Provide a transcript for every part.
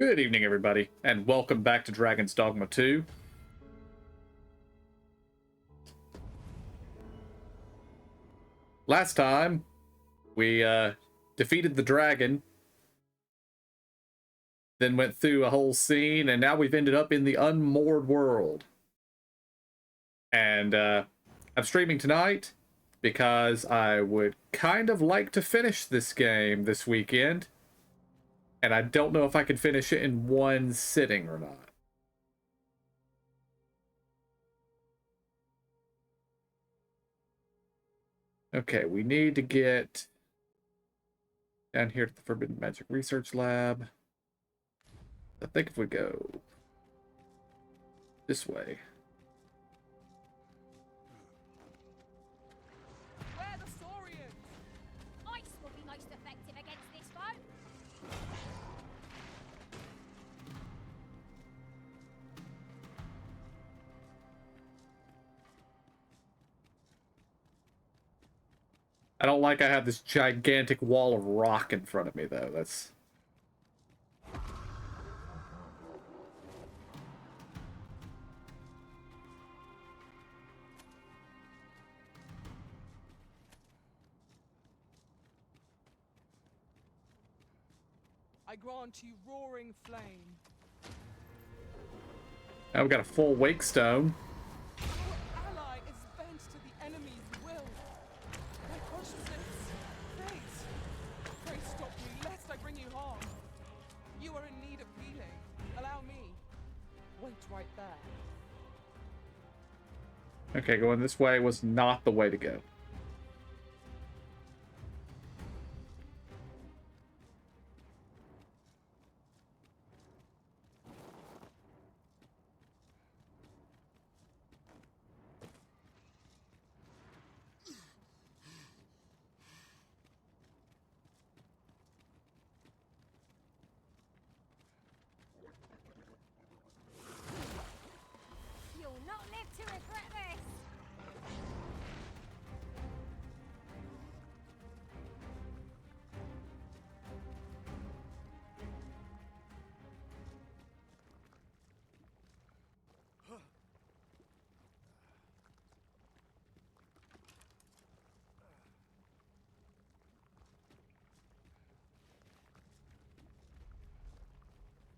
Good evening, everybody, and welcome back to Dragon's Dogma 2. Last time, we defeated the dragon, then went through a whole scene, and now we've ended up in the unmoored world. And I'm streaming tonight because I would kind of like to finish this game this weekend. And I don't know if I can finish it in one sitting or not. Okay, we need to get down here to the Forbidden Magic Research Lab. I think if we go this way. Where are the Saurians? Ice will be most effective against this foe. I don't like I have this gigantic wall of rock in front of me, though. That's... I grant you roaring flame. Now we've got a full wake stone. Your ally is bent to the enemy's will. My consciousness, please. Pray stop me, lest I bring you harm. You are in need of healing. Allow me. Wait right there. Okay, going this way was not the way to go. You'll not live to regret this.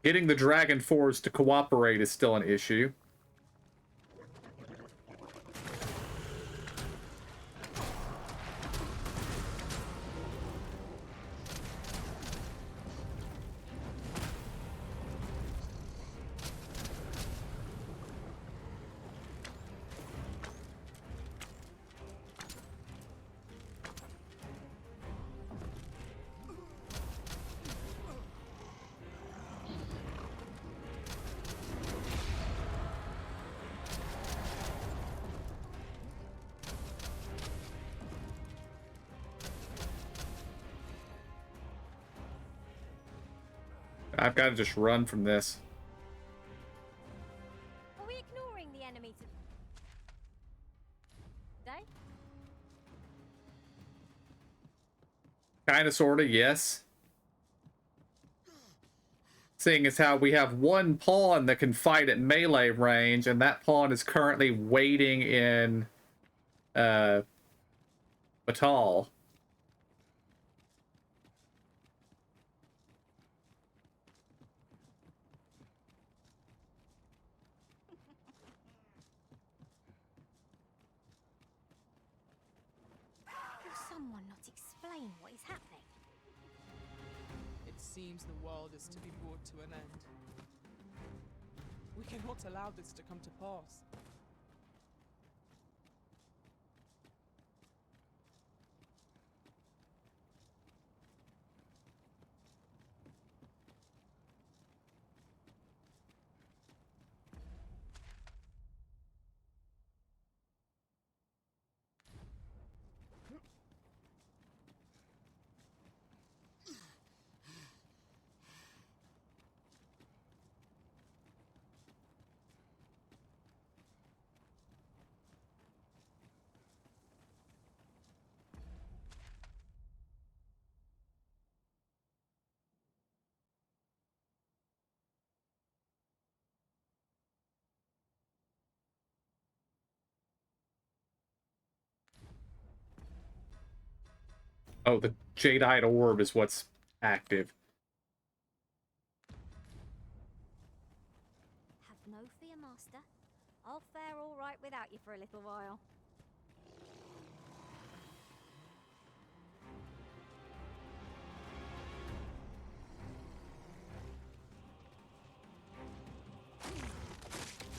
Getting the Dragon Force to cooperate is still an issue. I've got to just run from this. Are we ignoring the enemy today? Kinda, sorta, yes. Seeing as how we have one pawn that can fight at melee range, and that pawn is currently waiting in Batal. Will someone not explain what is happening? It seems the world is to be brought to an end. We cannot allow this to come to pass. Oh, the Jadeite orb is what's active. Have no fear, Master. I'll fare all right without you for a little while.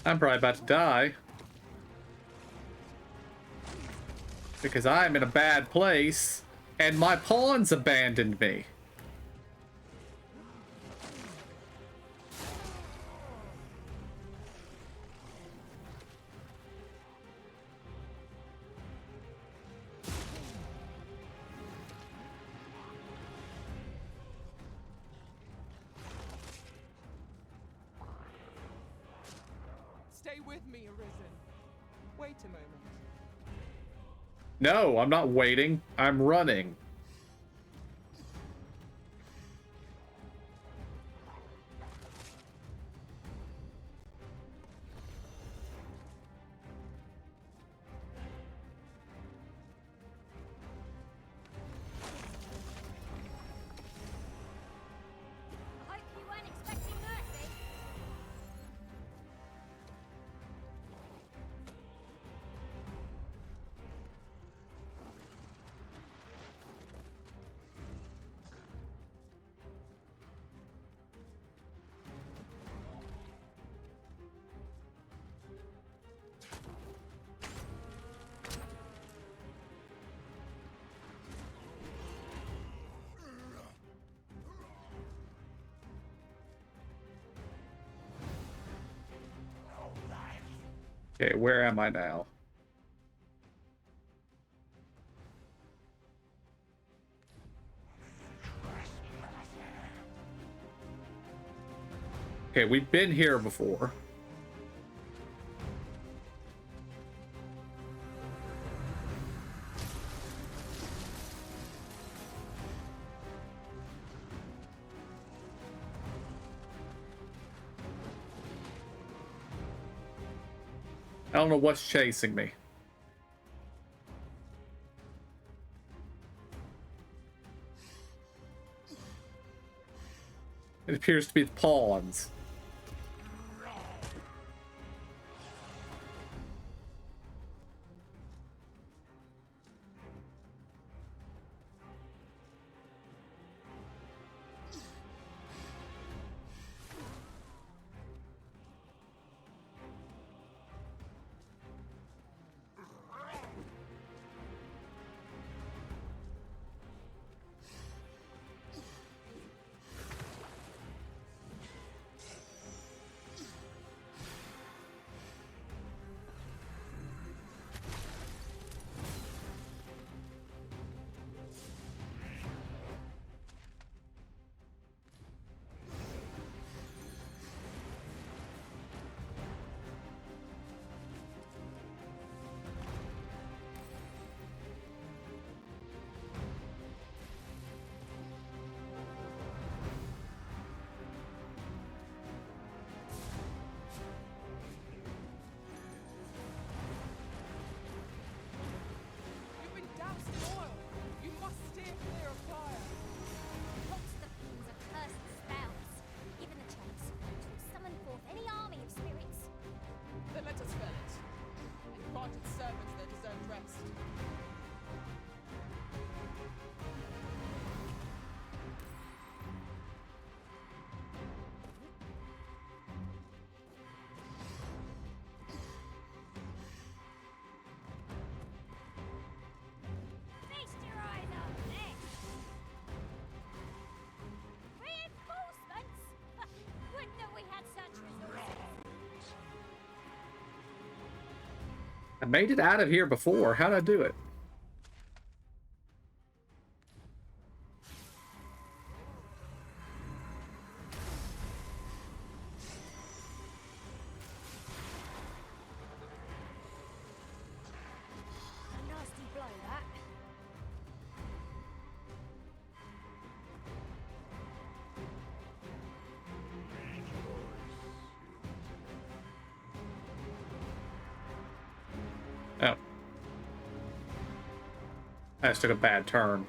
I'm probably about to die. Because I'm in a bad place, and my pawns abandoned me. Stay with me, Arisen. Wait a moment. No, I'm not waiting. I'm running. I hope you weren't expecting mercy. Okay, where am I now? Okay, we've been here before. I don't know what's chasing me. It appears to be the pawns. You've been doused in oil. You must steer clear of fire. Lots the fumes of cursed spells. Given the chance, to summon forth any army of spirits. Then let us spell it. And grant its servants their deserved rest. Feast your eyes on this! Reinforcements? Wouldn't know we had such resources. I made it out of here before. How'd I do it? A nasty blow, that. Oh. I just took a bad turn.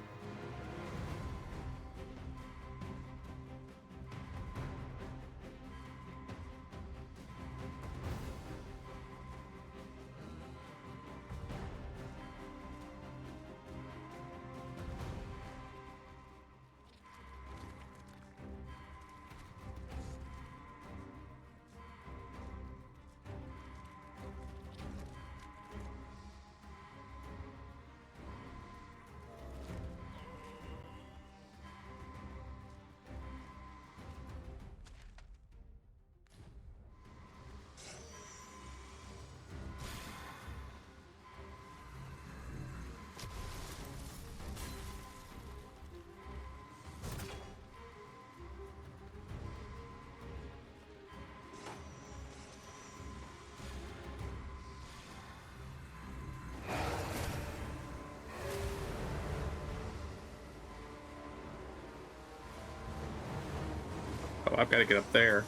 Oh, I've got to get up there.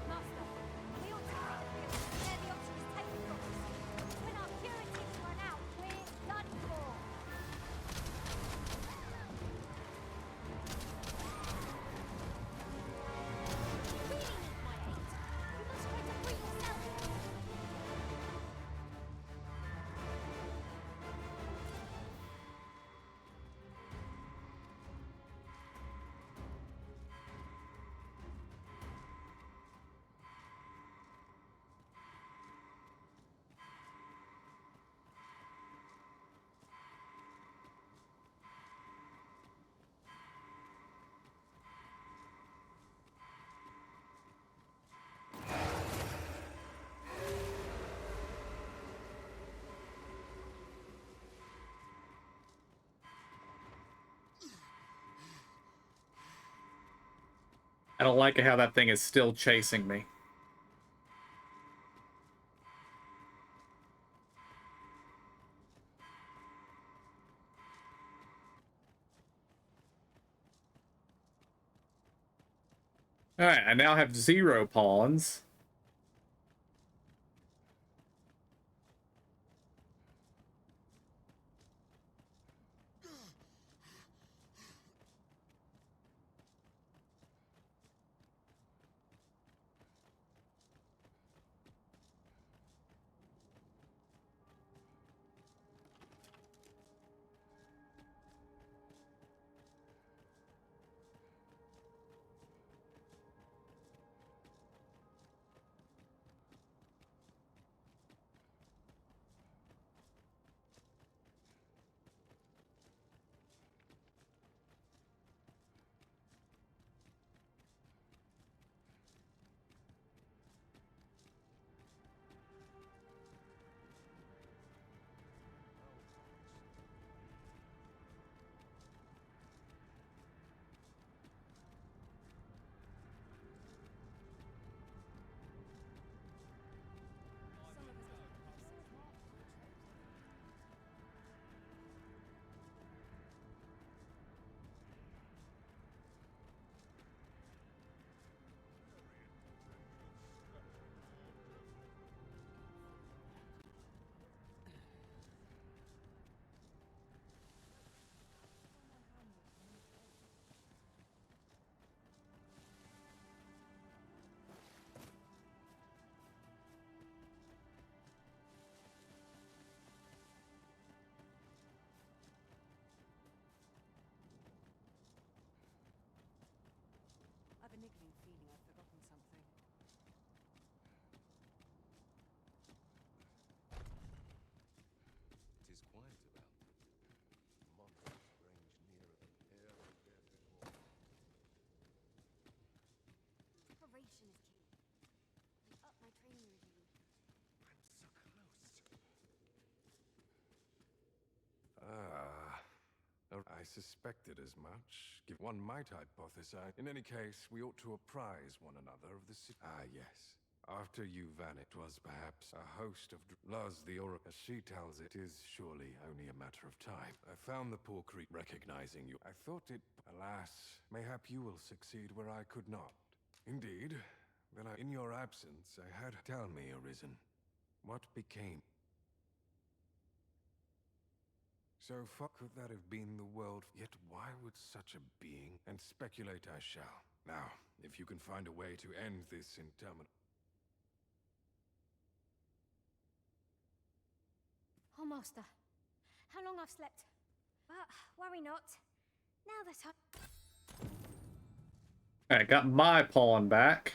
Master, we ought to find a field where the oxygen is taken from us. When our curatives run out, we're done for. You really need my aid. You must try to free yourself. I don't like how that thing is still chasing me. Alright, I now have 0 pawns. I've a niggling feeling I've forgotten something. It is quiet about. Monsters range nearer than e'er I dared before. Preparation is key. I up my training regime. I'm so close. Ah. I suspected as much. Give one might hypothesize. In any case, we ought to apprise one another of the yes. After you vanished, was perhaps a host of Luz the Oracle. As she tells it, is surely only a matter of time. I found the poor creature recognizing you. I thought it, alas, mayhap you will succeed where I could not. Indeed, then in your absence, I had tell me, Arisen, what became. So far could that have been the world, yet why would such a being, and speculate I shall. Now, if you can find a way to end this interminable. Oh, Master, how long I've slept. But worry not. Now that Alright, got my pawn back.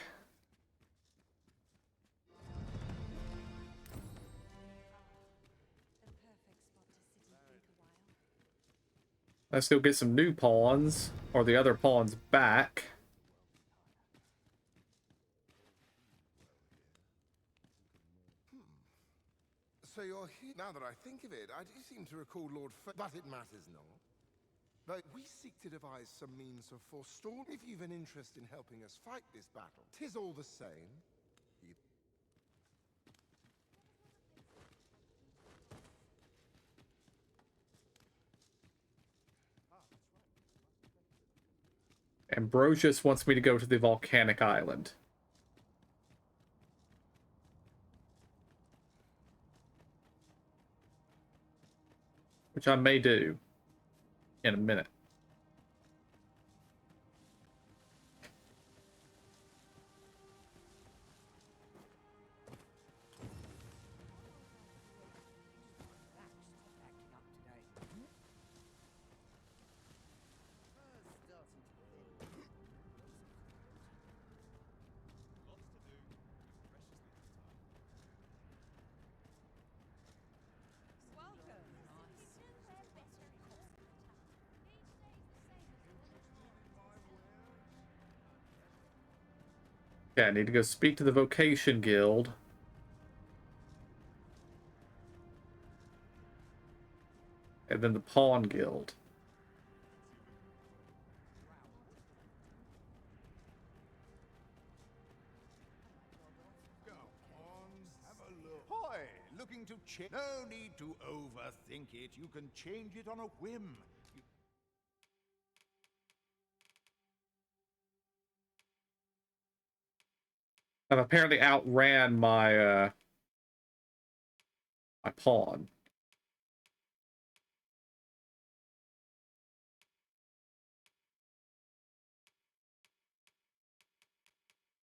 The perfect spot to sit and think Let's go get some new pawns, or the other pawns back. So you're here. Now that I think of it, I do seem to recall but it matters not. But we seek to devise some means of forestall. If you've an interest in helping us fight this battle, 'tis all the same. Ambrosius wants me to go to the volcanic island. Which I may do in a minute. Okay, I need to go speak to the Vocation Guild. And then the Pawn Guild. Go on, have a look. Hoy, looking to change. No need to overthink it. You can change it on a whim. I've apparently outran my my pawn.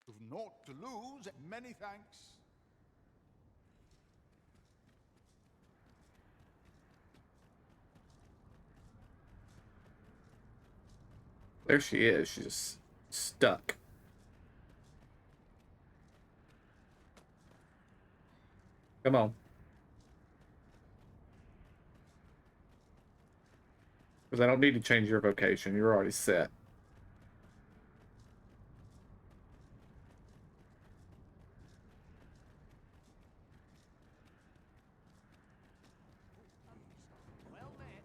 You've naught to lose. Many thanks. There she is. She's just stuck. Come on. Because I don't need to change your vocation. You're already set. Well met.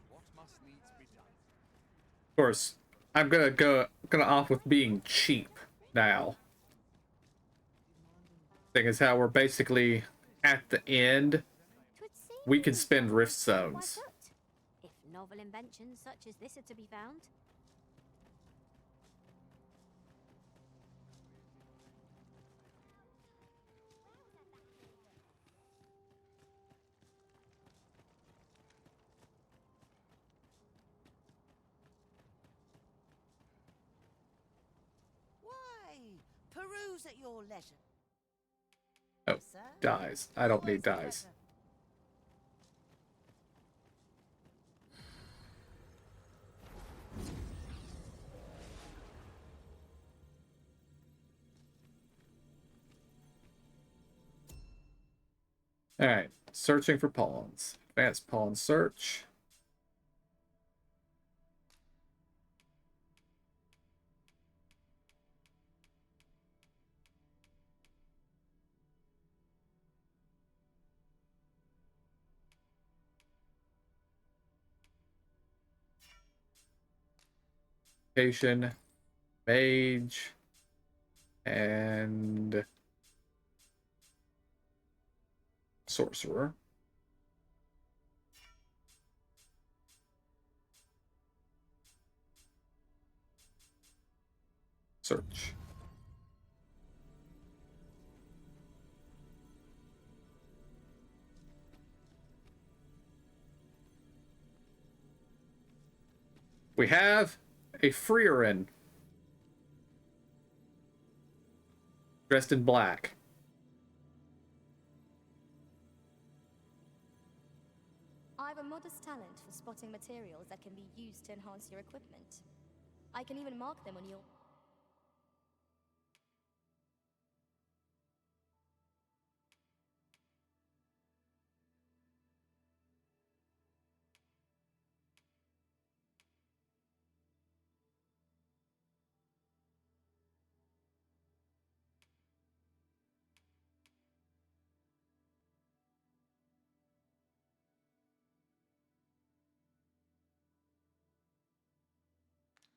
What must needs be done? Of course, I'm gonna off with being cheap now. Thing is how we're basically at the end. We can spend rift zones. If novel inventions such as this are to be found. Why, peruse at your leisure. Oh, Sir, dies. I don't always need a dies. pleasure. Alright, searching for pawns. Advanced pawn search. Location, mage, and sorcerer. Search. We have a Freerin. Dressed in black. I have a modest talent for spotting materials that can be used to enhance your equipment. I can even mark them on your...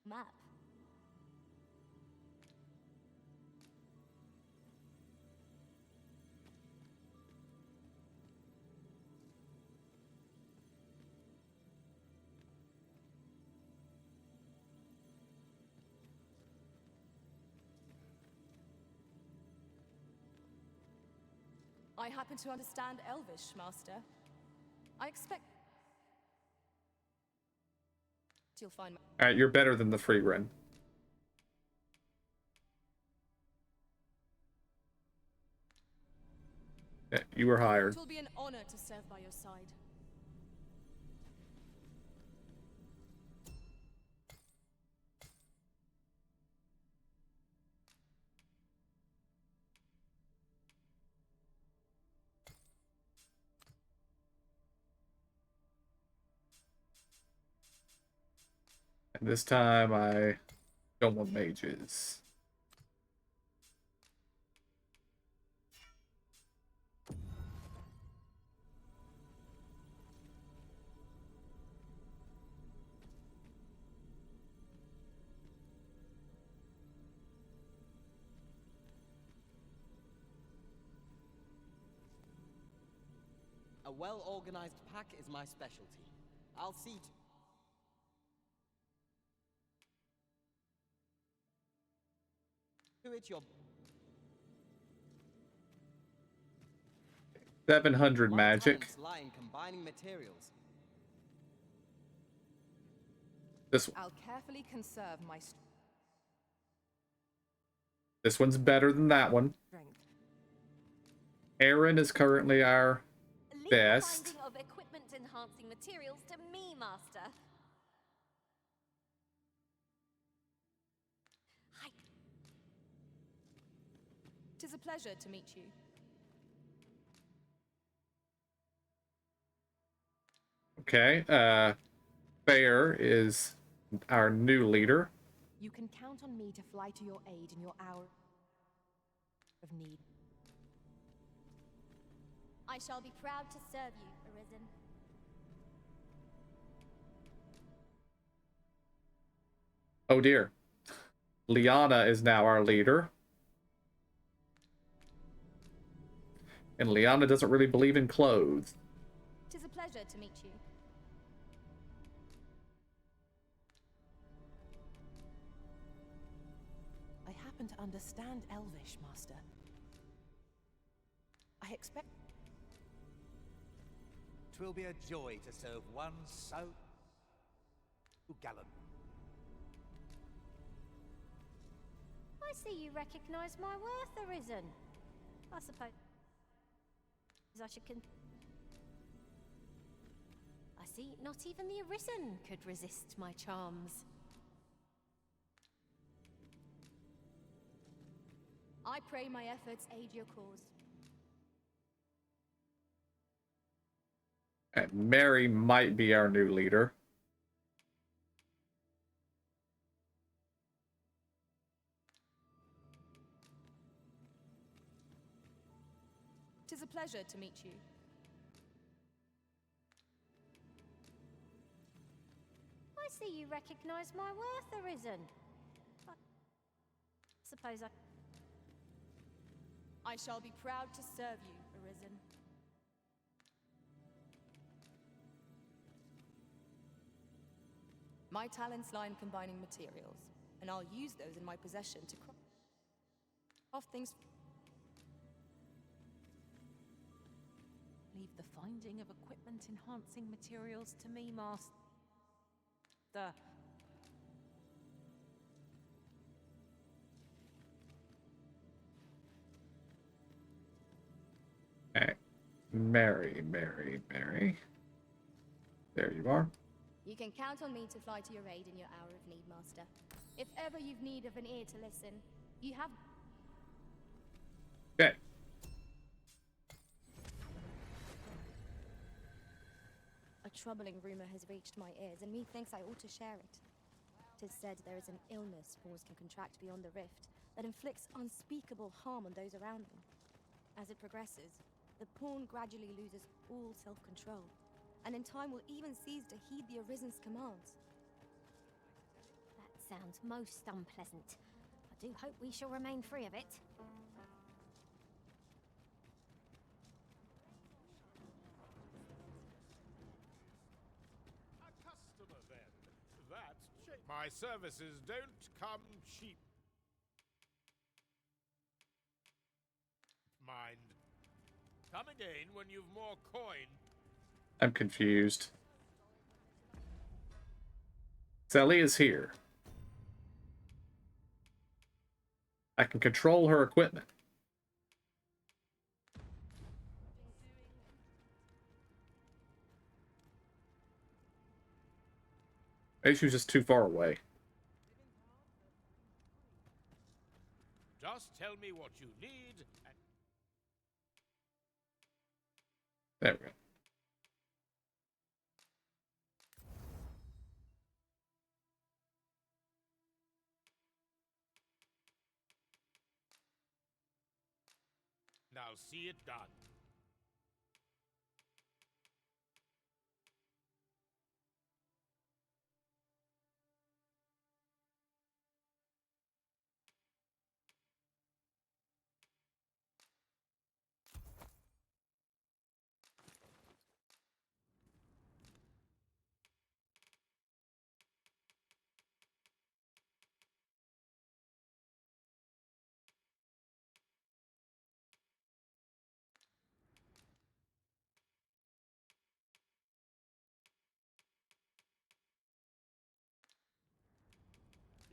Map. I happen to understand Elvish, Master. I expect you'll find my... All right, you're better than the Freerin. Yeah, you were hired. It will be an honor to serve by your side. And this time I don't want mages. A well-organized pack is my specialty. I'll see to it your 700 my magic. talents lie in combining materials. This I'll carefully conserve my this one's better than that one. strength. Aaron is currently our Leave best. the finding of equipment-enhancing materials to me, Master. Hi. Tis a pleasure to meet you. Okay, Bear is our new leader. You can count on me to fly to your aid in your hour of need. I shall be proud to serve you, Arisen. Oh dear. Liana is now our leader. And Liana doesn't really believe in clothes. Tis a pleasure to meet you. I happen to understand Elvish, Master. I expect... 'Twill be a joy to serve one so gallant. I see you recognize my worth, Arisen. I suppose I should I see not even the Arisen could resist my charms. I pray my efforts aid your cause. And Mary might be our new leader. Tis a pleasure to meet you. I see you recognize my worth, Arisen. I suppose I shall be proud to serve you, Arisen. My talents lie in combining materials, and I'll use those in my possession to craft things. Leave the finding of equipment-enhancing materials to me, Master. Okay. Mary. There you are. you can count on me to fly to your aid in your hour of need, Master. If ever you've need of an ear to listen, you have... Okay. A troubling rumor has reached my ears, and methinks I ought to share it. 'Tis said there is an illness pawns can contract beyond the rift that inflicts unspeakable harm on those around them. As it progresses, the pawn gradually loses all self-control, and in time will even cease to heed the Arisen's commands. That sounds most unpleasant. I do hope we shall remain free of it. A customer, then. That's my services don't come cheap. Mind. Come again when you've more coin. I'm confused. Sally is here. I can control her equipment. Maybe she was just too far away. Just tell me what you need, and There we go. now see it done.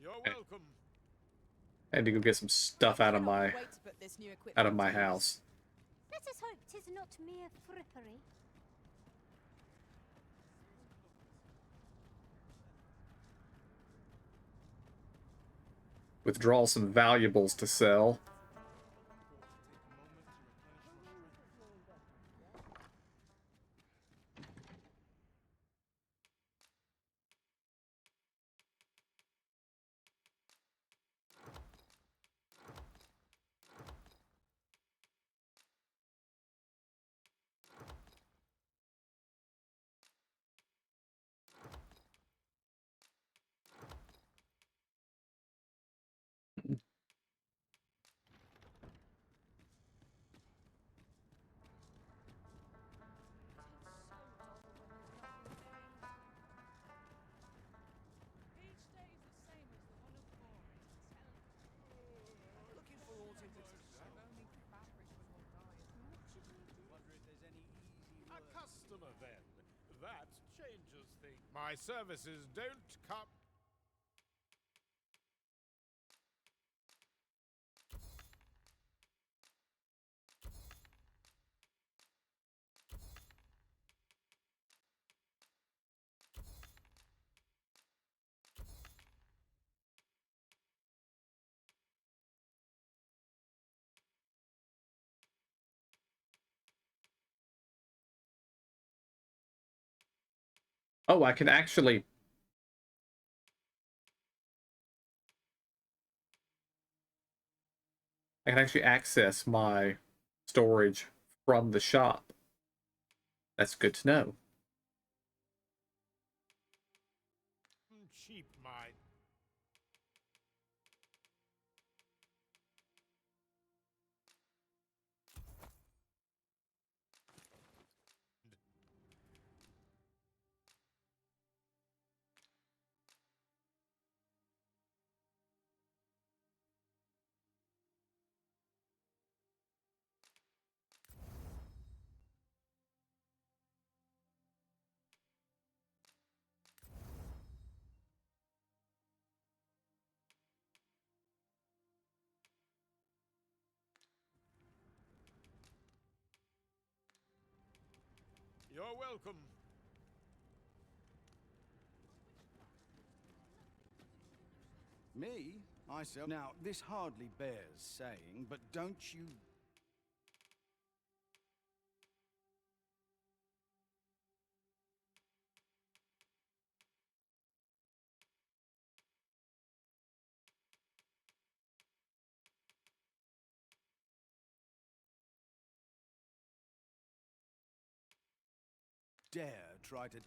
You're welcome. I had to go get some stuff out of my Wait to put this new equipment to use. house. Let us hope 'tis not mere frippery. Withdraw some valuables to sell. A customer, then. That changes things. My services don't come. Oh, I can actually... I can actually access my storage from the shop. That's good to know. Cheap, mine. You're welcome. Me? I sell. Now, this hardly bears saying, but don't you... dare try to...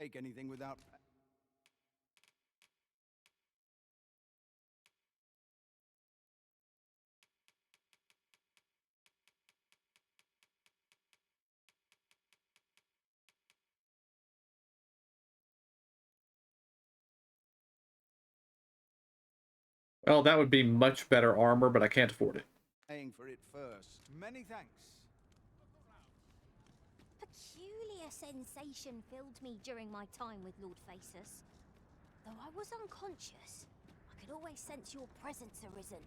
take anything without... Well, that would be much better armor, but I can't afford it. Paying for it first. Many thanks. Peculiar sensation filled me during my time with Lord Faces. Though I was unconscious, I could always sense your presence arisen.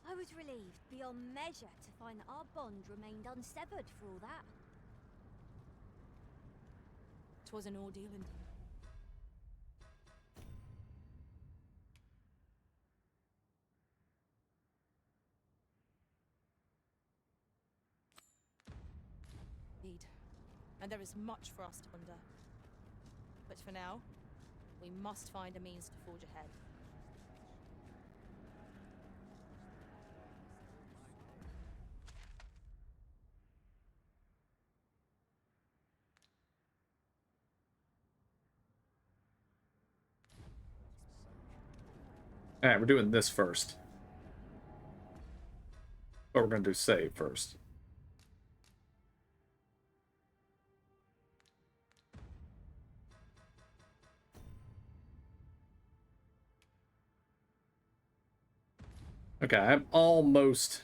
I was relieved beyond measure to find that our bond remained unsevered for all that. 'Twas an ordeal indeed. And there is much for us to wonder. But for now, we must find a means to forge ahead. Alright, we're doing this first. But we're going to do save first. Okay, I'm almost...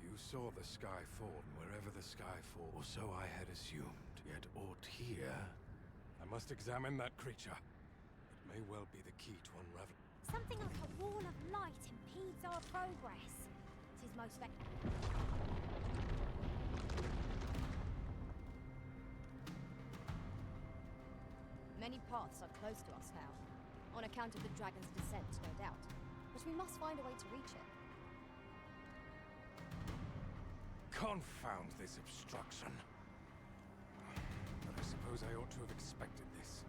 You saw the sky fall wherever the sky falls, or so I had assumed. Yet aught here... I must examine that creature. It may well be the key to unravel... Something like a wall of light impedes our progress. It is most Many paths are close to us now, on account of the dragon's descent, no doubt. But we must find a way to reach it. Confound this obstruction. But I suppose I ought to have expected this.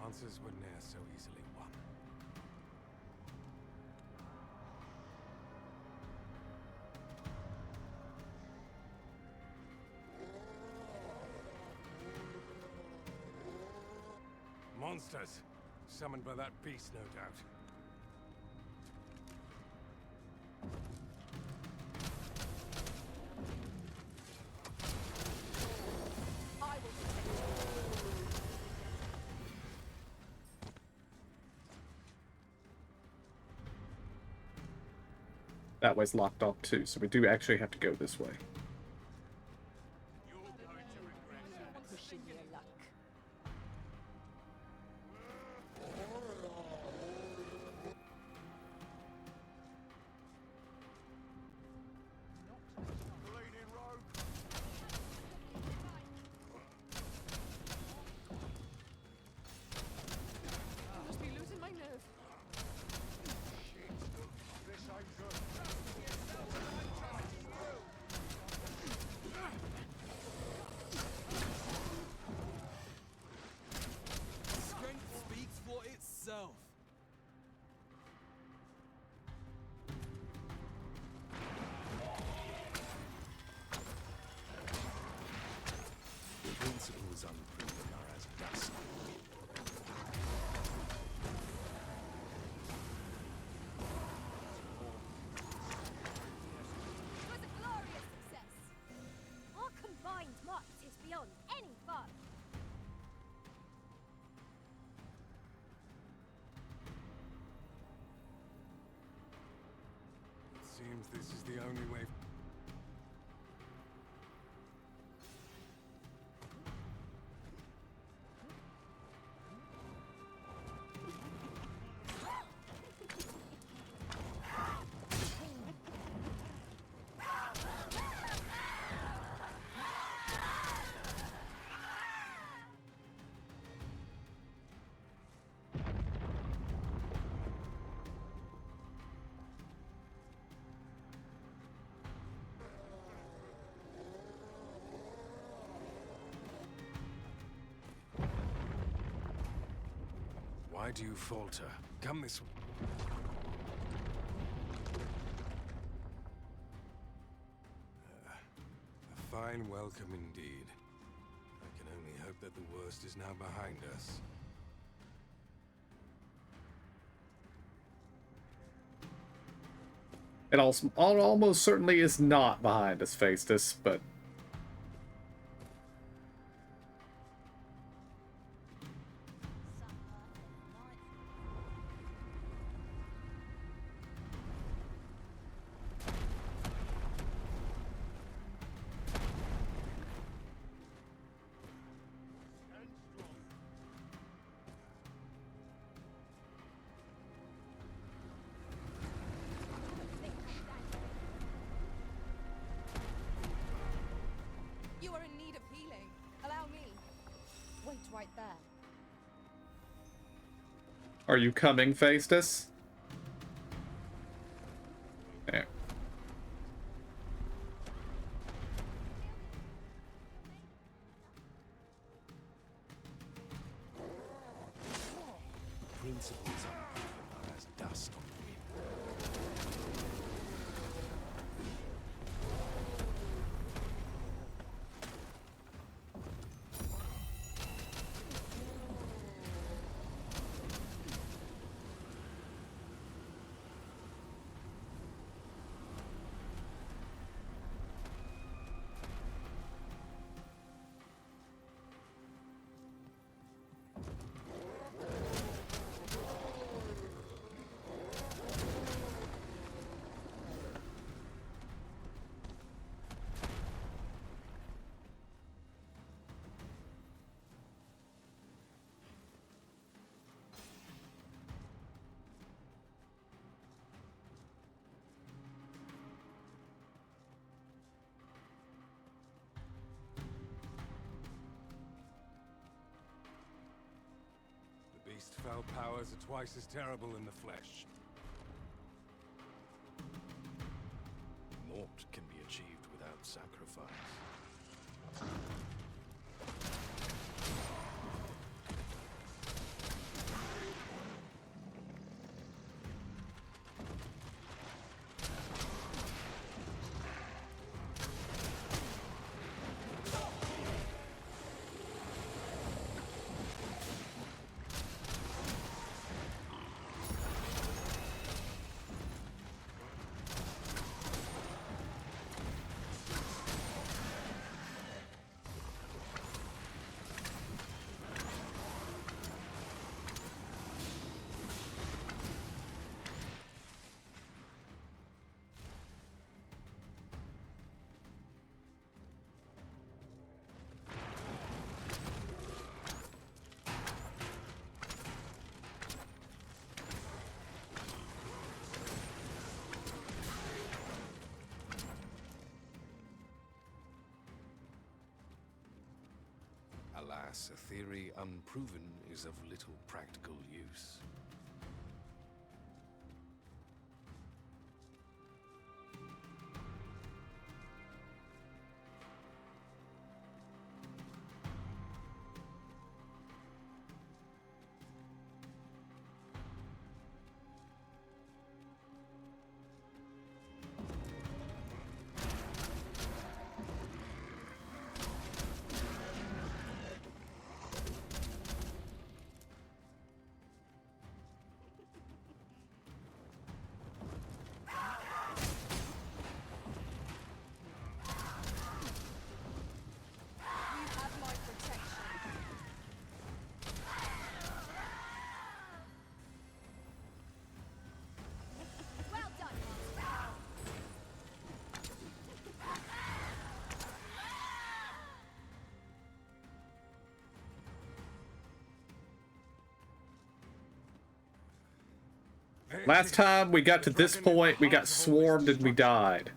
Answers were ne'er so easily won. Monsters! Summoned by that beast, no doubt. That way's locked off too, so we do actually have to go this way. Pushing your luck. I must be losing my nerve. Strength speaks for itself. Principles unproven are as dust. It was a glorious success. Our combined might is beyond any foe. It seems this is the only way. Why do you falter? Come this way. A fine welcome indeed. I can only hope that the worst is now behind us. It almost certainly is not behind us, Faistus, but... You are in need of healing. Allow me. Wait right there. Are you coming, Faistus? There. Principles unproven are as dust on the wind. The beast's fell powers are twice as terrible in the flesh. Naught can be achieved without sacrifice. Alas, a theory unproven is of little practical use. You have my protection. Well done, monster. Last time we got to this point, we got swarmed and we died.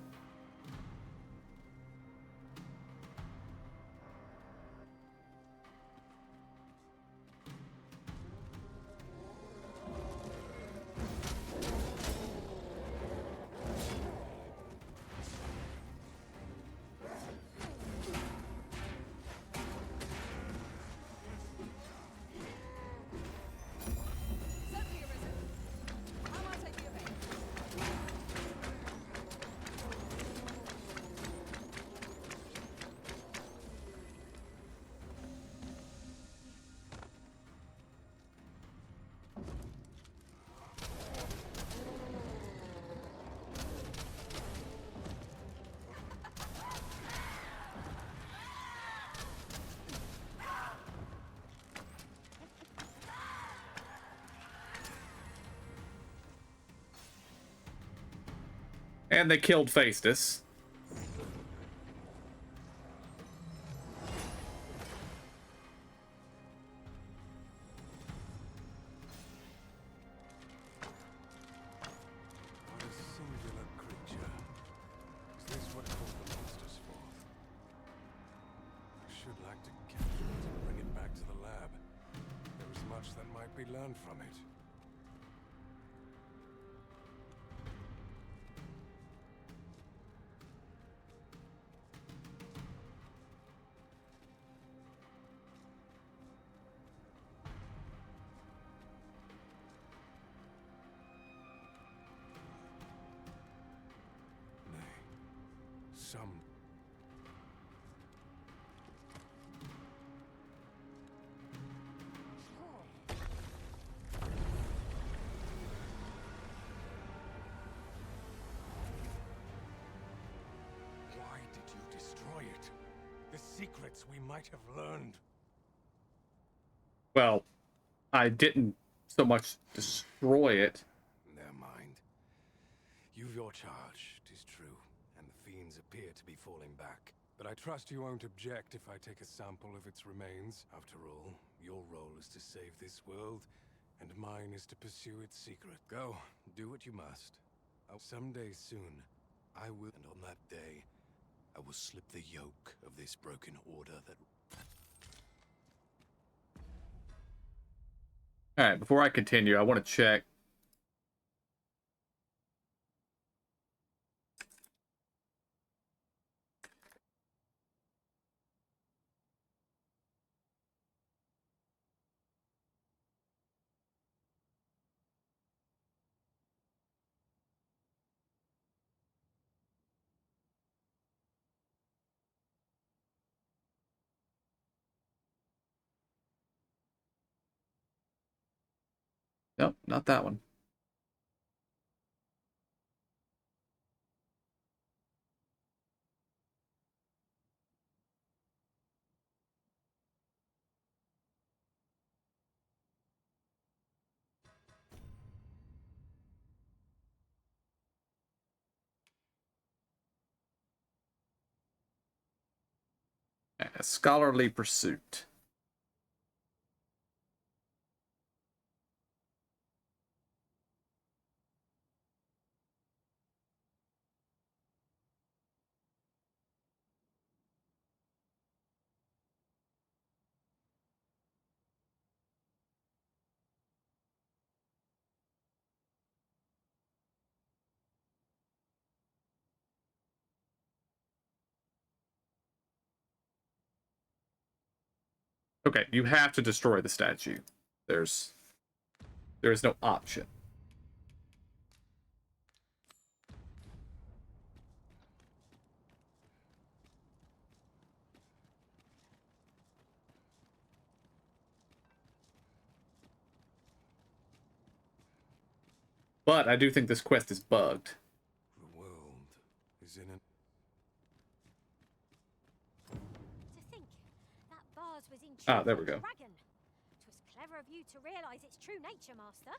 And they killed Faistus. What a singular creature. Is this what caused the monster's forth? I should like to capture it and bring it back to the lab. There is much that might be learned from it. Some... Why did you destroy it? The secrets we might have learned. Well, I didn't so much destroy it. Never mind. You've your charge, 'tis true, and the fiends appear to be falling back. But I trust you won't object if I take a sample of its remains. After all, your role is to save this world, and mine is to pursue its secret. Go, do what you must. Someday soon, I will, and on that day, I will slip the yoke of this broken order that... Alright, before I continue, I want to check. Nope, not that one. A scholarly pursuit. Okay, you have to destroy the statue. There is no option. But I do think this quest is bugged. The world is in an... To think, that vase was in Ah, there we go. dragon. It was clever of you to realize its true nature, Master.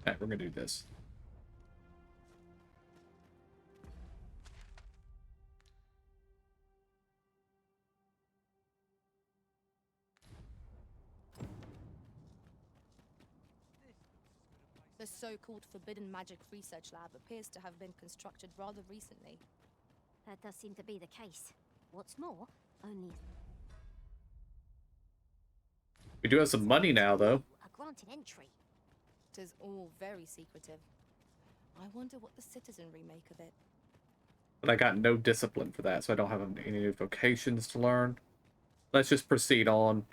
Alright, we're gonna do this. The so-called Forbidden Magic Research Lab appears to have been constructed rather recently. That does seem to be the case. What's more, only We do have some money now, though. are granted entry. Tis all very secretive. I wonder what the citizenry make of it. But I got no discipline for that, so I don't have any new vocations to learn. Let's just proceed on.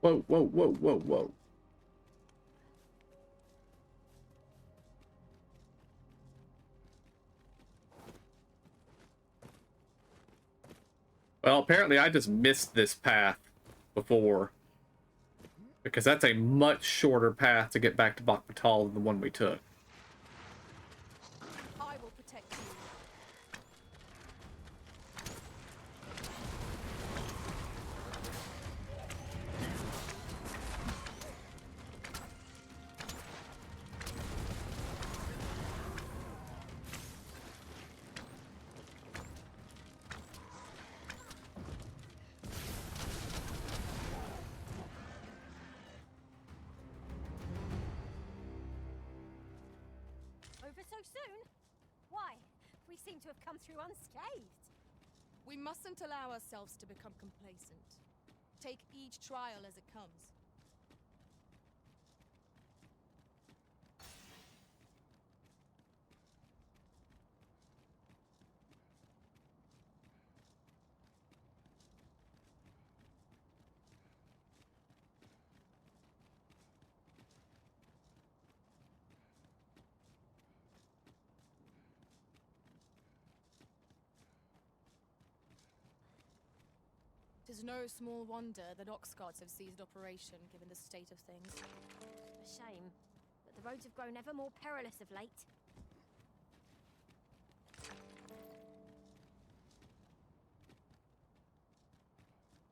Whoa, whoa, whoa, whoa, whoa. Well, apparently I just missed this path before. Because that's a much shorter path to get back to Bakbatal than the one we took. I will protect you. Over so soon? Why? We seem to have come through unscathed. We mustn't allow ourselves to become complacent. Take each trial as it comes. Tis no small wonder that Oxguards have seized operation, given the state of things. A shame, but the roads have grown ever more perilous of late.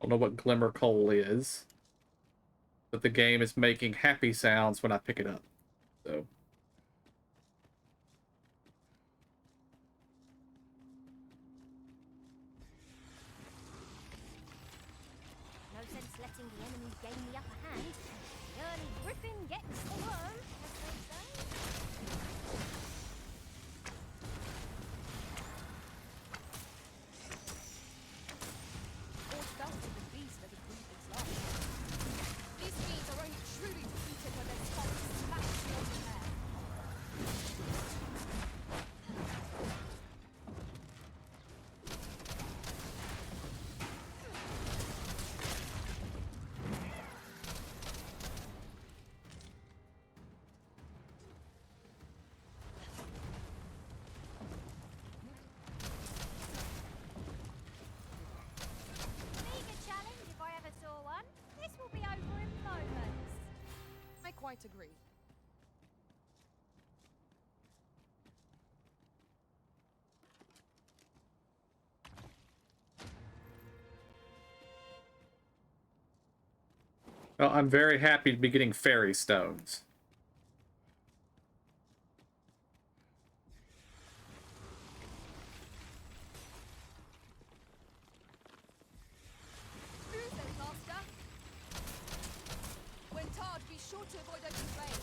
I don't know what glimmer coal is, but the game is making happy sounds when I pick it up. So. No sense letting the enemy gain the upper hand. The early griffin gets the worm, as they say. Or felt to the beast that would breathe its life. These fiends are only truly defeated when their tongues smash beyond repair. Meager challenge if I ever saw one. This will be over in moments. I quite agree. Well, I'm very happy to be getting fairy stones. Who's then, Master? When tarred, be sure to avoid open flame.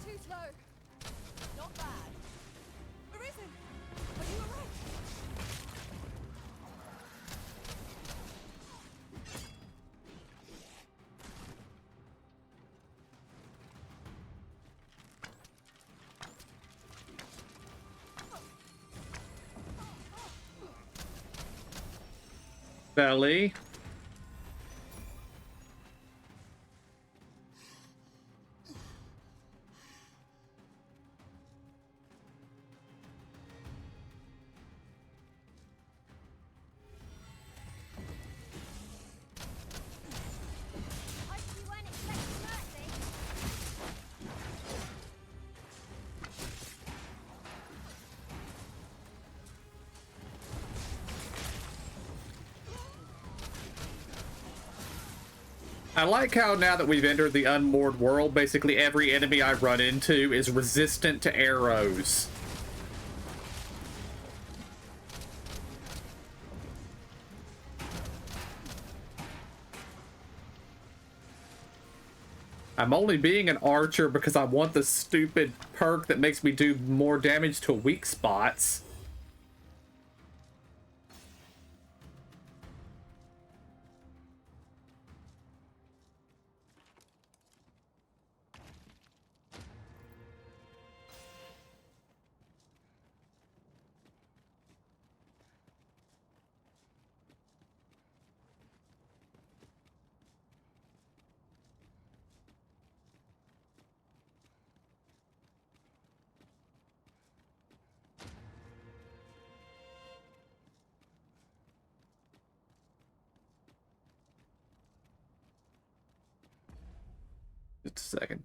Too slow. Not bad. Arisen! Are you alright? Belly. I like how now that we've entered the unmoored world, basically every enemy I run into is resistant to arrows. I'm only being an archer because I want the stupid perk that makes me do more damage to weak spots. Just a second.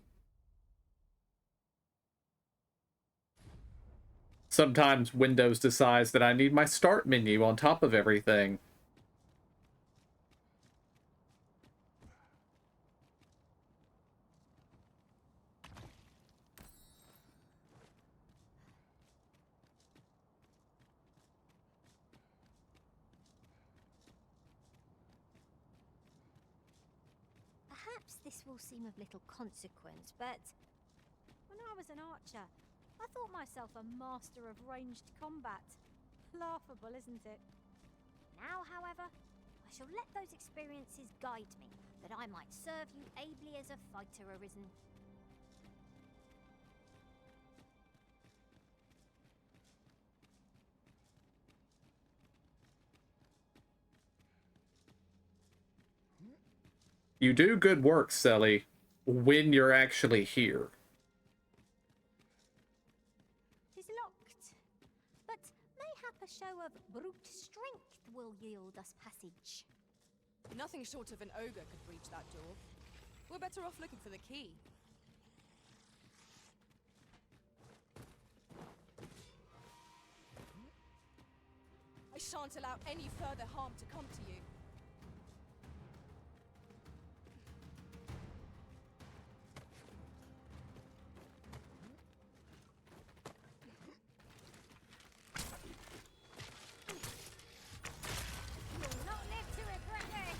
Sometimes Windows decides that I need my start menu on top of everything. Perhaps this will seem of little consequence, but when I was an archer, I thought myself a master of ranged combat. Laughable, isn't it? Now, however, I shall let those experiences guide me, that I might serve you ably as a fighter arisen. You do good work, Selly, when you're actually here. Tis locked, but mayhap a show of brute strength will yield us passage. Nothing short of an ogre could breach that door. We're better off looking for the key. I shan't allow any further harm to come to you. You'll not live to regret this!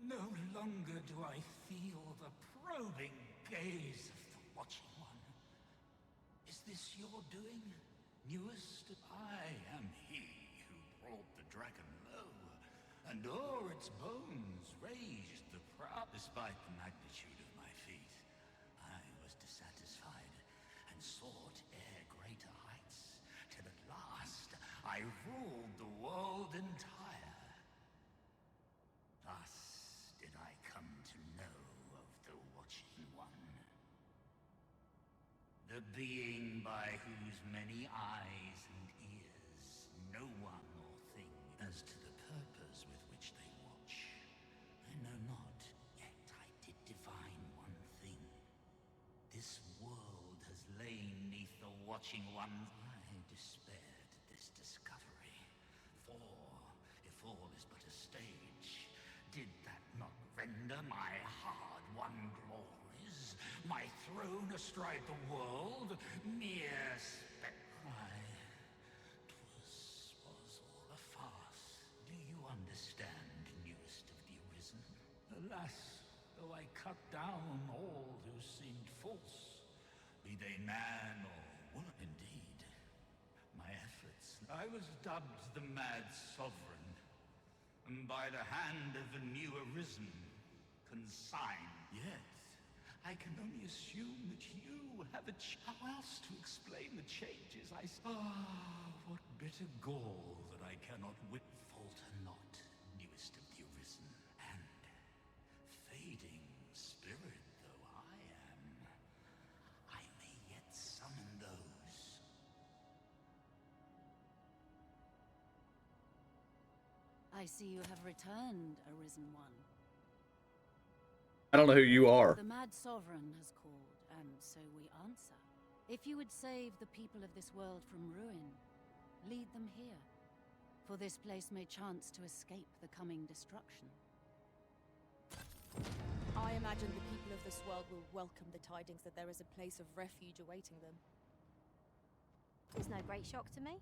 No longer do I feel the probing gaze of the Watching One. Is this your doing, newest? I am he who brought the dragon low, and o'er its bones raised the proud. Despite the magnitude of I ruled the world entire. Thus did I come to know of the Watching One. The being by whose many eyes and ears no one or thing as to the purpose with which they watch. I know not, yet I did divine one thing. This world has lain neath the Watching One. I despaired at this discovery. For, if all is but a stage, did that not render my hard-won glories, my throne astride the world, mere was all a farce. Do you understand, newest of the Arisen? Alas, though I cut down all who seemed false, be they man or woman, indeed, my efforts, I was dubbed the Mad Sovereign, and by the hand of a new Arisen, consigned. Yet, I can only assume that you have a how else to explain the changes I what bitter gall that I cannot falter not, newest of the Arisen, and fading spirit though I am, I may yet summon those. I see you have returned, Arisen One. I don't know who you are. The Mad Sovereign has called, and so we answer. If you would save the people of this world from ruin, lead them here, for this place may chance to escape the coming destruction. I imagine the people of this world will welcome the tidings that there is a place of refuge awaiting them. It's no great shock to me.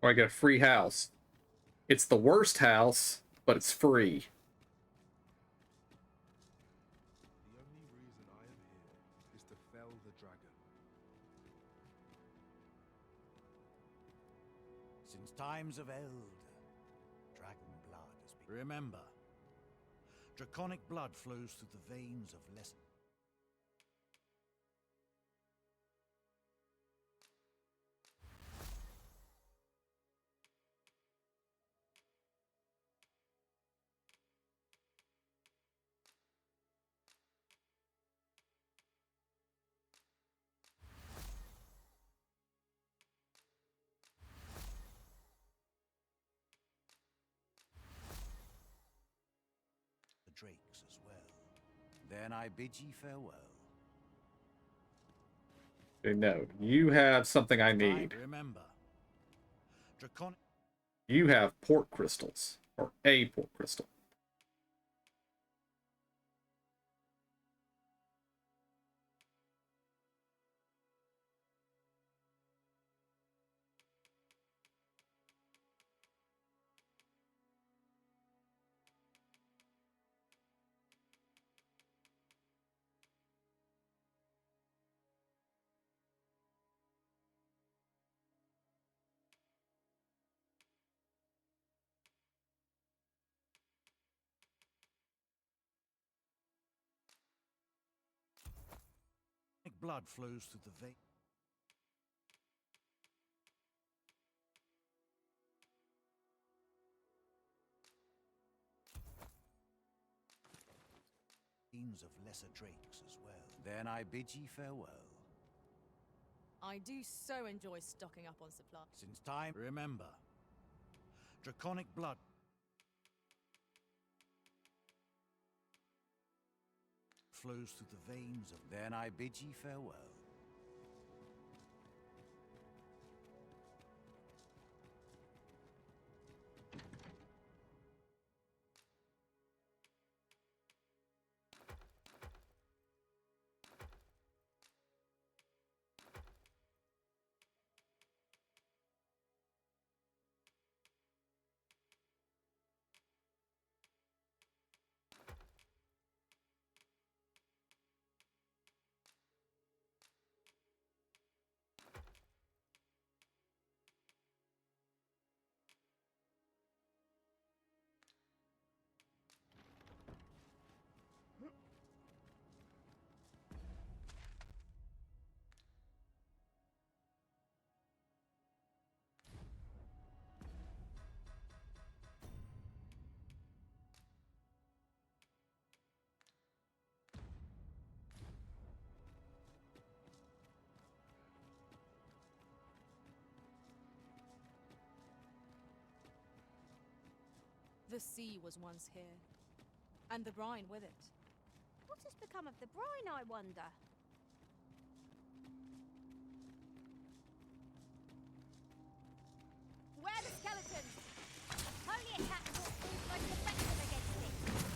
Or I get a free house. It's the worst house, but it's free. The only reason I am here is to fell the dragon. Since times of eld, dragon blood has been... Remember, draconic blood flows through the veins of lesser... drakes as well. Then I bid ye farewell. Okay, no, you have something I need. Remember, draconic. You have port crystals, or a port crystal. Blood flows through the veins of lesser drakes as well. Then I bid ye farewell. I do so enjoy stocking up on supplies. Since time, remember, draconic blood flows through the veins of... Then I bid ye farewell. The sea was once here, and the brine with it. What has become of the brine, I wonder? Where are the skeletons? Holy attack will prove most effective against it.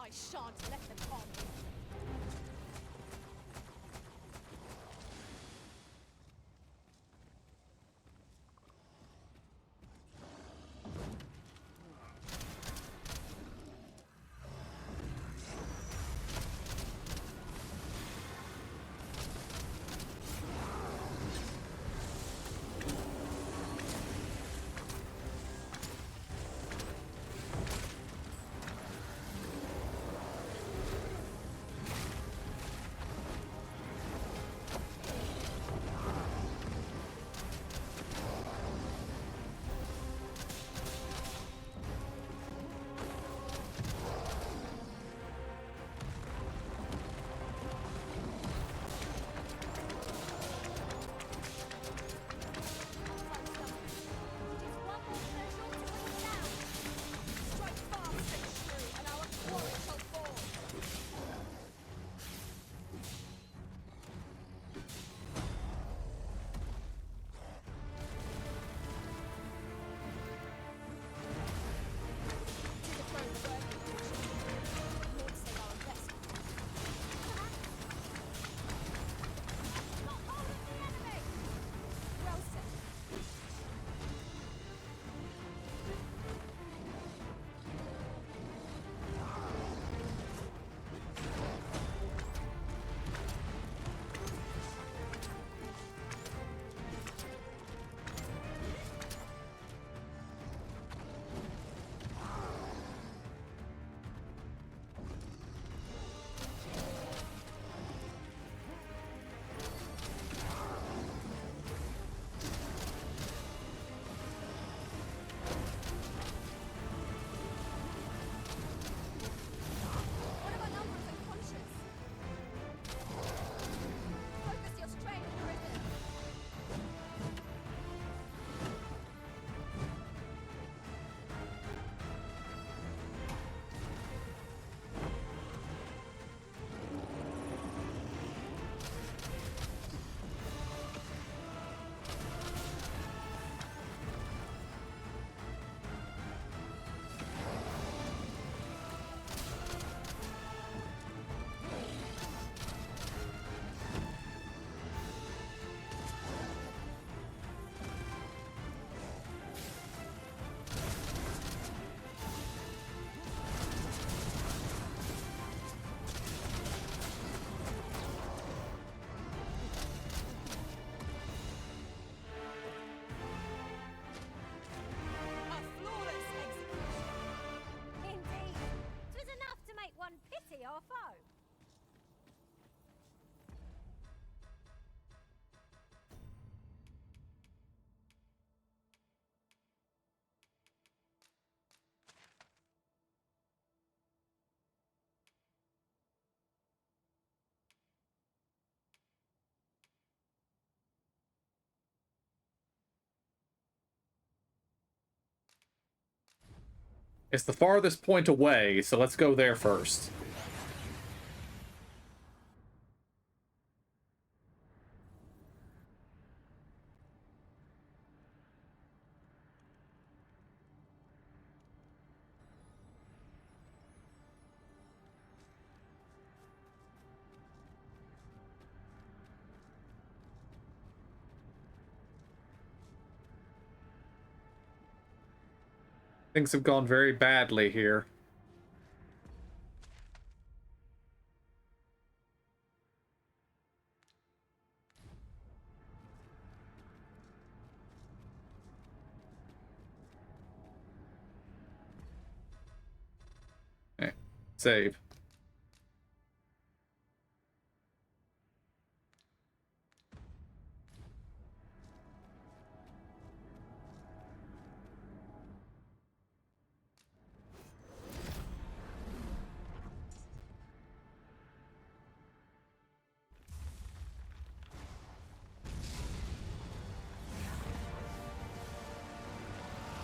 I shan't let them harm me. our foe. It's the farthest point away, so let's go there first. Things have gone very badly here. Save.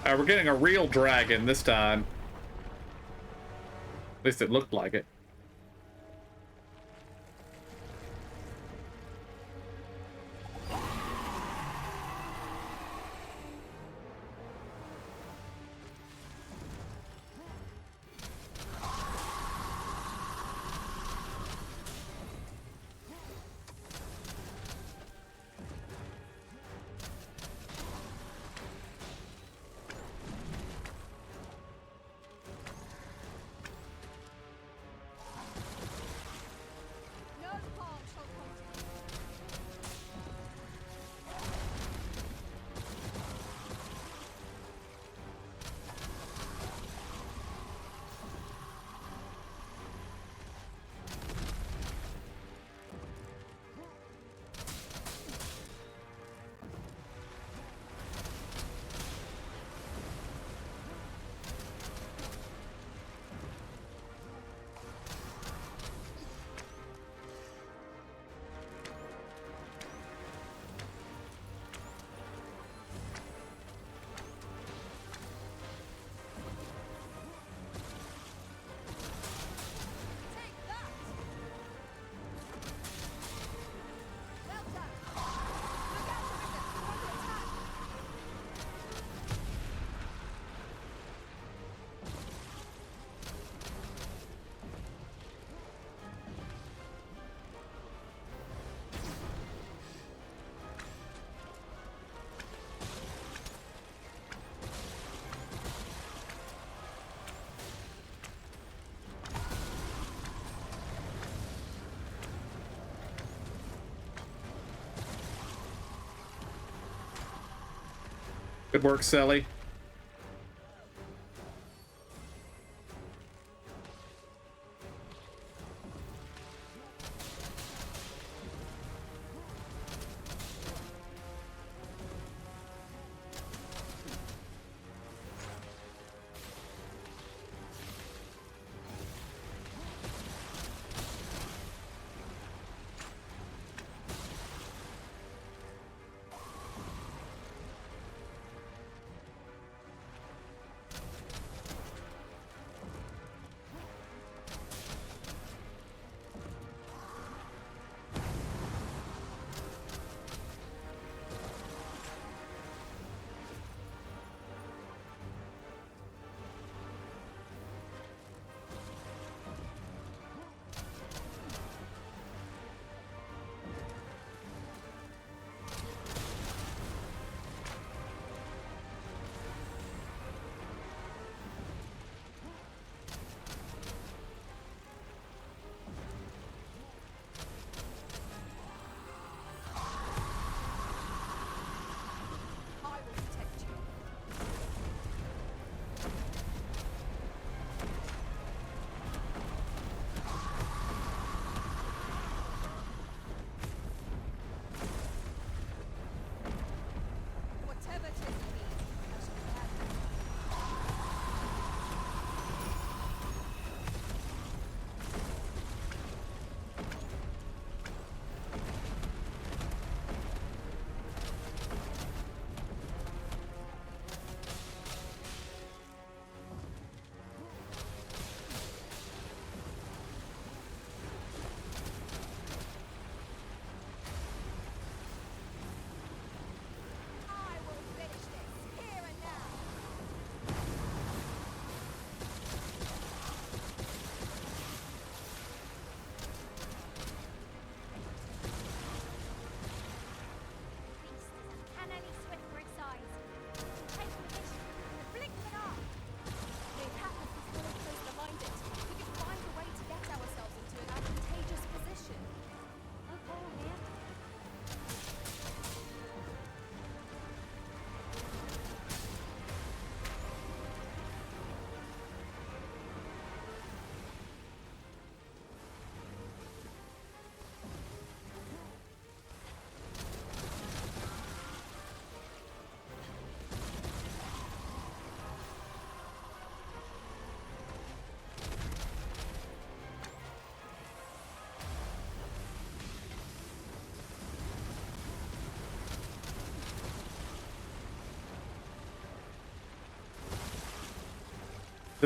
We're getting a real dragon this time. At least it looked like it. No harm shall come to you. Take that! Well done. Look out, Risen. Under attack. Good work, Sally.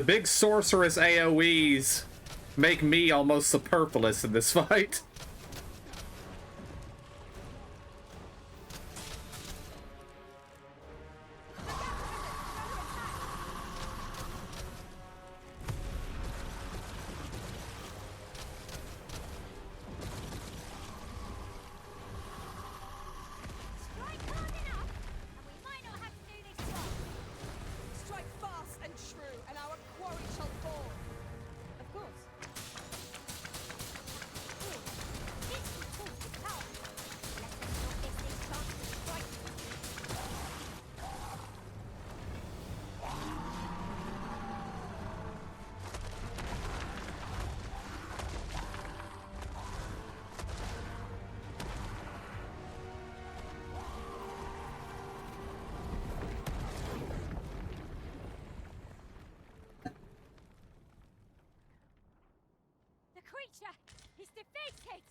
The big sorceress AoEs make me almost superfluous in this fight. Strike hard enough, and we might not have to do this twice. Strike fast and true, and our quarry shall fall. Of course. This we talk is power. Let us not miss this chance to strike. The creature is defeated!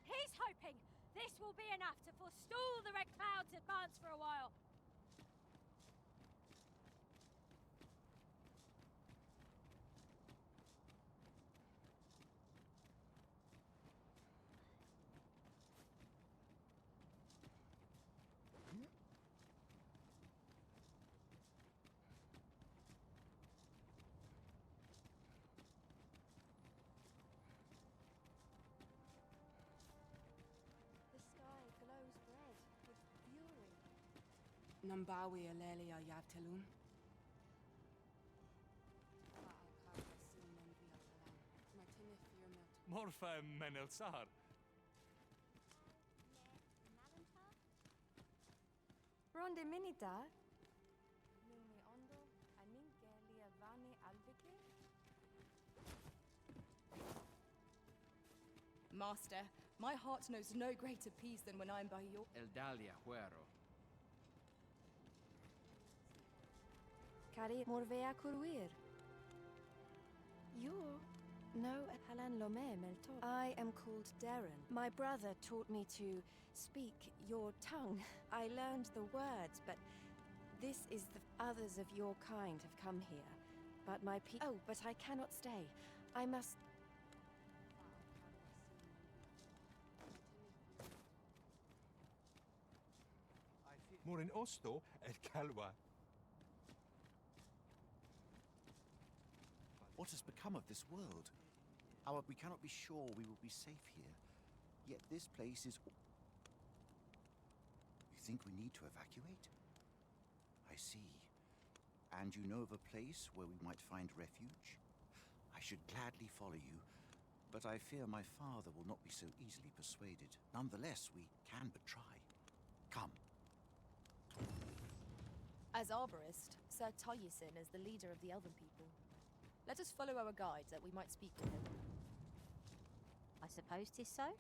He's hoping this will be enough to forestall the Red Cloud's advance for a while. The sky glows red with fury. Nambawi Alelia Yavtelun. Morfa Menelsar. Ronde minita. Numi ondo anin gelia vani alvike. Master, my heart knows no greater peace than when I'm by your... Eldalia Huero. Cari morvea curwir. You no Halan Lome Melto. I am called Darren. My brother taught me to speak your tongue. I learned the words, but this is the others of your kind have come here. But my Oh, but I cannot stay. I must. Morin Osto et Calwa. What has become of this world? We cannot be sure we will be safe here. Yet this place is... You think we need to evacuate? I see. And you know of a place where we might find refuge? I should gladly follow you, but I fear my father will not be so easily persuaded. Nonetheless, we can but try. Come. As arborist, Sir Tyusin is the leader of the Elven people. Let us follow our guide that we might speak to him. I suppose 'tis so.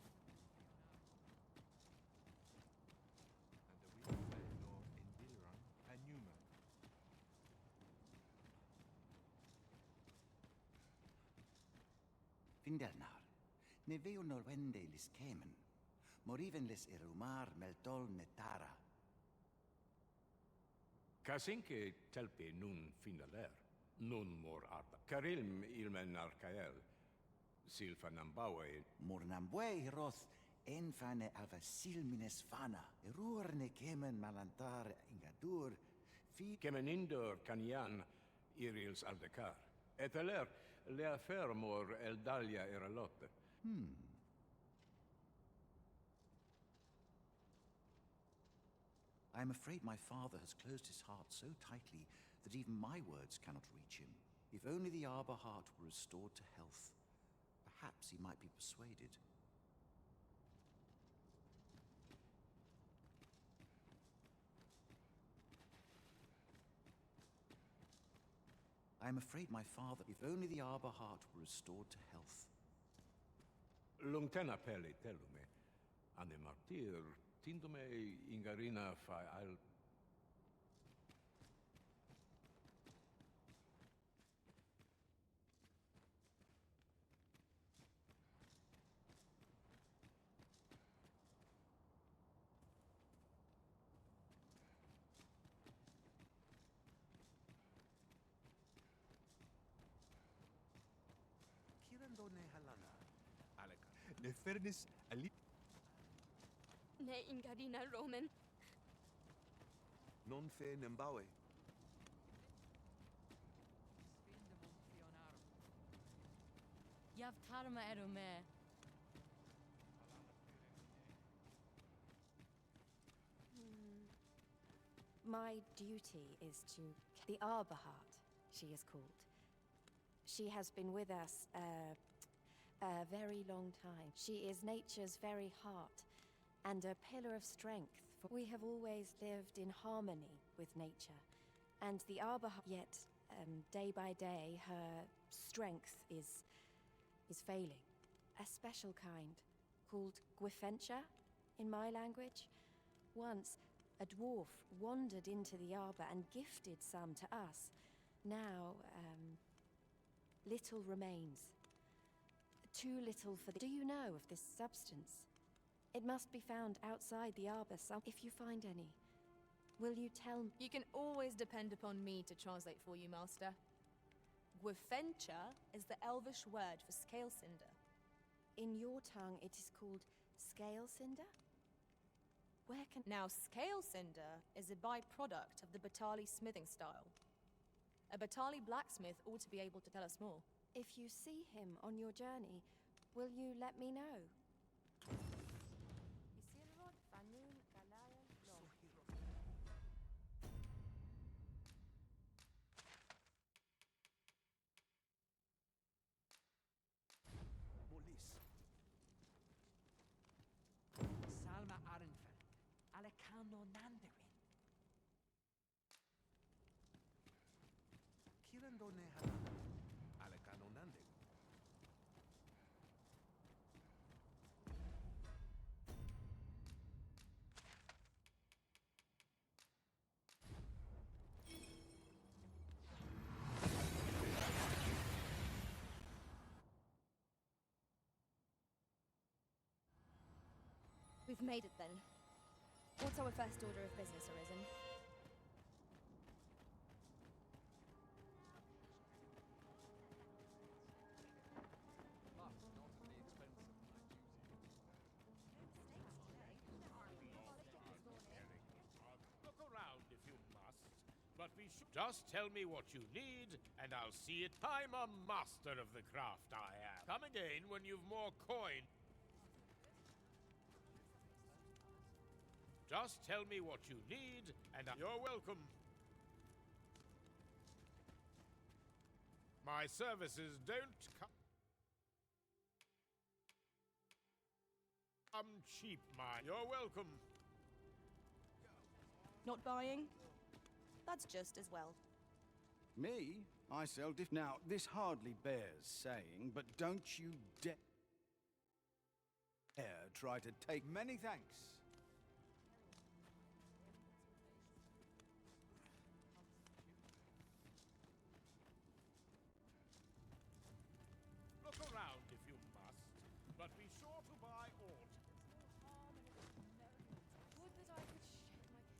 Findelnar, ne veo norwende lis kemen, moriven lis erumar meltol netara. Kasinke telpe nun finaler, nun mor arta. Karilm ilmen arkael, silfa nambawe. Mor nambawe roth enfane ava silmines fana. Erur ne kemen malantar ingadur. Kemen indor kanyan irils aldekar. Eteler le affair mor eldalia eralotte. I am afraid my father has closed his heart so tightly that even my words cannot reach him. If only the arbor heart were restored to health, perhaps he might be persuaded. I am afraid my father, if only the arbor heart were restored to health. Lungtena peli telume, ane martir, tindume ingarina fa al... ne halana. Aleka. Ne fairness ali. Ne ingadina Roman. Non fe nembawe. Yav karma erome. My duty is to... The Arbor Heart, she is called. She has been with us a very long time. She is nature's very heart and a pillar of strength. For we have always lived in harmony with nature. And the Arbor Heart, yet day by day, her strength is failing. A special kind, called Gwifentia in my language. Once, a dwarf wandered into the arbor and gifted some to us. Now, little remains. Too little for the... Do you know of this substance? It must be found outside the arbor if you find any. Will you tell me? You can always depend upon me to translate for you, Master. Gwifentia is the Elvish word for scale cinder. In your tongue, it is called scale cinder? Where can... Now, scale cinder is a byproduct of the Batali smithing style. A Batali blacksmith ought to be able to tell us more. If you see him on your journey, will you let me know? Molis. Salma Arenfeld. Alekano Nandarin. Kirando ne halana. Alekano nande. We've made it then. What's our first order of business, Arisen? Look around if you must, but be sure. Just tell me what you need, and I'll see it. I'm a master of the craft, I am. Come again when you've more coin. Just tell me what you need, and you're welcome. My services don't come cheap, You're welcome. Not buying? That's just as well. Me? I sell diff... Now, this hardly bears saying, but don't you dare try to take... Many thanks. Look around if you must, but be sure to buy aught. Would that I could shed my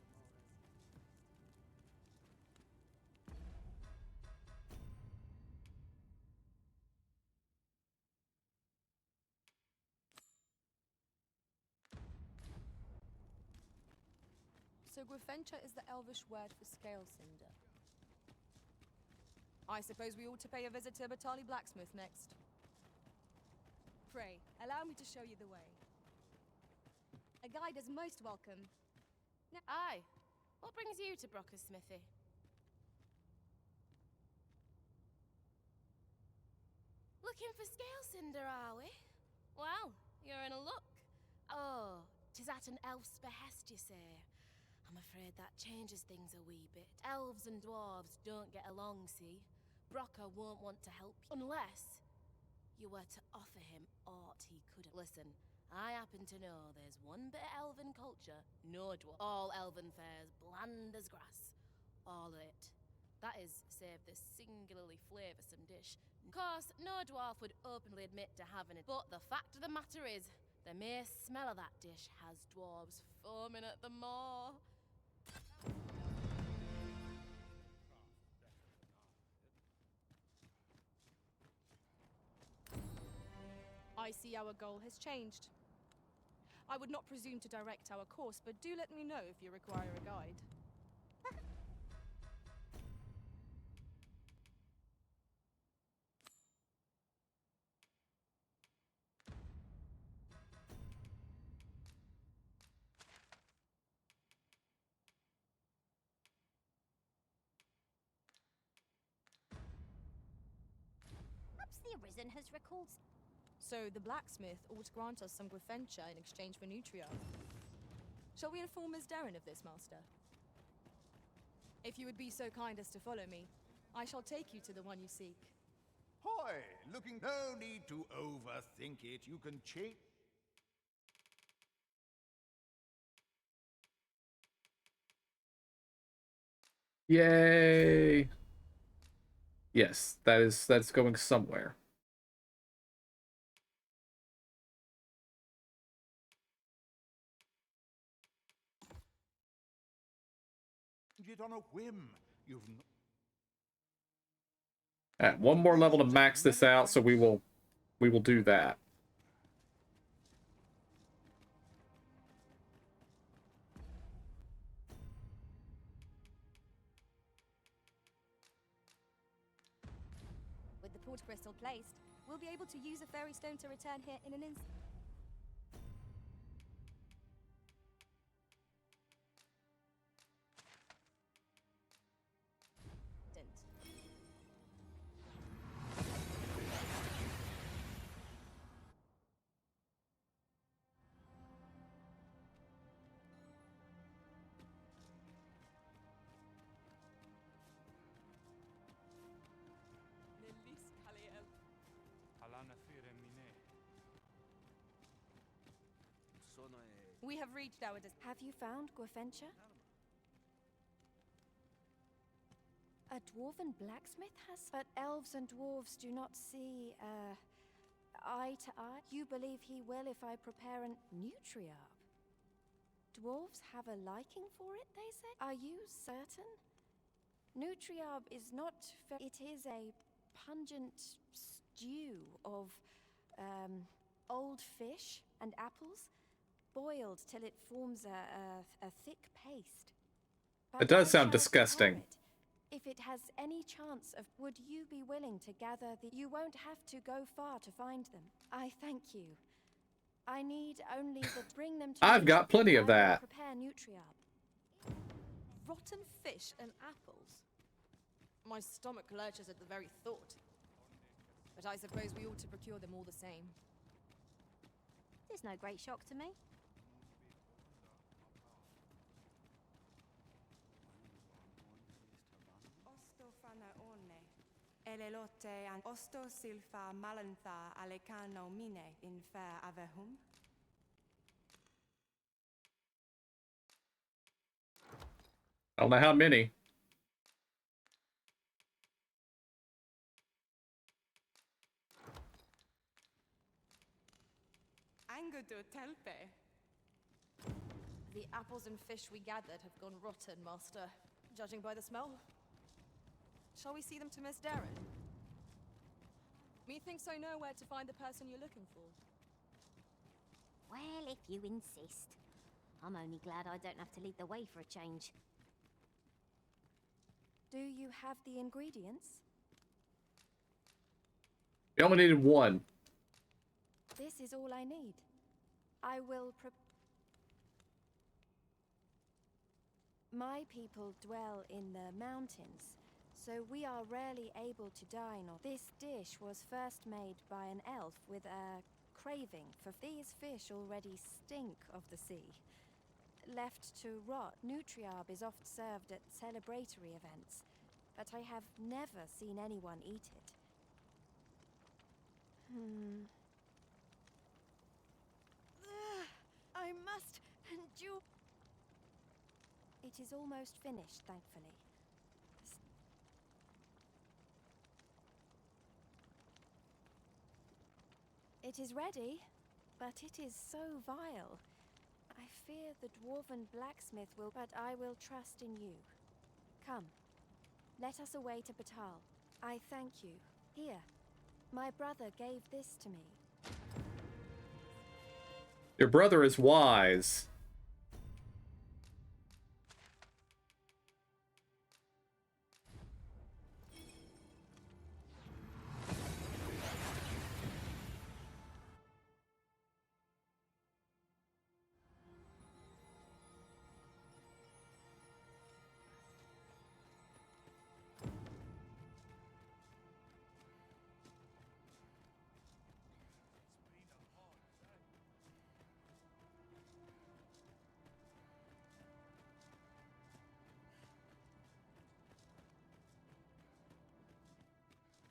So Gwifentia is the Elvish word for scale cinder. I suppose we ought to pay a visit to Batali blacksmith next. Pray, allow me to show you the way. A guide is most welcome. Aye. What brings you to Brocker's smithy? Looking for scale cinder, are we? Well, you're in a look. Oh, 'tis at an elf's behest, you say. I'm afraid that changes things a wee bit. Elves and dwarves don't get along, see? Brocker won't want to help you unless you were to offer him aught he couldn't. Listen, I happen to know there's one bit of elven culture, no dwarf. All elven fares, bland as grass. All of it. That is, save this singularly flavoursome dish. Of course, no dwarf would openly admit to having it, but the fact of the matter is, the mere smell of that dish has dwarves foaming at the maw. I see our goal has changed. I would not presume to direct our course, but do let me know if you require a guide. Perhaps the Arisen has recalled. So the blacksmith ought to grant us some Gwefencha in exchange for Nutria. Shall we inform Miss Darren of this, Master? If you would be so kind as to follow me, I shall take you to the one you seek. Hoy! Looking. No need to overthink it. You can change. Yay! Yes, that's going somewhere. It on a whim. You've. Alright, one more level to max this out, so we will do that. With the port crystal placed, we'll be able to use a fairy stone to return here in an instant. We have reached our Have you found Gwefencha? A dwarven blacksmith has? But elves and dwarves do not see, eye to eye. You believe he will if I prepare an nutriarb? Dwarves have a liking for it, they say? Are you certain? Nutriarb is not... It is a pungent stew of, old fish and apples, boiled till it forms a thick paste. It does sound disgusting. If it has any chance of... Would you be willing to gather the... You won't have to go far to find them. I thank you. I need only the... Bring them to I've me. got plenty of I will that. prepare nutriarb. rotten fish and apples. My stomach lurches at the very thought. But I suppose we ought to procure them all the same. There's no great shock to me. Elelote and osto silfa malantha alecano mine in fair avehum. I don't know how many. Angudu telpe. The apples and fish we gathered have gone rotten, Master, judging by the smell. Shall we see them to Miss Darren? Methinks I know where to find the person you're looking for. Well, if you insist. I'm only glad I don't have to lead the way for a change. Do you have the ingredients? We only needed one. This is all I need. I will My people dwell in the mountains, so we are rarely able to dine on. This dish was first made by an elf with a craving for these fish already stink of the sea. Left to rot, nutriarb is oft served at celebratory events, but I have never seen anyone eat it. I must endure. It is almost finished, thankfully. It is ready, but it is so vile. I fear the dwarven blacksmith will, but I will trust in you. Come, let us away to Batal. I thank you. Here, my brother gave this to me. Your brother is wise.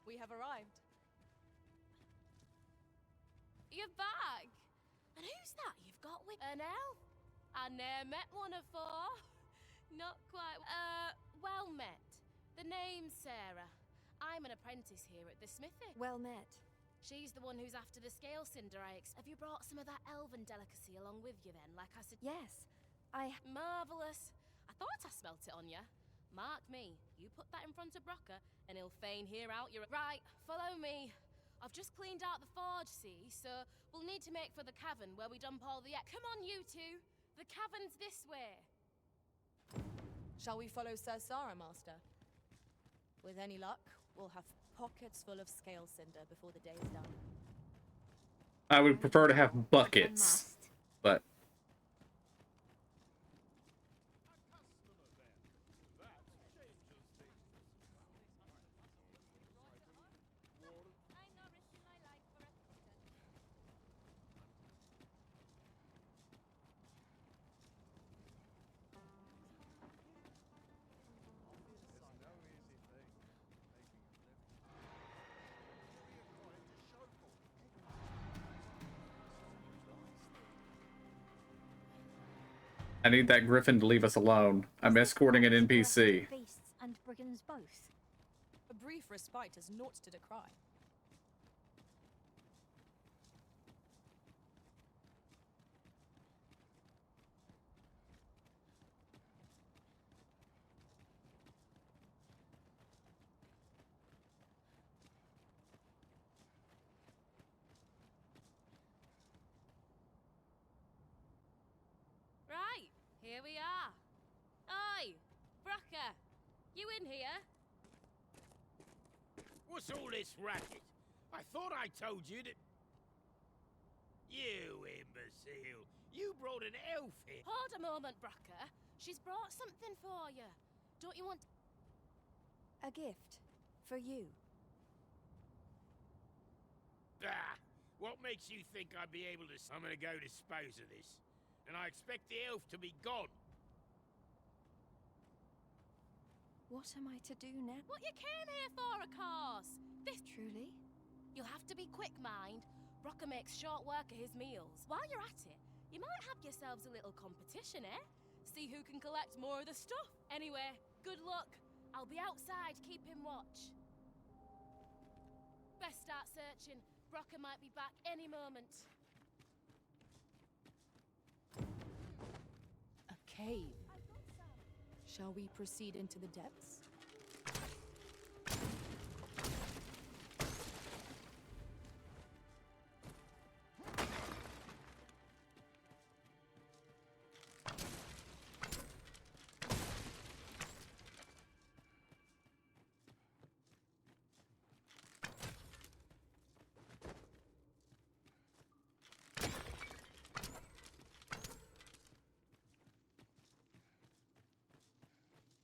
We have arrived. You're back! And who's that you've got with an elf? I ne'er met one afore. Not quite. Well met. The name's Sarah. I'm an apprentice here at the smithy. Well met. She's the one who's after the scale cinder Have you brought some of that elven delicacy along with you then, like I said? Yes, Marvellous. I thought I smelt it on you. Mark me, you put that in front of Brocker, and he'll fain hear out your... Right, follow me. I've just cleaned out the forge, see, so we'll need to make for the cavern where we dump all the... Come on, you two. The cavern's this way. Shall we follow Sir Sarah, Master? With any luck, we'll have pockets full of scale cinder before the day is done. I would prefer to have buckets, but... I need that griffin to leave us alone. I'm escorting an NPC. Beasts and brigands both. A brief respite is naught to decry. Right, here we are. Oi, Brocker, you in here? What's all this racket? I thought I told you that... You imbecile! You brought an elf here! Hold a moment, Brocker. She's brought something for you. Don't you want... A gift. For you. Ah! What makes you think I'd be able to... I'm gonna go dispose of this. And I expect the elf to be gone. What am I to do now? What you came here for, of course! This... Truly? You'll have to be quick, mind. Brocker makes short work of his meals. While you're at it, you might have yourselves a little competition, eh? See who can collect more of the stuff. Anyway, good luck. I'll be outside keeping watch. Best start searching. Brocker might be back any moment. A cave. Shall we proceed into the depths?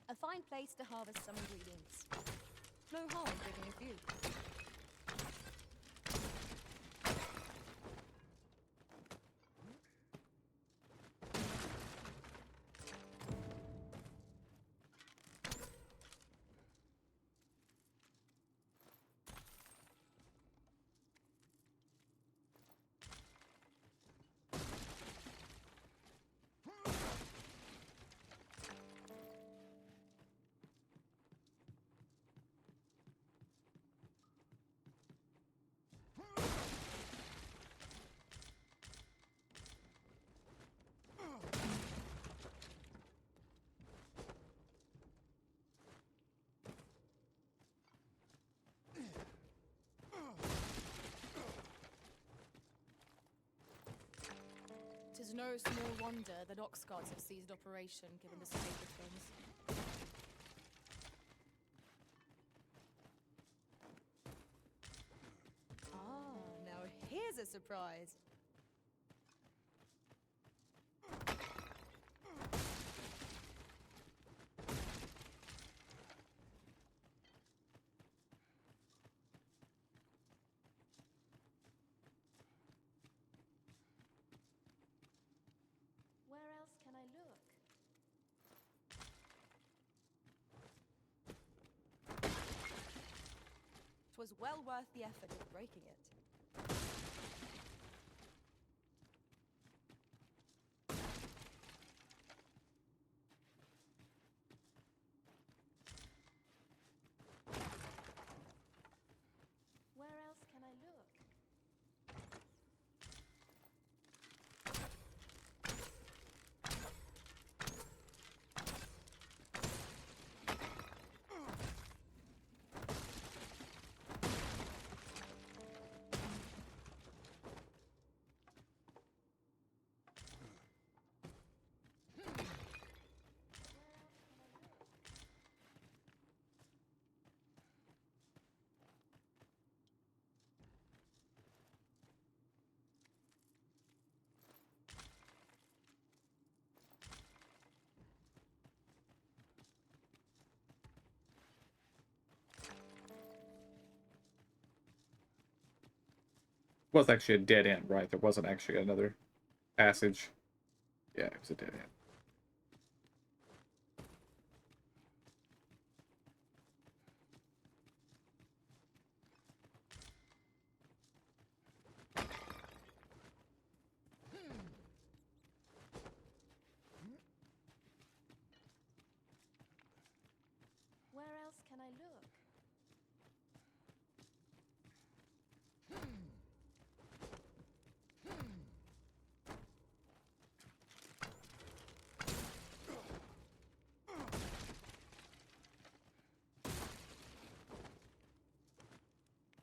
A fine place to harvest some ingredients. No harm digging a few. And no small wonder the Ox Guards have seized operation, given the state of things. Ah, now here's a surprise. Where else can I look? 'Twas well worth the effort of breaking it. Where else can I look? Was actually a dead end, right? There wasn't actually another passage. Yeah, it was a dead end. Where else can I look?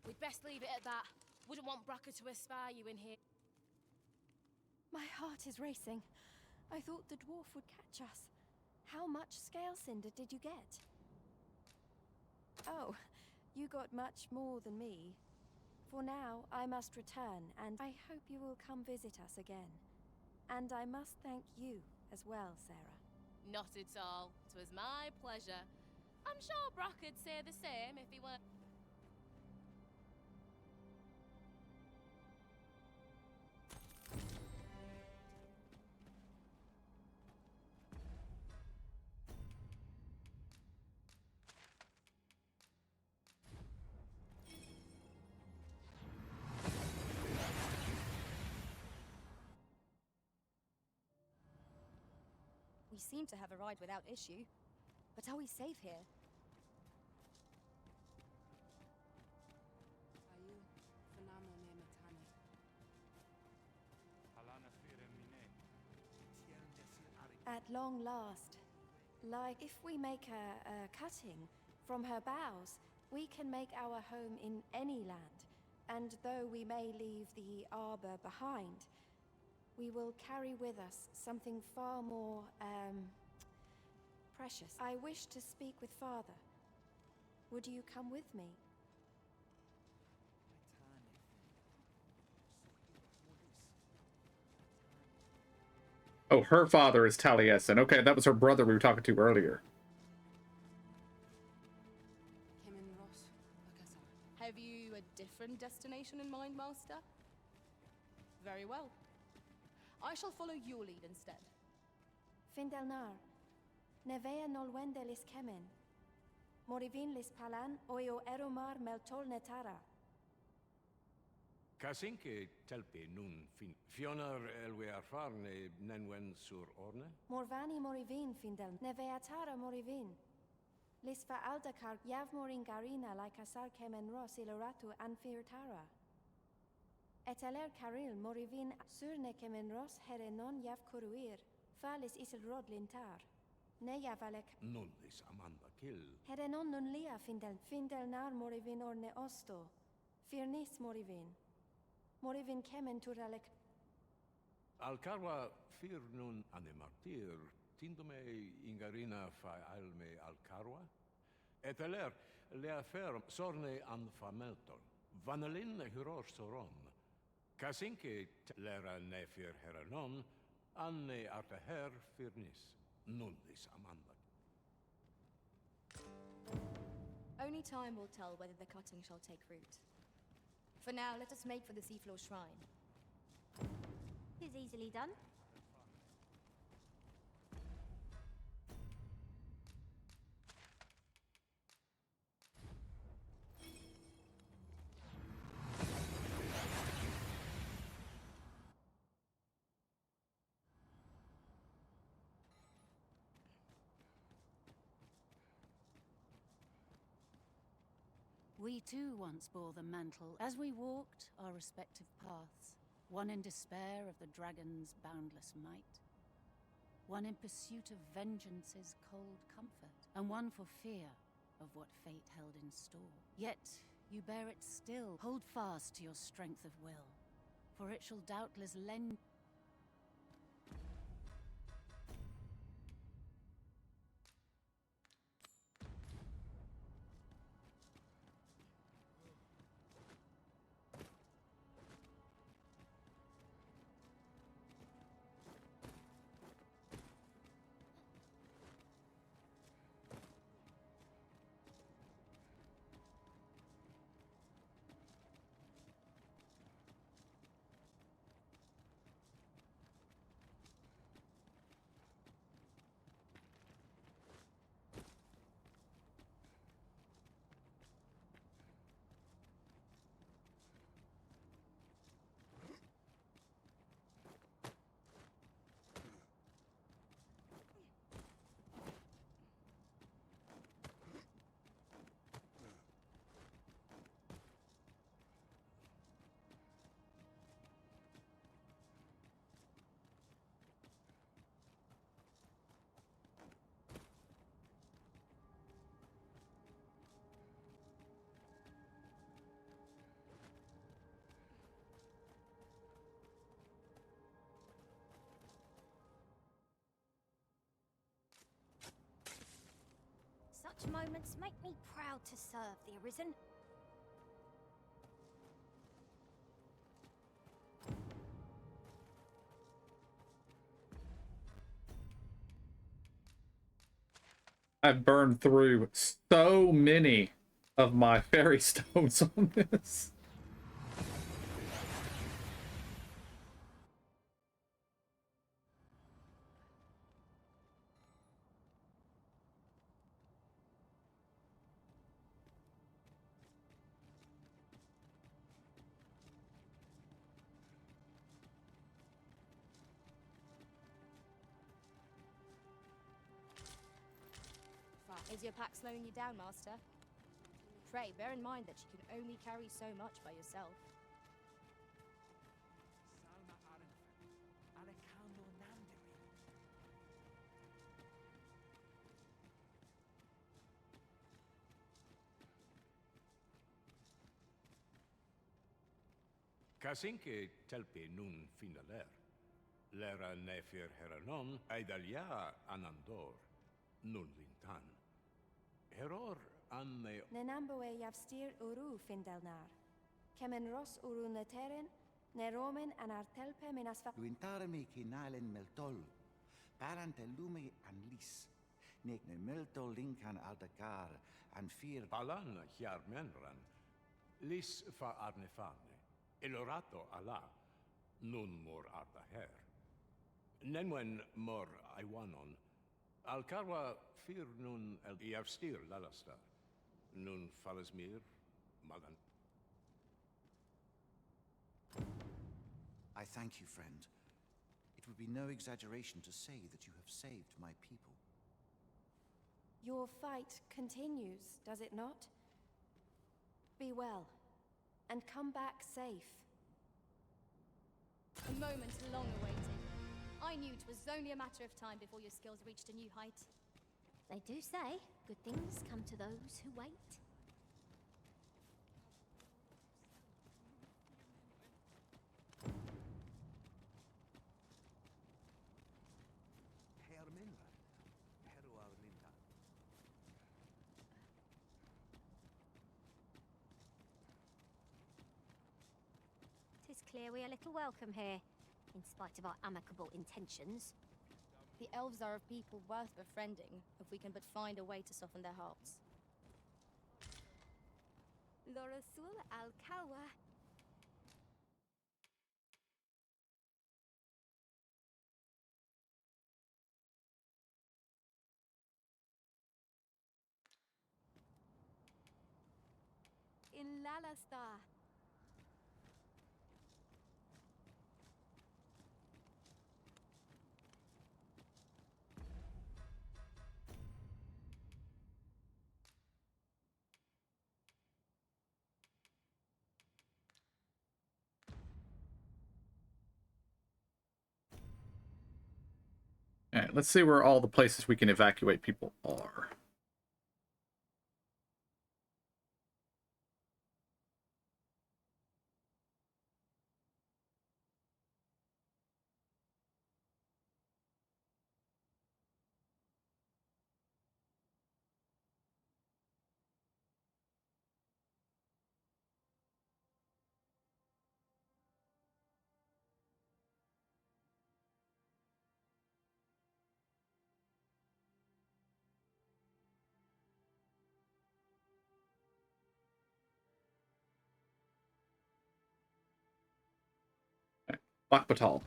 We'd best leave it at that. Wouldn't want Bracker to espy you in here. My heart is racing. I thought the dwarf would catch us. How much scale cinder did you get? Oh, you got much more than me. For now, I must return, and I hope you will come visit us again. And I must thank you as well, Sarah. Not at all. 'Twas my pleasure. I'm sure Bracker'd say the same if he weren't. We seem to have arrived without issue. But are we safe here? At long last. Like, if we make a cutting from her boughs, we can make our home in any land. And though we may leave the arbor behind, we will carry with us something far more, precious. I wish to speak with Father. Would you come with me? Oh, her father is Taliesin. Okay, that was her brother we were talking to earlier. Have you a different destination in mind, Master? Very well. I shall follow your lead instead. Findelnar. Nevea nolwendelis kemen. Morivinlis palan oio eromar meltol netara. Kasinke telpe nun fin. Fionar elwe arfarne nenwen sur orne? Morvani morivin findel. Nevea tara morivin. Lisfa aldakar yav morin garina like asar kemen ros iloratu anfir tara. Eteler caril morivin surne kemen ros herenon yav kuruir. Falis isel rod lintar. Ne yavalek. Nullis amanda kill. Herenon nun lia findel. Findel nar morivin orne osto. Firnis morivin. Morivin kemen turalek. Alcarwa fir nun ane martir, tindome ingarina fa alme Alcarwa? Et aler, le affaire sorne an fameltol, vanelin huror soron, casinque lera nefir heranon, anne arteher firnis, nullis amanda. Only time will tell whether the cutting shall take root. For now, let us make for the seafloor shrine. Is easily done. We too once bore the mantle as we walked our respective paths, one in despair of the dragon's boundless might, one in pursuit of vengeance's cold comfort, and one for fear of what fate held in store. Yet you bear it still. Hold fast to your strength of will, for it shall doubtless lend. Such moments make me proud to serve the Arisen. I've burned through so many of my fairy stones on this. Is your pack slowing you down, Master? Pray, bear in mind that you can only carry so much by yourself. Casinque telpe nun finaler, lera nefir heranon, aidalia anandor, nun lintan. Heror anne... Nenamboe javstir uru findelnar. Kemen ros uru neteren, neromen anartelpe minasfa... Luintarme kinalen meltol, parante lume an lis, nek ne meltol linkan aldagar, an fir... Palan hiar menran, lis fa arnefane, elorato ala, nun mor ardaher. Nenwen mor aiwanon, Alcarwa fir nun el iavstir lalastar, nun falasmir malan. I thank you, friend. It would be no exaggeration to say that you have saved my people. Your fight continues, does it not? Be well, and come back safe. A moment long awaited. I knew it was only a matter of time before your skills reached a new height. They do say, good things come to those who wait. clear we're little welcome here, in spite of our amicable intentions. The elves are a people worth befriending, if we can but find a way to soften their hearts. Lorosul al-Kalwa. In Lalastar. All right, let's see where all the places we can evacuate people are. Black Batal.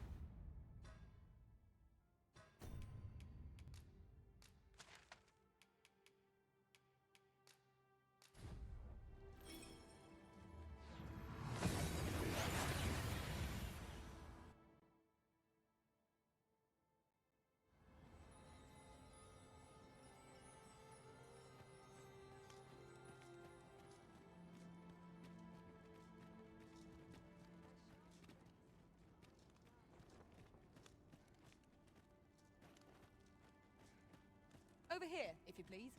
Over here, if you please.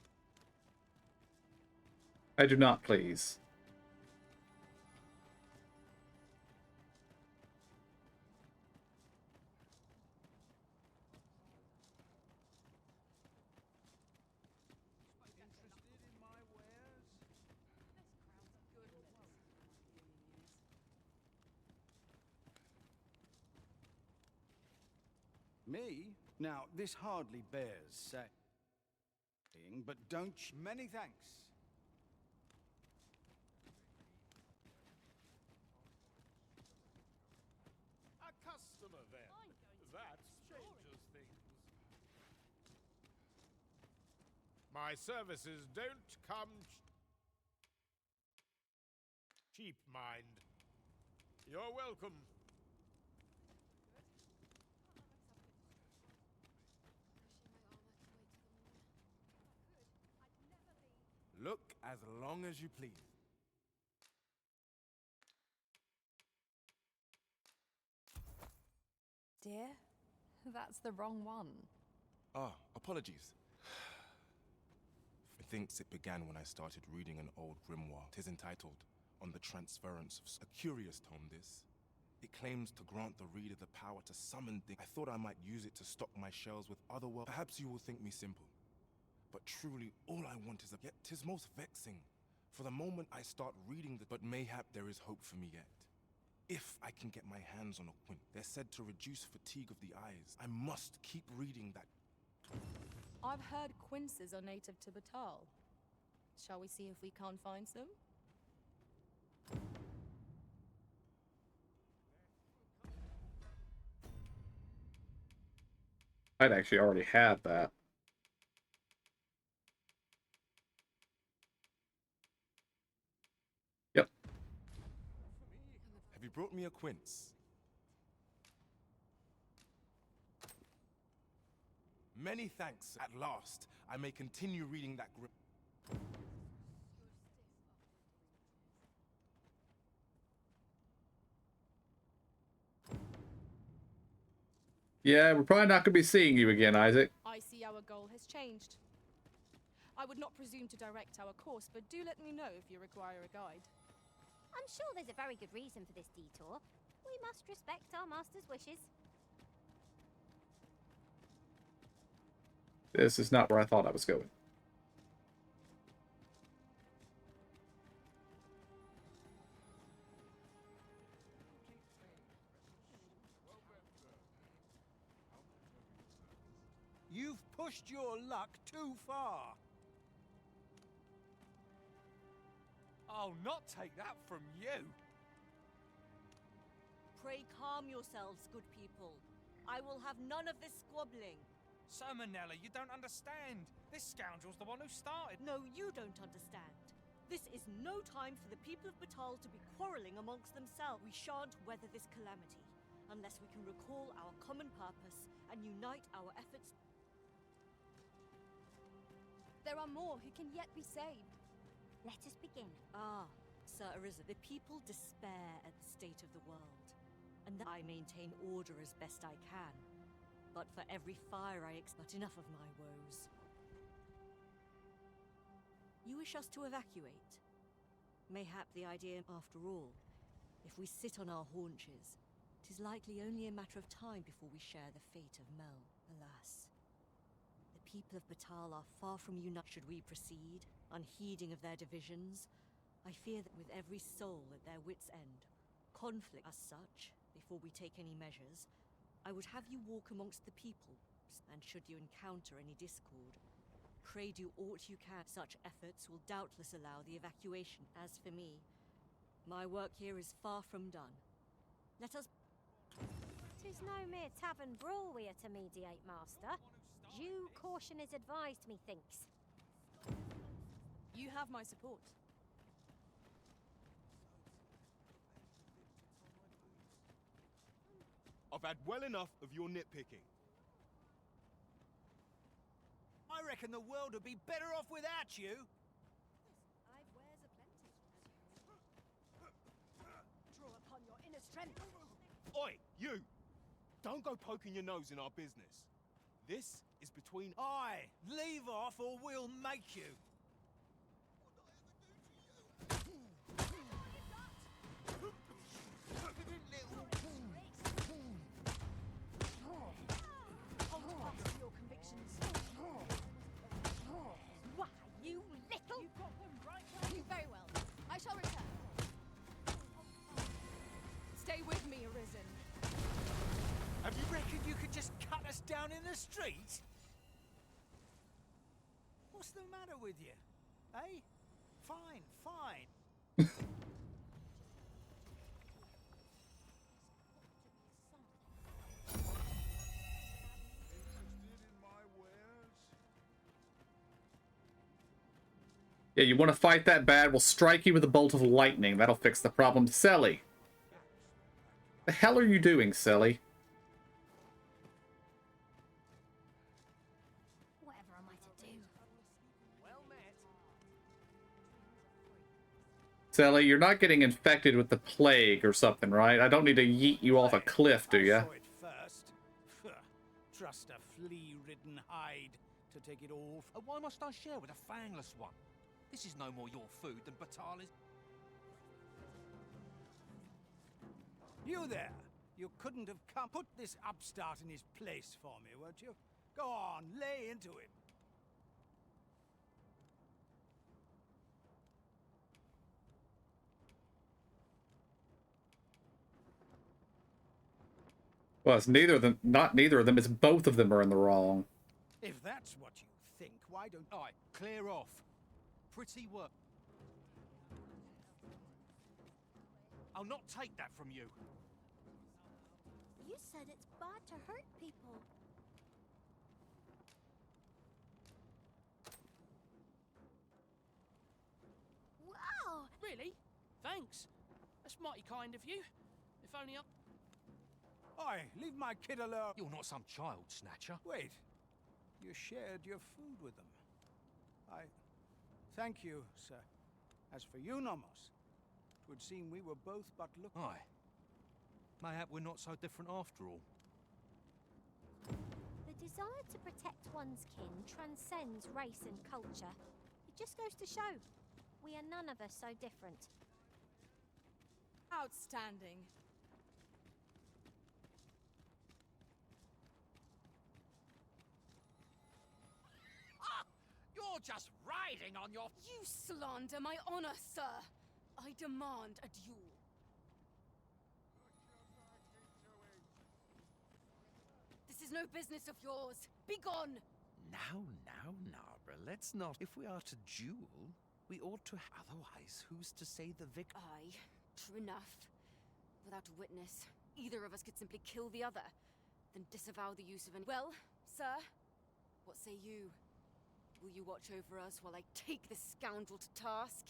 I do not, please. Me? Now, this hardly bears saying, but don't you... Many thanks. A customer then. That changes things. My services don't come cheap, mind. You're welcome. Look as long as you please. Dear, that's the wrong one. Ah, apologies. Methinks it began when I started reading an old grimoire. 'Tis entitled On the Transference of... A curious tome, this. It claims to grant the reader the power to summon things. I thought I might use it to stock my shelves with other worlds. Perhaps you will think me simple. But truly, all I want is a... Yet 'tis most vexing. For the moment I start reading the... But mayhap there is hope for me yet. If I can get my hands on a quint, they're said to reduce fatigue of the eyes. I must keep reading that. I've heard quinces are native to Batal. Shall we see if we can't find some? I'd actually already had that. Yep. Have you brought me a quince? Many thanks. At last, I may continue reading that grip. Yeah, we're probably not going to be seeing you again, Isaac. I see our goal has changed. I would not presume to direct our course, but do let me know if you require a guide. I'm sure there's a very good reason for this detour. We must respect our master's wishes. This is not where I thought I was going. You've pushed your luck too far. I'll not take that from you. Pray calm yourselves, good people. I will have none of this squabbling. So, Manella, you don't understand. This scoundrel's the one who started. No, you don't understand. This is no time for the people of Batal to be quarrelling amongst themselves. We shan't weather this calamity unless we can recall our common purpose and unite our efforts. There are more who can yet be saved. Let us begin. Ah, Sir Arisen, the people despair at the state of the world, and that I maintain order as best I can. But for every fire I expect, enough of my woes. You wish us to evacuate? Mayhap the idea, after all, if we sit on our haunches, 'tis likely only a matter of time before we share the fate of Mel. Alas, the people of Batal are far from united. Should we proceed, unheeding of their divisions? I fear that with every soul at their wits' end, conflict as such, before we take any measures, I would have you walk amongst the people, and should you encounter any discord, pray do aught you can. Such efforts will doubtless allow the evacuation. As for me, my work here is far from done. Let us... 'Tis no mere tavern brawl we are to mediate, Master. Due caution is advised, methinks. You have my support. I've had well enough of your nitpicking. I reckon the world would be better off without you. I've wares aplenty. Draw upon your inner strength. Oi, you! Don't go poking your nose in our business. This is between... Aye, leave off or we'll make you. Hold fast to your convictions. Why, you little... You've got them right. Very well. I shall return. Stay with me, Arisen. Have you reckoned you could just cut us down in the street? What's the matter with you? Eh? Fine, fine. Yeah, you want to fight that bad? We'll strike you with a bolt of lightning. That'll fix the problem. Selly. The hell are you doing, Selly? Whatever am I to do? Well met. Selly, you're not getting infected with the plague or something, right? I don't need to yeet you off a cliff, do ya? I saw it first. Trust a flea-ridden hide to take it all. Why must I share with a fangless one? This is no more your food than Batal is. You there! You couldn't have come. Put this upstart in his place for me, won't you? Go on, lay into him. Well, it's neither of them. Not neither of them. It's both of them are in the wrong. If that's what you think, why don't... All right, clear off. Pretty work. I'll not take that from you. You said it's bad to hurt people. Wow! Really? Thanks. That's mighty kind of you. If only I... Oi, leave my kid alone. You're not some child snatcher. Wait. You shared your food with them. I thank you, sir. As for you, Nomos, it would seem we were both but looking. Aye. Mayhap we're not so different after all. The desire to protect one's kin transcends race and culture. It just goes to show, we are none of us so different. Outstanding. You're just riding on your... You slander my honor, sir. I demand a duel. This is no business of yours. Be gone! Now, Narborough, let's not. If we are to duel, we ought to. Otherwise, who's to say the victor? Aye, true enough. Without a witness, either of us could simply kill the other, then disavow the use of an. Well, sir, what say you? Will you watch over us while I take this scoundrel to task?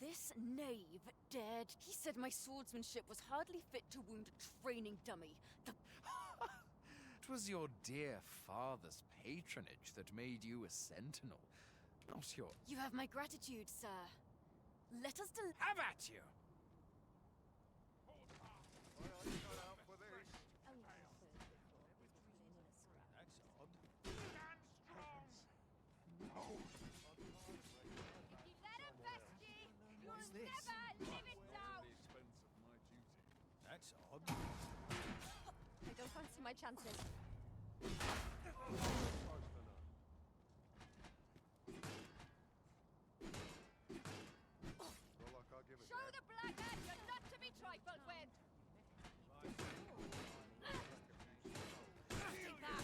This knave dared. He said my swordsmanship was hardly fit to wound a training dummy. The. It was your dear father's patronage that made you a sentinel, not your. You have my gratitude, sir. Let us have at you! That's odd. I don't fancy my chances. Show the blackhead you're not to be trifled with! take that!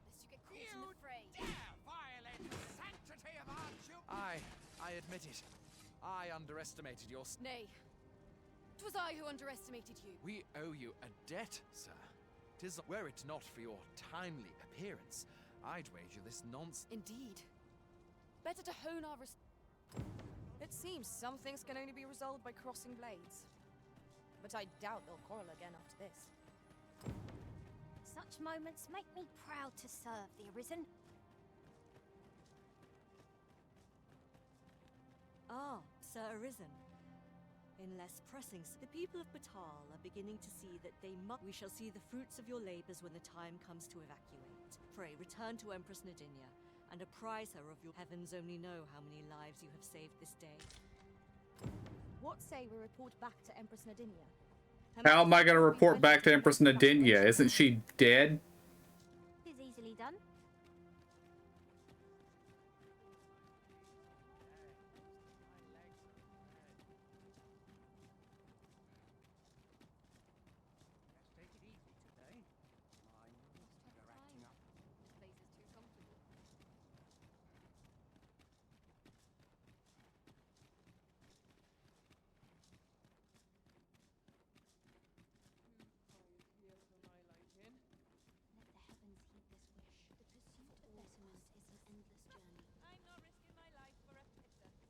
Lest you get caught in the fray. Dare violate the sanctity of our children! I admit it. I underestimated your. Nay. 'Twas I who underestimated you. We owe you a debt, sir. 'Tis were it not for your timely appearance, I'd wager this nonsense. Indeed. Better to hone our It seems some things can only be resolved by crossing blades. But I doubt they'll quarrel again after this. Such moments make me proud to serve the Arisen. Ah, Sir Arisen. In less pressing, the people of Batal are beginning to see that they must. We shall see the fruits of your labors when the time comes to evacuate. Pray, return to Empress Nadinia, and apprise her of your. Heavens only know how many lives you have saved this day. What say we report back to Empress Nadinia? How am I going to report back to Empress Nadinia? Isn't she dead? It is easily done. Take it easy today. My you're acting up. This place is too comfortable. Let the heavens heed this wish. The pursuit of betterment is an endless journey. I'm not risking my life for a pittance.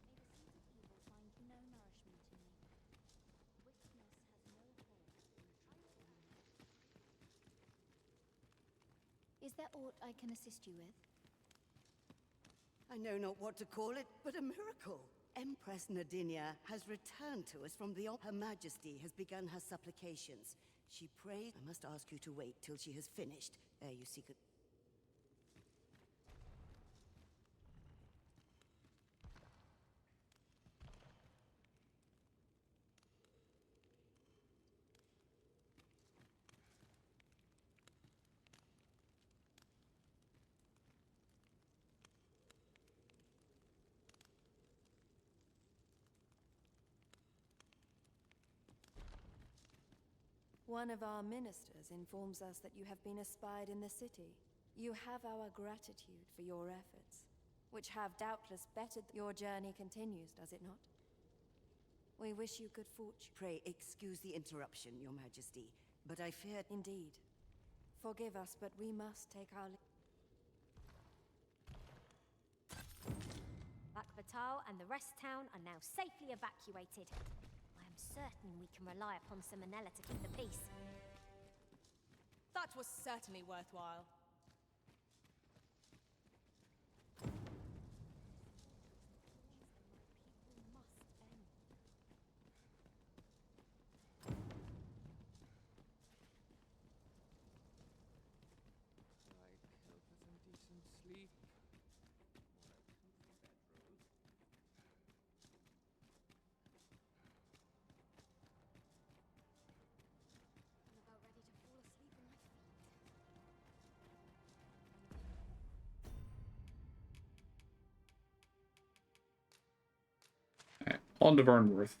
May the seeds of evil find no nourishment in me. Wickedness has no hold on me. Is there aught I can assist you with? I know not what to call it, but a miracle. Empress Nadinia has returned to us from beyond. Her Majesty has begun her supplications. She prays. I must ask you to wait till she has finished. There you seek it. One of our ministers informs us that you have been espied in the city. You have our gratitude for your efforts, which have doubtless bettered. Your journey continues, does it not? We wish you good fortune. Pray excuse the interruption, Your Majesty, but I fear. Indeed. Forgive us, but we must take our Batal and the rest town are now safely evacuated. I am certain we can rely upon Simonella to keep the peace. That was certainly worthwhile. I hope for some decent sleep. I'm about ready to fall asleep in my feet. On to Vernworth.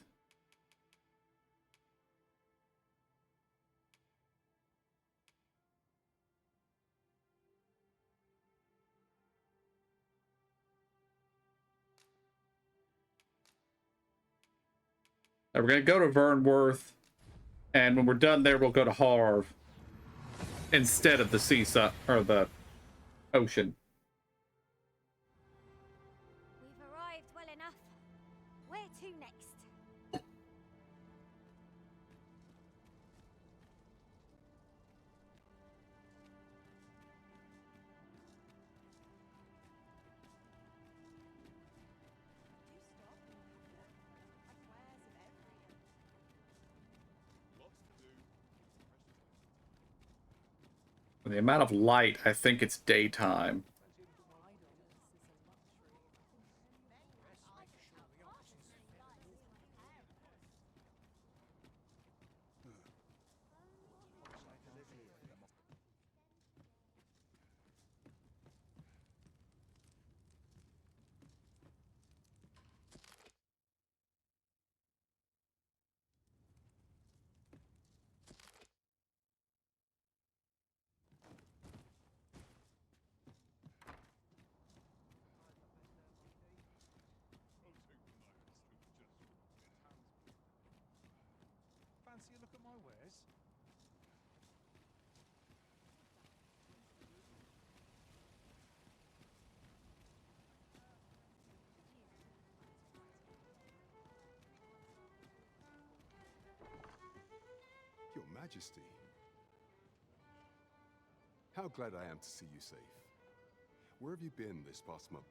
We're going to go to Vernworth, and when we're done there, we'll go to Harv instead of the seaside or the ocean. We've arrived well enough. Where to next? The amount of light, I think it's daytime. Fancy a look at my wares? Your Majesty. How glad I am to see you safe. Where have you been this past month?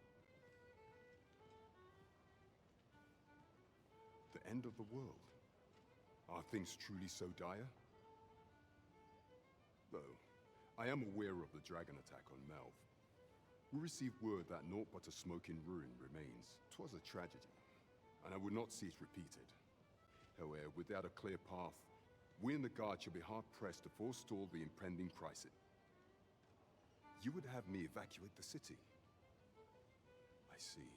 The end of the world. Are things truly so dire? Though, I am aware of the dragon attack on Melv. We received word that naught but a smoking ruin remains. 'Twas a tragedy, and I would not see it repeated. However, without a clear path, we in the Guard shall be hard-pressed to forestall the impending crisis. You would have me evacuate the city? I see.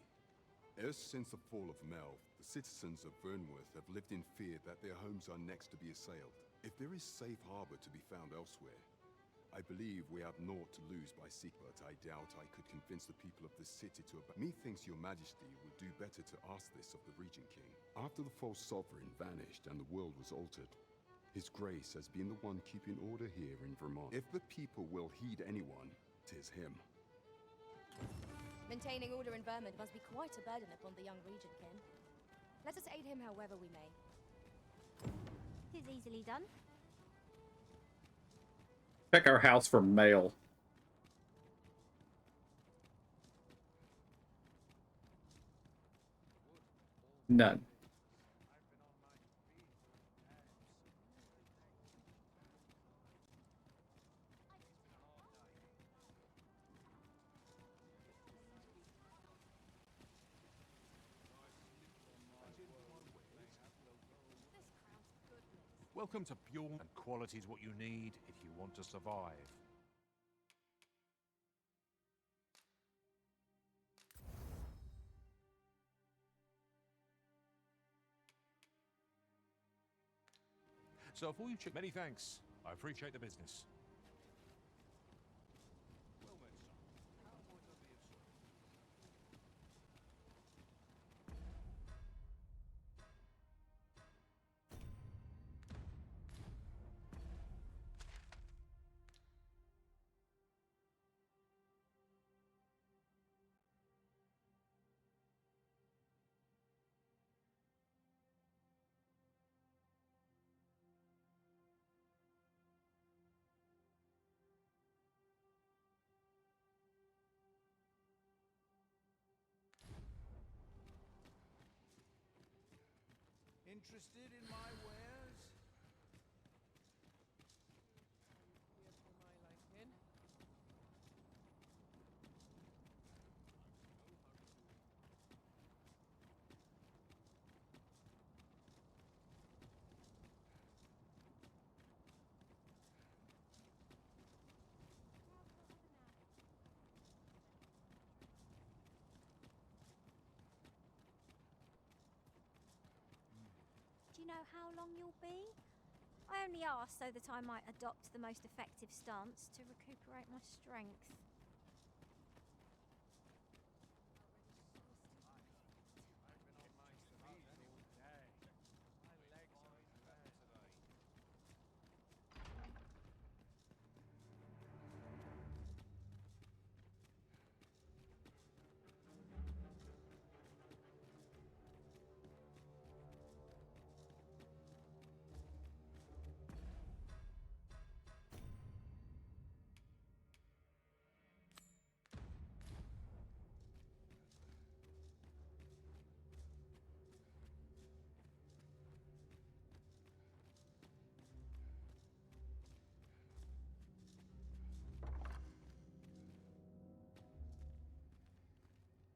Ever since the fall of Melv, the citizens of Vernworth have lived in fear that their homes are next to be assailed. If there is safe harbor to be found elsewhere, I believe we have naught to lose by seeking, but I doubt I could convince the people of this city to abandon. Methinks your Majesty would do better to ask this of the Regent King. After the false sovereign vanished and the world was altered, His Grace has been the one keeping order here in Vermont. If the people will heed anyone, 'tis him. Maintaining order in Vermont must be quite a burden upon the young Regent King. Let us aid him however we may. 'Tis easily done. Check our house for mail. None. Welcome to Pure, and quality is what you need if you want to survive. So if all you many thanks. I appreciate the business. Interested in my wares? Here for my liking. Do you know how long you'll be? I only asked so that I might adopt the most effective stance to recuperate my strength.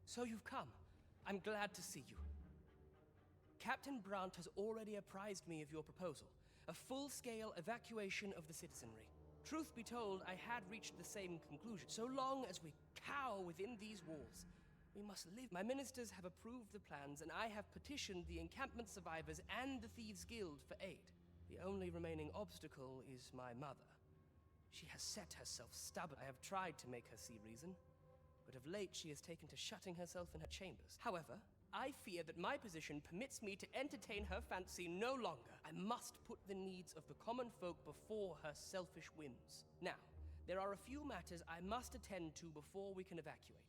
So you've come. I'm glad to see you. Captain Brandt has already apprised me of your proposal, a full-scale evacuation of the citizenry. Truth be told, I had reached the same conclusion. So long as we cower within these walls, we must live. My ministers have approved the plans, and I have petitioned the encampment survivors and the Thieves' Guild for aid. The only remaining obstacle is my mother. She has set herself stubborn. I have tried to make her see reason, but of late she has taken to shutting herself in her chambers. However, I fear that my position permits me to entertain her fancy no longer. I must put the needs of the common folk before her selfish whims. Now, there are a few matters I must attend to before we can evacuate.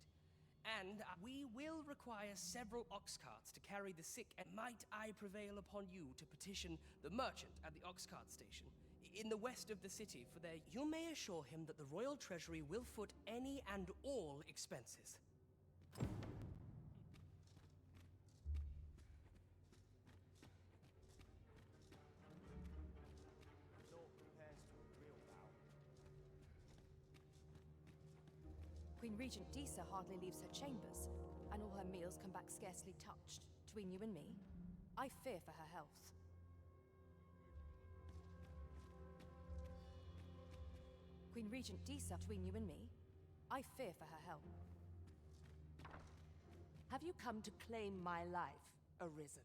And we will require several ox carts to carry the sick, and might I prevail upon you to petition the merchant at the ox cart station in the west of the city for their... You may assure him that the Royal Treasury will foot any and all expenses. Queen Regent Disa hardly leaves her chambers, and all her meals come back scarcely touched. Between you and me, I fear for her health. Queen Regent Disa, between you and me, I fear for her health. Have you come to claim my life, Arisen?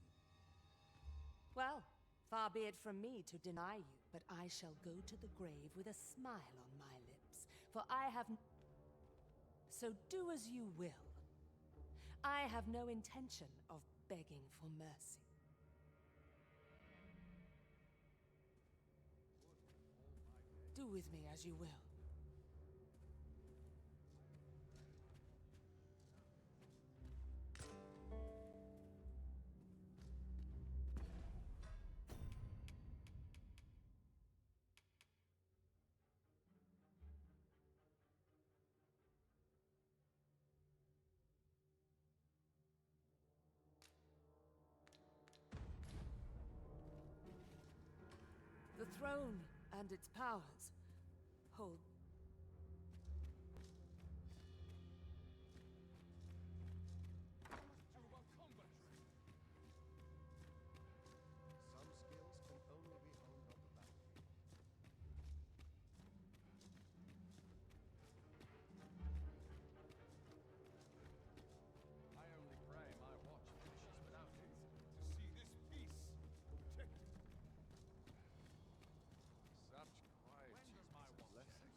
Well, far be it from me to deny you, but I shall go to the grave with a smile on my lips, for I have... So do as you will. I have no intention of begging for mercy. Do with me as you will. The throne and its powers hold... Some skills can only be honed on the battlefield. I only pray my watch finishes without it. To see this peace protected. Such quiet. When does my watch end?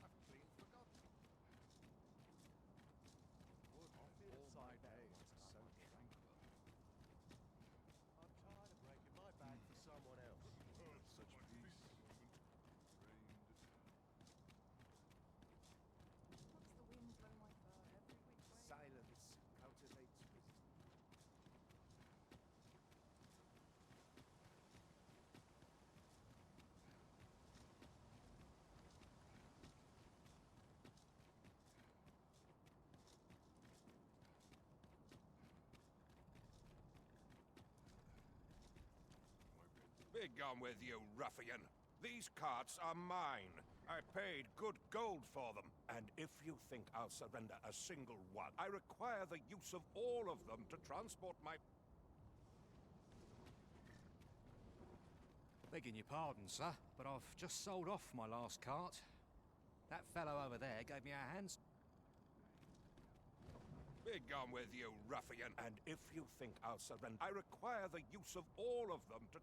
I've clean forgotten. Would all my days so tranquil. I'm tired of breaking my back for someone else. Such peace. The wind blow my fur every which way. Silence cultivates wisdom. Begone with you, ruffian. These carts are mine. I paid good gold for them. And if you think I'll surrender a single one, I require the use of all of them to transport my... Begging your pardon, sir, but I've just sold off my last cart. That fellow over there gave me a hand... Begone with you, ruffian. And if you think I'll surrender, I require the use of all of them to...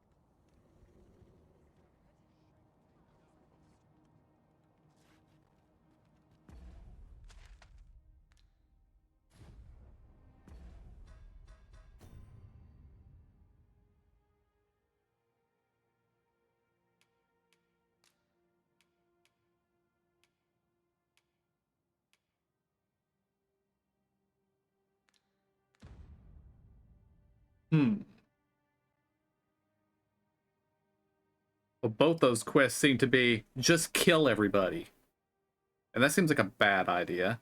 Well, both those quests seem to be just kill everybody. And that seems like a bad idea.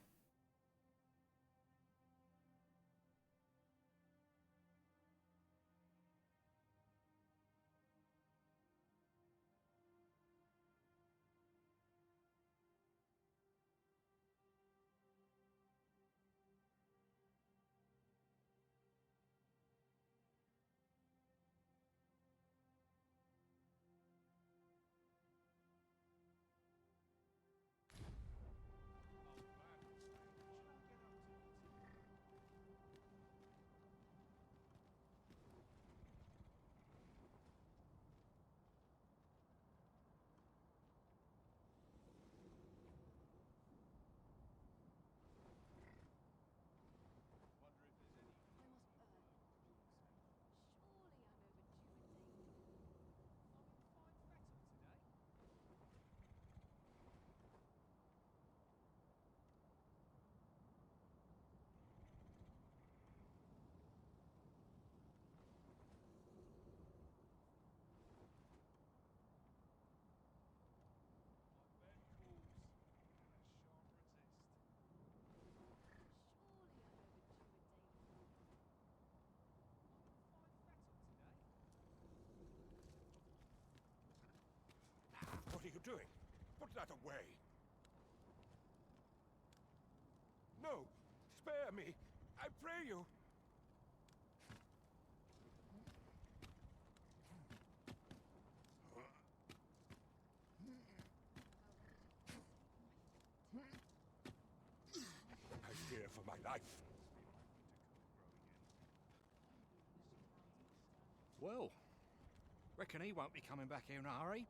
doing? Put that away. No, spare me. I pray you. I fear for my life. Well, reckon he won't be coming back here in a hurry.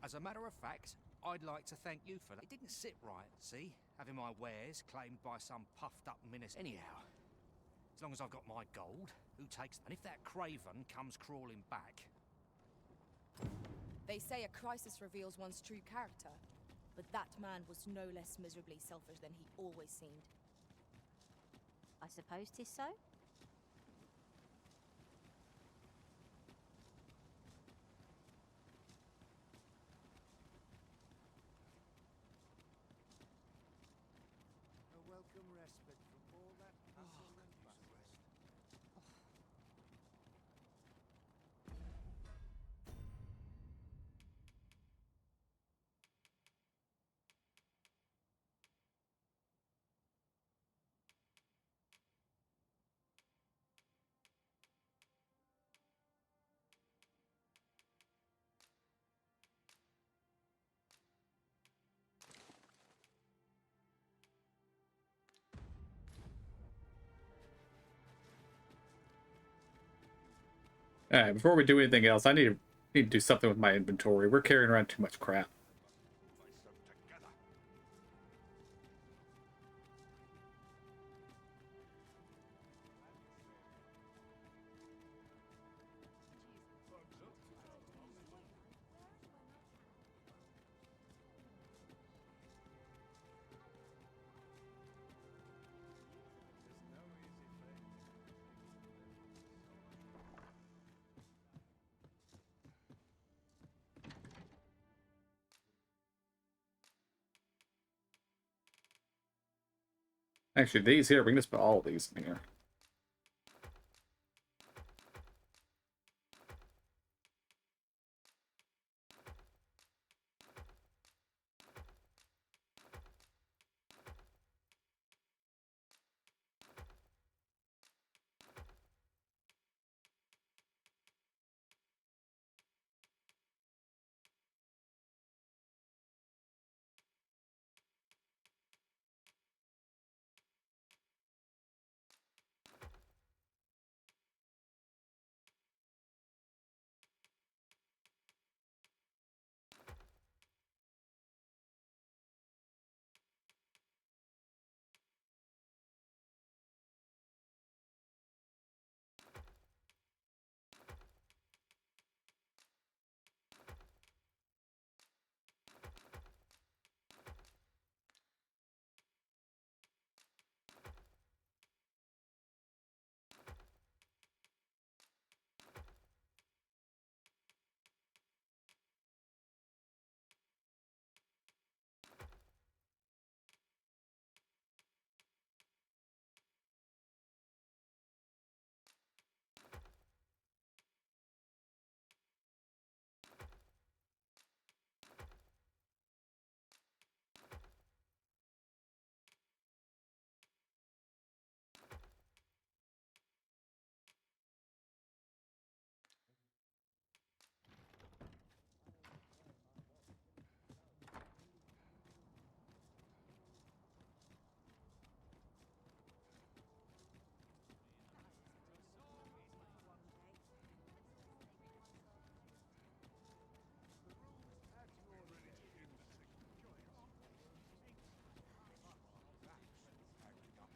As a matter of fact, I'd like to thank you for that. It didn't sit right, see? Having my wares claimed by some puffed-up minister. Anyhow, as long as I've got my gold, who takes... And if that craven comes crawling back... They say a crisis reveals one's true character, but that man was no less miserably selfish than he always seemed. I suppose 'tis so. A welcome respite from all that hustle and bustle. Alright, before we do anything else, I need to do something with my inventory. We're carrying around too much crap. Actually, these here, we can just put all of these in here.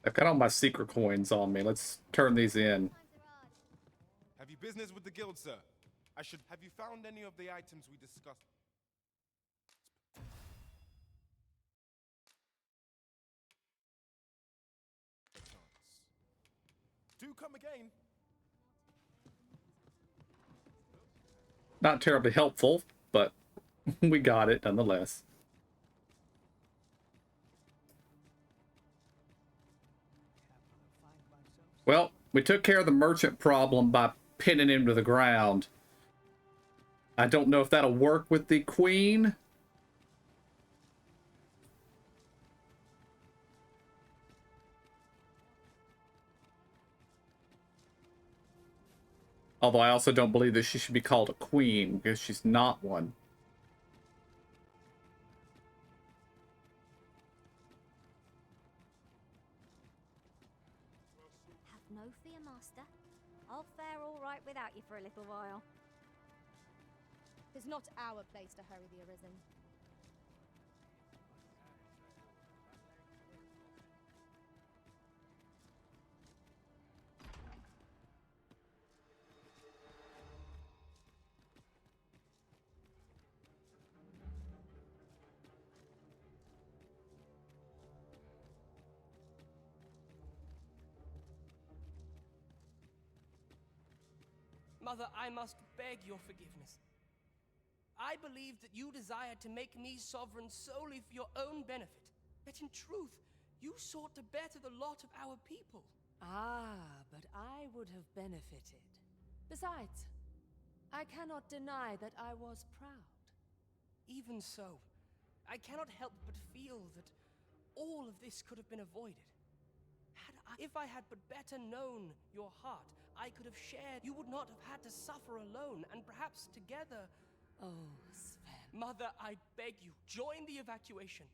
I've got all my secret coins on me. Let's turn these in. Have you business with the guild, sir? Have you found any of the items we discussed? Do come again. Not terribly helpful, but we got it nonetheless. Well, we took care of the merchant problem by pinning him to the ground. I don't know if that'll work with the queen, Although I also don't believe that she should be called a queen, because she's not one. Have no fear, Master. I'll fare all right without you for a little while. It's not our place to hurry the Arisen. Mother, I must beg your forgiveness. I believed that you desired to make me sovereign solely for your own benefit. That in truth, you sought to better the lot of our people. Ah, but I would have benefited. Besides, I cannot deny that I was proud. Even so, I cannot help but feel that all of this could have been avoided. If I had but better known your heart, I could have shared. You would not have had to suffer alone, and perhaps together. Oh, Sven. Mother, I beg you, join the evacuation.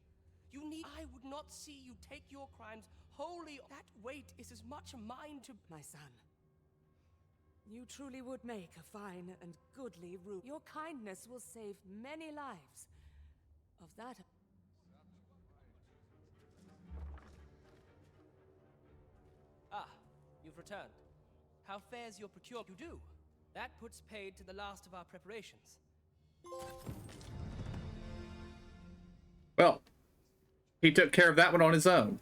I would not see you take your crimes wholly. That weight is as much mine to. My son, you truly would make a fine and goodly root. Your kindness will save many lives. Of that. Ah, you've returned. How fares your procurement? You do. That puts paid to the last of our preparations. Well, he took care of that one on his own.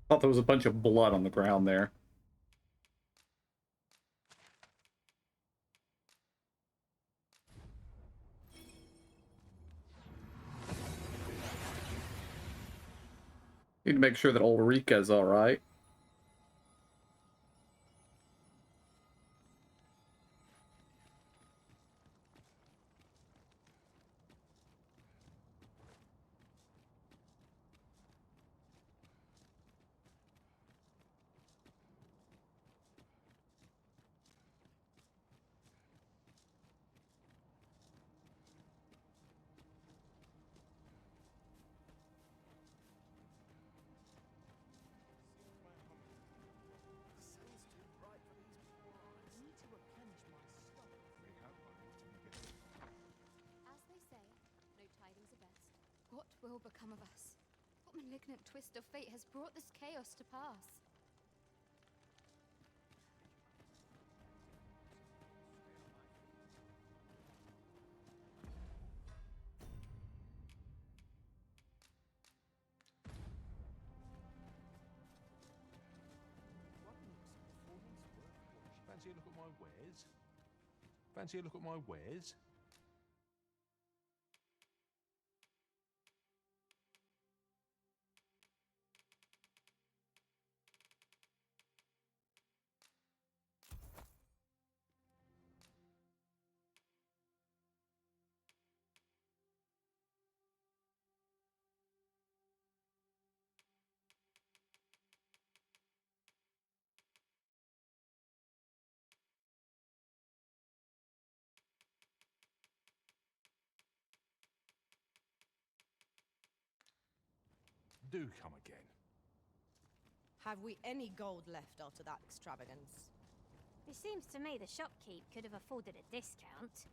Thought there was a bunch of blood on the ground there. Need to make sure that Ulrika's all right. What will become of us? What malignant twist of fate has brought this chaos to pass? Fancy a look at my wares? Fancy a look at my wares? Do come again. Have we any gold left after that extravagance? It seems to me the shopkeep could have afforded a discount.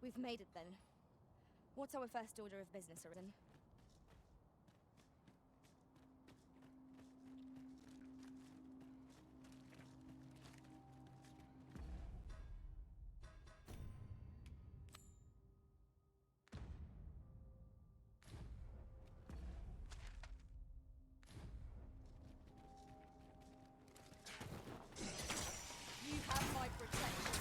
We've made it then. What's our first order of business, Arisen? You have my protection.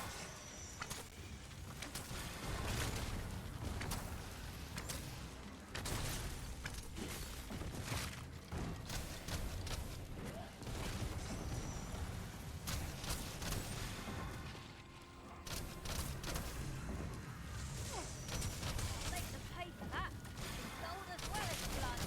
Make them pay for that. In gold as well as blood.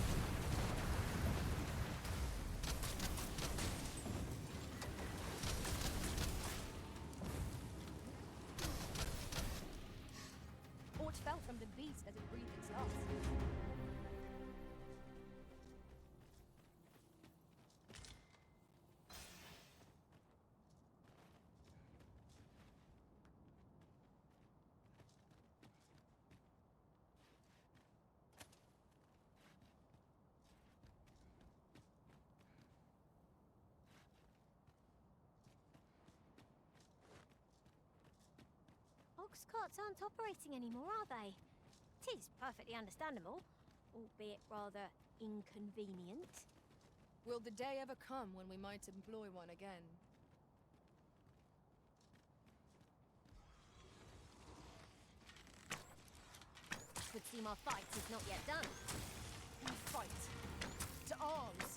Ort fell from the beast as it breathed its last. Ox carts aren't operating anymore, are they? Tis perfectly understandable, albeit rather inconvenient. Will the day ever come when we might employ one again? Would seem our fight is not yet done. We fight. To arms.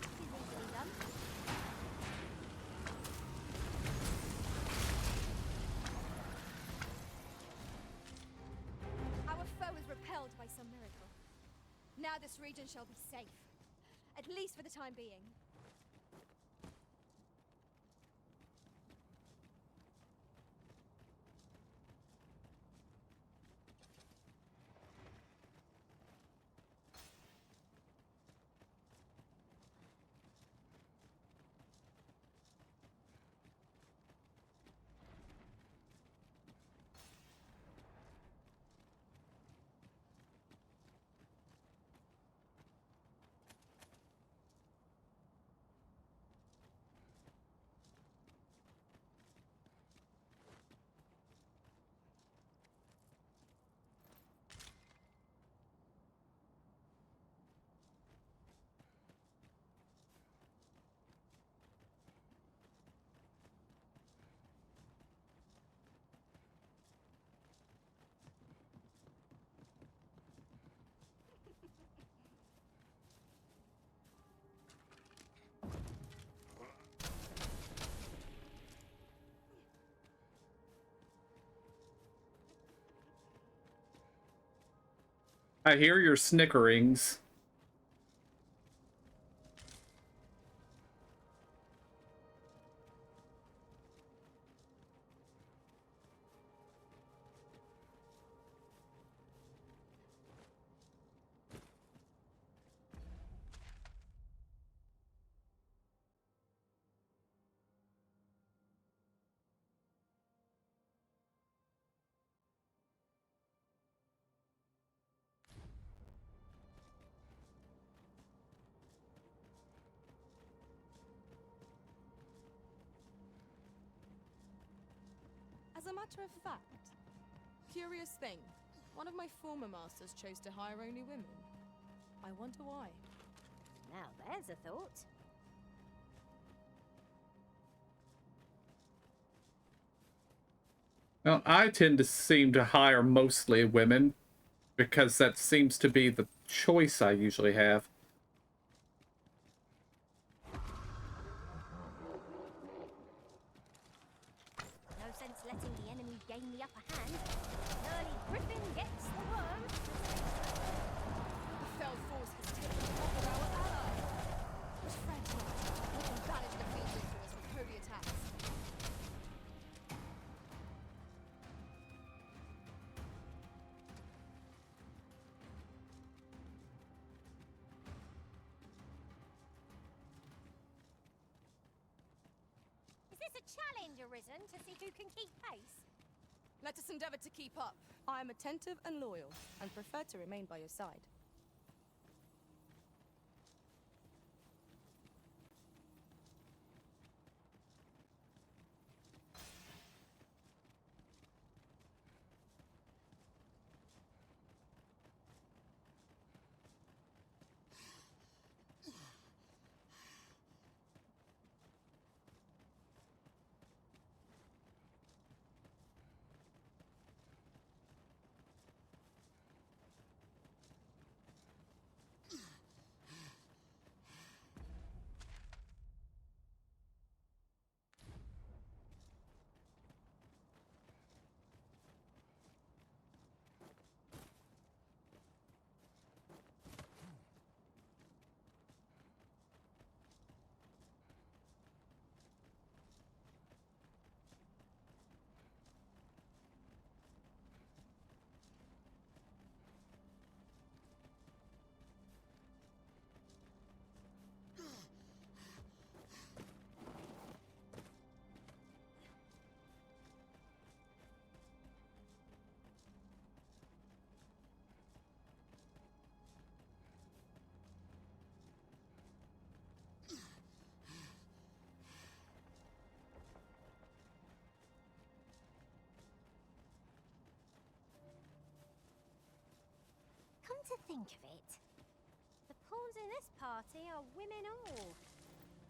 Tis easily done. Our foe is repelled by some miracle. Now this region shall be safe. At least for the time being. I hear your snickerings. As a matter of fact, curious thing, one of my former masters chose to hire only women. I wonder why. Now there's a thought. Well, I tend to seem to hire mostly women because that seems to be the choice I usually have. No sense letting the enemy gain the upper hand. An early griffin gets the worm. The fell force has taken off of our ally. But fret not, we can banish the field into us with holy attacks. Is this a challenge, Arisen, to see who can keep pace? Let us endeavor to keep up. I am attentive and loyal, and prefer to remain by your side. Come to think of it, the pawns in this party are women all.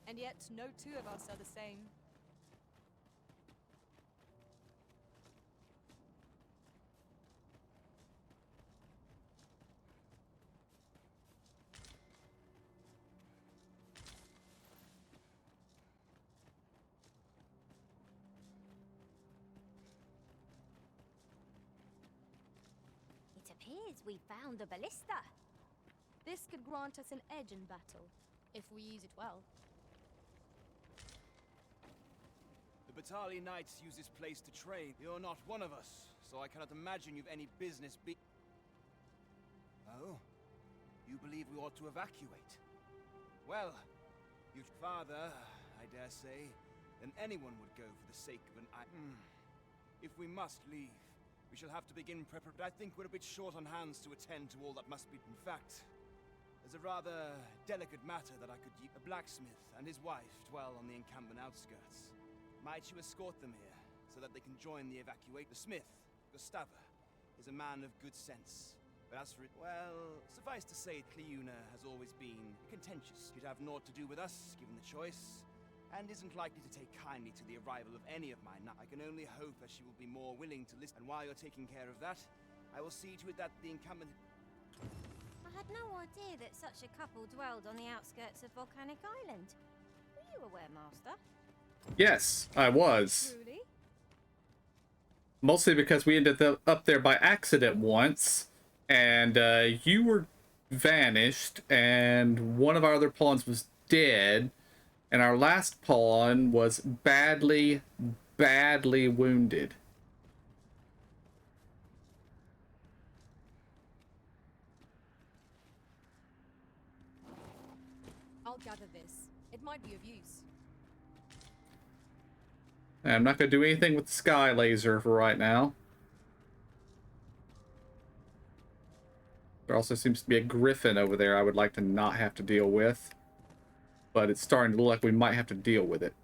And yet, no two of us are the same. It appears we found a ballista. This could grant us an edge in battle, if we use it well. The Batali Knights use this place to train. You're not one of us, so I cannot imagine you've any business be... Oh? You believe we ought to evacuate? Well, your father, I dare say, than anyone would go for the sake of an... If we must leave, we shall have to begin preparation. I think we're a bit short on hands to attend to all that must be... In fact, there's a rather delicate matter that I could use. A blacksmith and his wife dwell on the encampment outskirts. Might you escort them here, so that they can join the evacuate? The smith, Gustava, is a man of good sense. But as for it, well, suffice to say, Cleuna has always been contentious. She'd have naught to do with us, given the choice, and isn't likely to take kindly to the arrival of any of my I can only hope that she will be more willing to listen. And while you're taking care of that, I will see to it that the encampment... I had no idea that such a couple dwelled on the outskirts of Volcanic Island. Were you aware, Master? Yes, I was. Truly? Mostly because we ended up there by accident once, and you were vanished, and one of our other pawns was dead, and our last pawn was badly, badly wounded. I'll gather this. It might be of use. I'm not going to do anything with the sky laser for right now. There also seems to be a griffin over there I would like to not have to deal with. But it's starting to look like we might have to deal with it.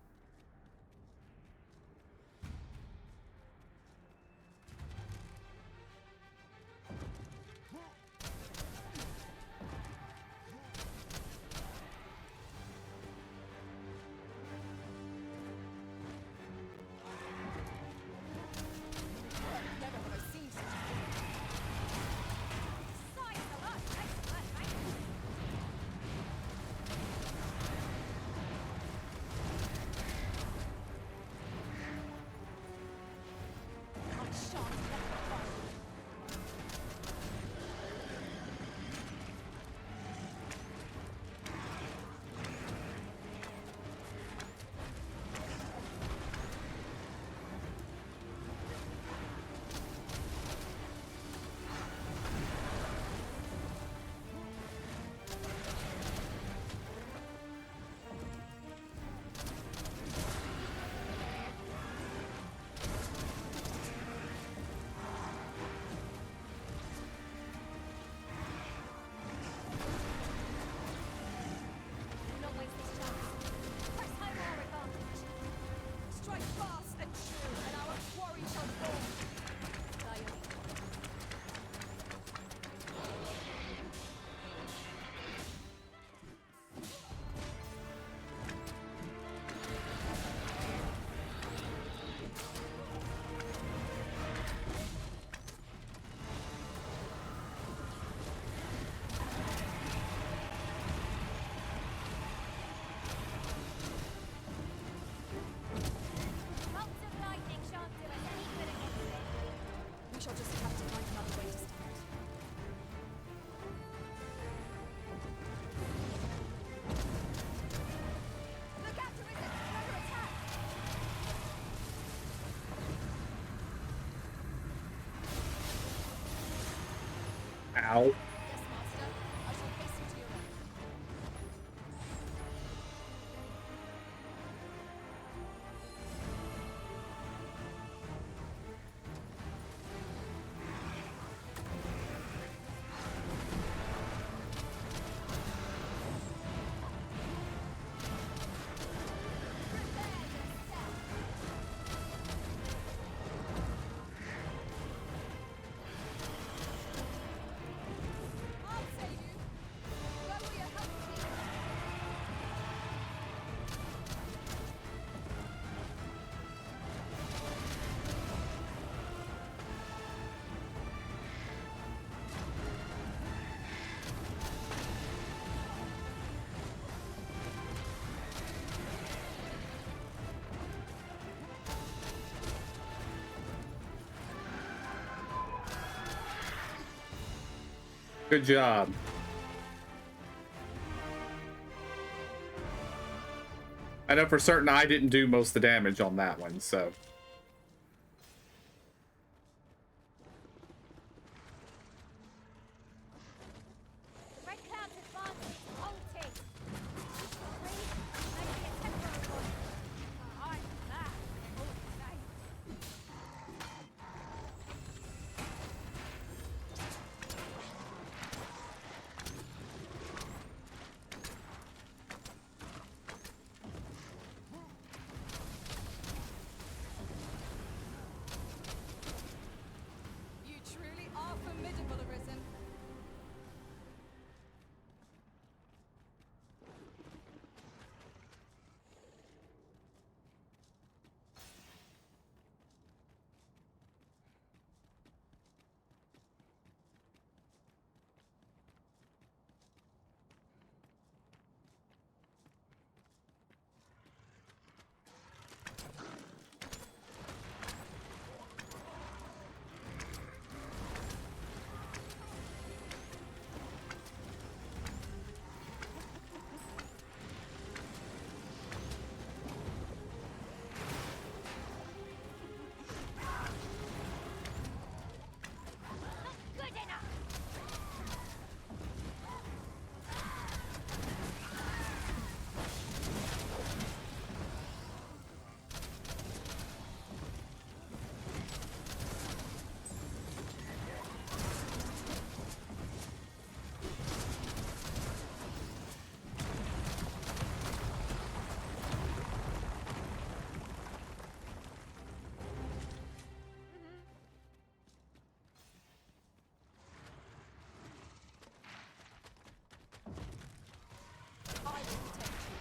Ow. Yes, Master. I shall hasten to your aid. I'll save you. Where will your help be? Good job. I know for certain I didn't do most of the damage on that one, so. The Red Cloud's advance is halted. Maybe a temporary one. I'm back, all the same. You truly are formidable, Arisen. Good enough. I will protect you.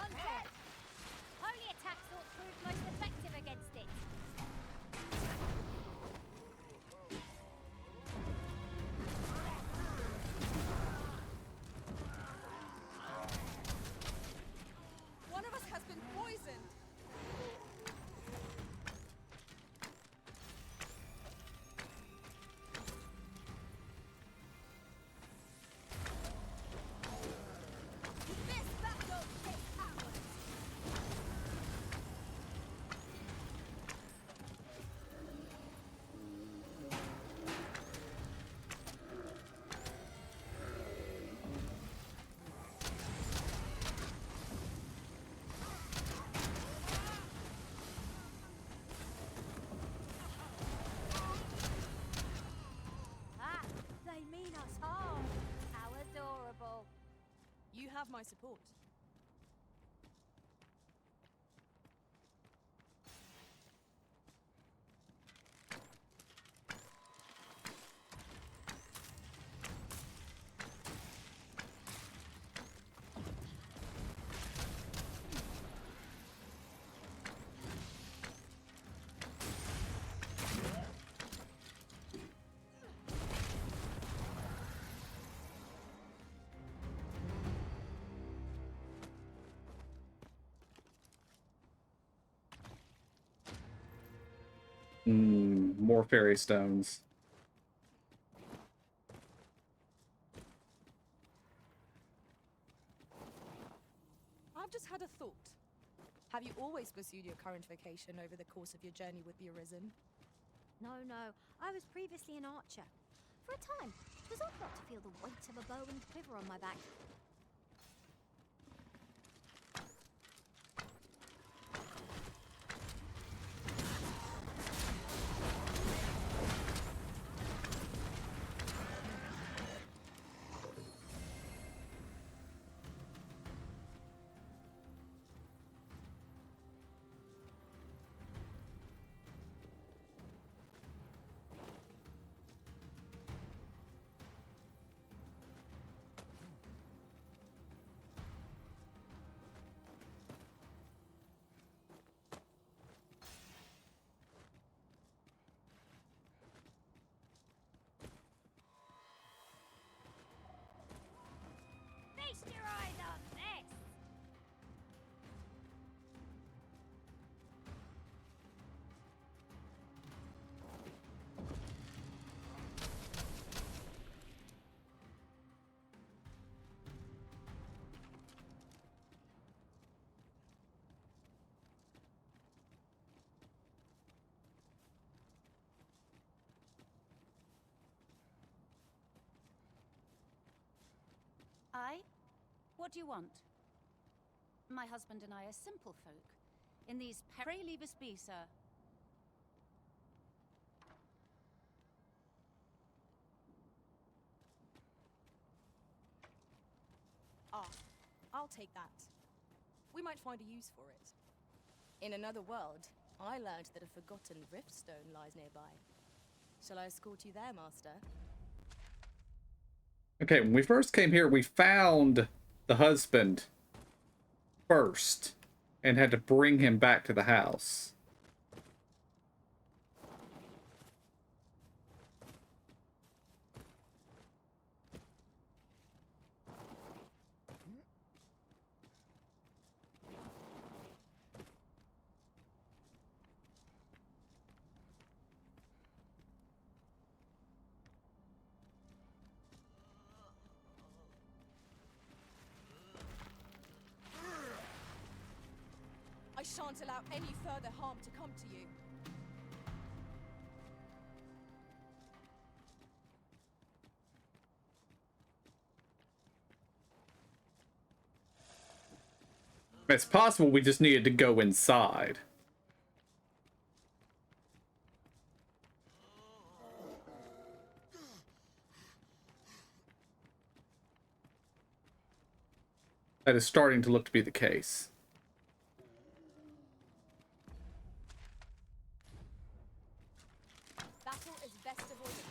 Undead. Holy attacks ought to prove most effective against it. One of us has been poisoned. This battle is ours. Ah, they mean us harm. How adorable. You have my support. more fairy stones. I've just had a thought. Have you always pursued your current vocation over the course of your journey with the Arisen? No, no. I was previously an archer. For a time, it was odd not to feel the weight of a bow and quiver on my back. Feast your eyes on this! Aye? What do you want? My husband and I are simple folk. In these pray leave us be, sir. Ah, I'll take that. We might find a use for it. In another world, I learned that a forgotten riftstone lies nearby. Shall I escort you there, Master? Okay, when we first came here, we found the husband first and had to bring him back to the house. I shan't allow any further harm to come to you. It's possible we just needed to go inside. That is starting to look to be the case. Battle is best avoided.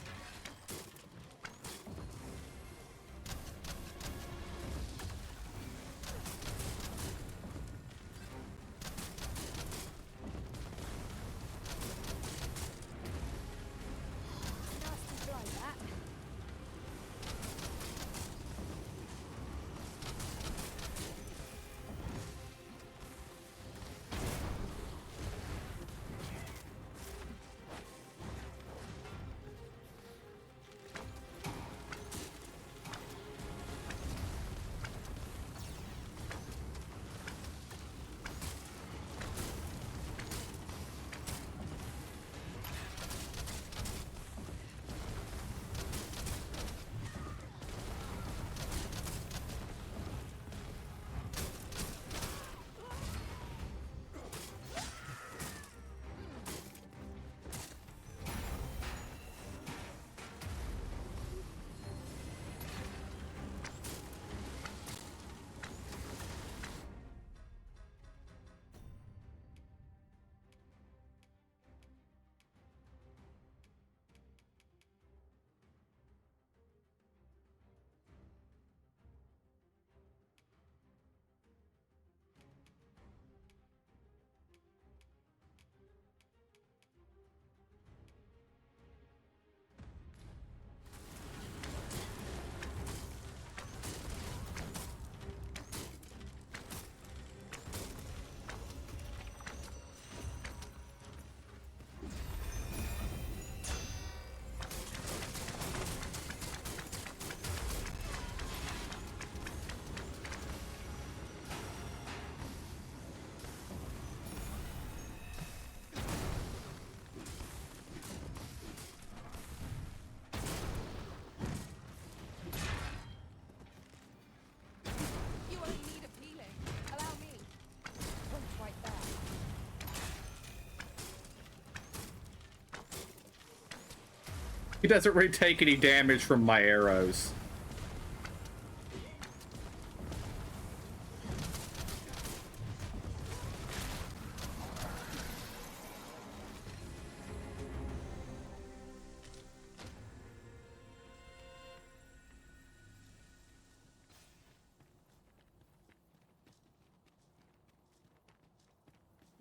Nasty blow, that. He doesn't really take any damage from my arrows.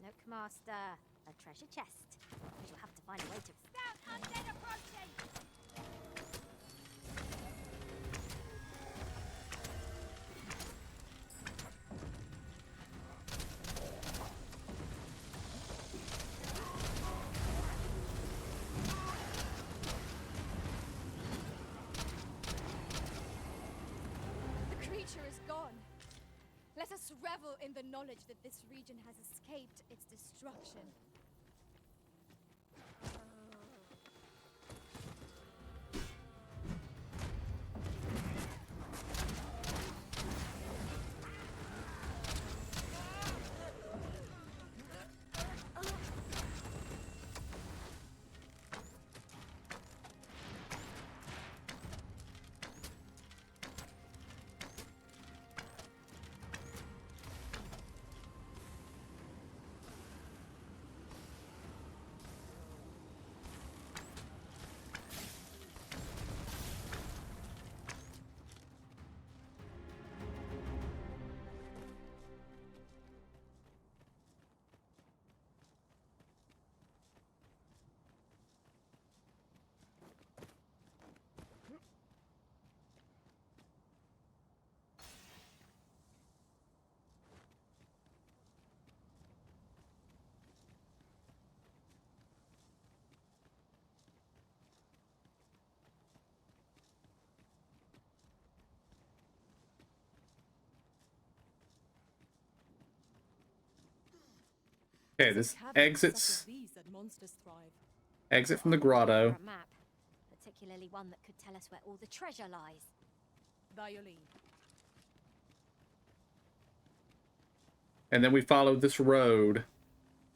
Look, Master, a treasure chest. You'll have to find a way to... Scout undead approaching! The creature is gone. Let us revel in the knowledge that this region has escaped its destruction. Okay, this exits. These that monsters thrive. Exit from the grotto. A map, particularly one that could tell us where all the treasure lies. By your leave. And then we followed this road.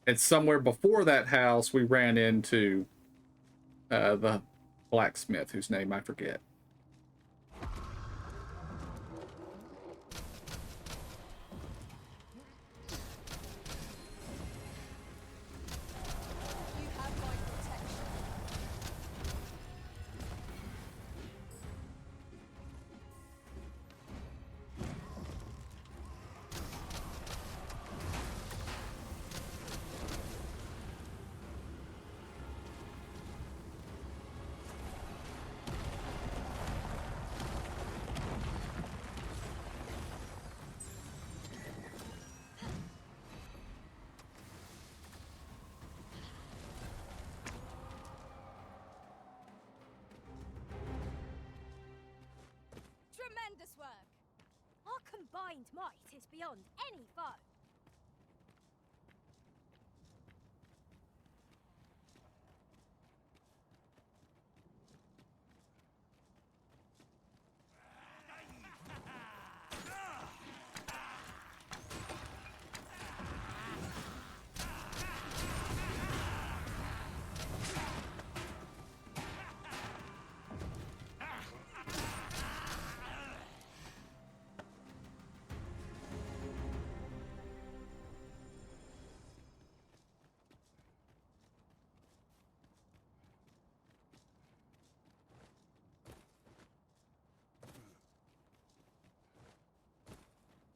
And somewhere before that house, we ran into the blacksmith, whose name I forget. Tremendous work! Our combined might is beyond any foe.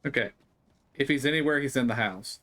Okay. If he's anywhere, he's in the house.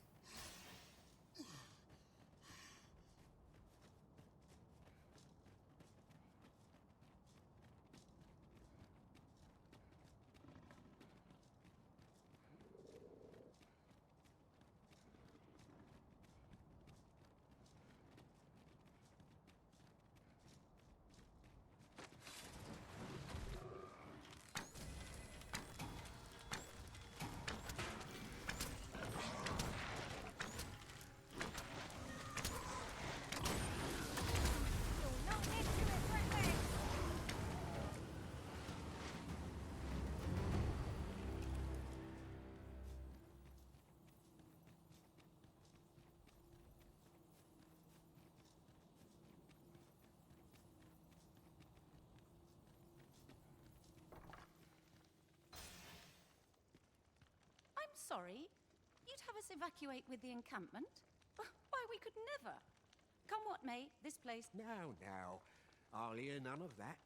sorry? You'd have us evacuate with the encampment? Why, we could never. Come what may, this place... Now, I'll hear none of that.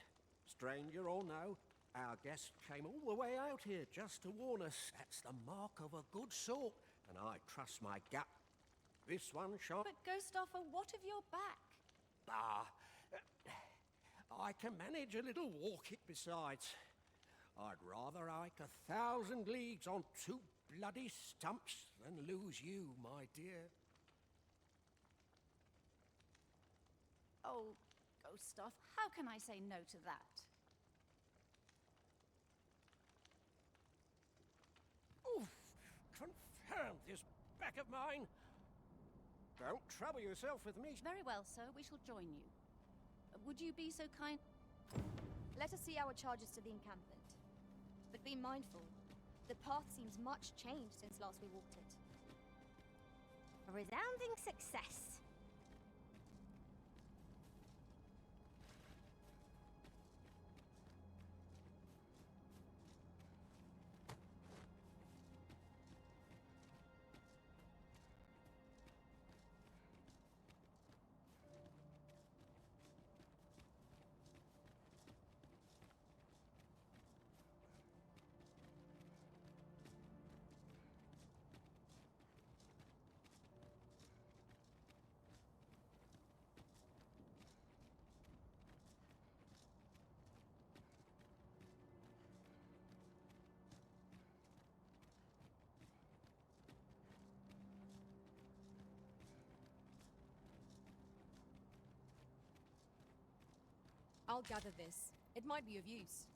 Stranger or no, our guest came all the way out here just to warn us. That's the mark of a good sort, and I trust my gut. This one shot... But Ghostoffer, what of your back? I can manage a little walk it besides. I'd rather hike 1,000 leagues on 2 bloody stumps than lose you, my dear. Oh, Ghostoff, how can I say no to that? Oof! Confound this back of mine! Don't trouble yourself with me. Very well, sir. We shall join you. Would you be so kind? Let us see our charges to the encampment. But be mindful. The path seems much changed since last we walked it. A resounding success. I'll gather this. It might be of use.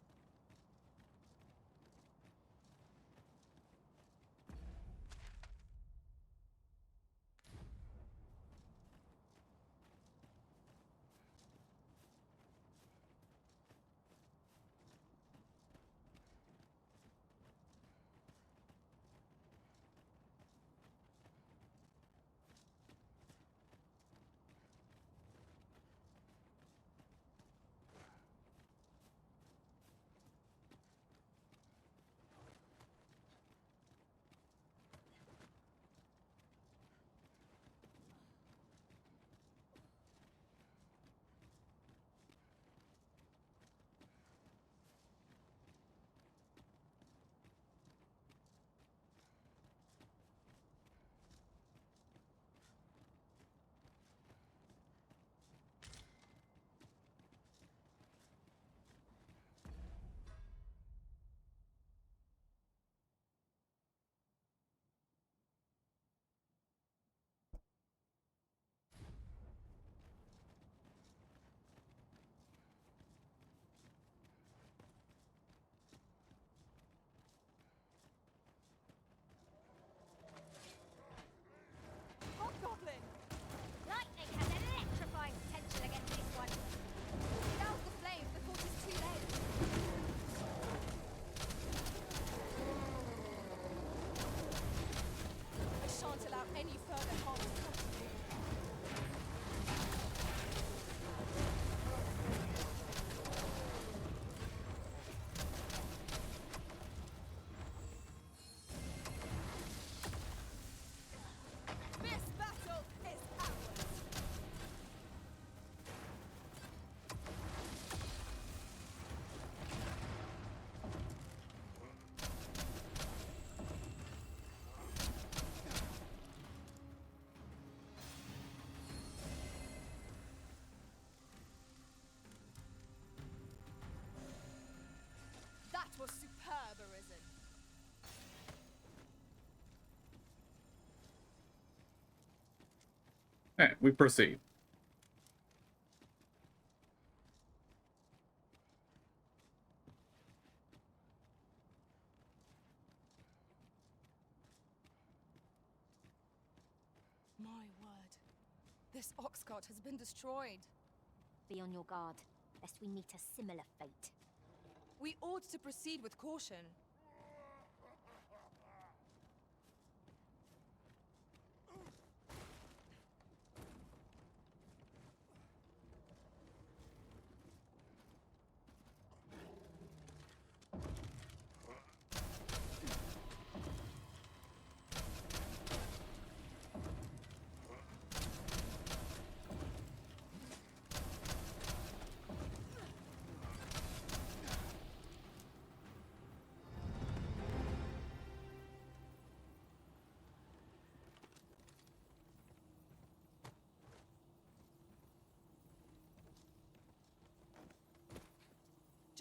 Hobgoblin! Lightning has an electrifying potential against this one. Douse the flames before it is too late. I shan't allow any further harm to come to me. This battle is ours! That was superb, Arisen. Alright, we proceed. My word. This ox cart has been destroyed. Be on your guard, lest we meet a similar fate. We ought to proceed with caution.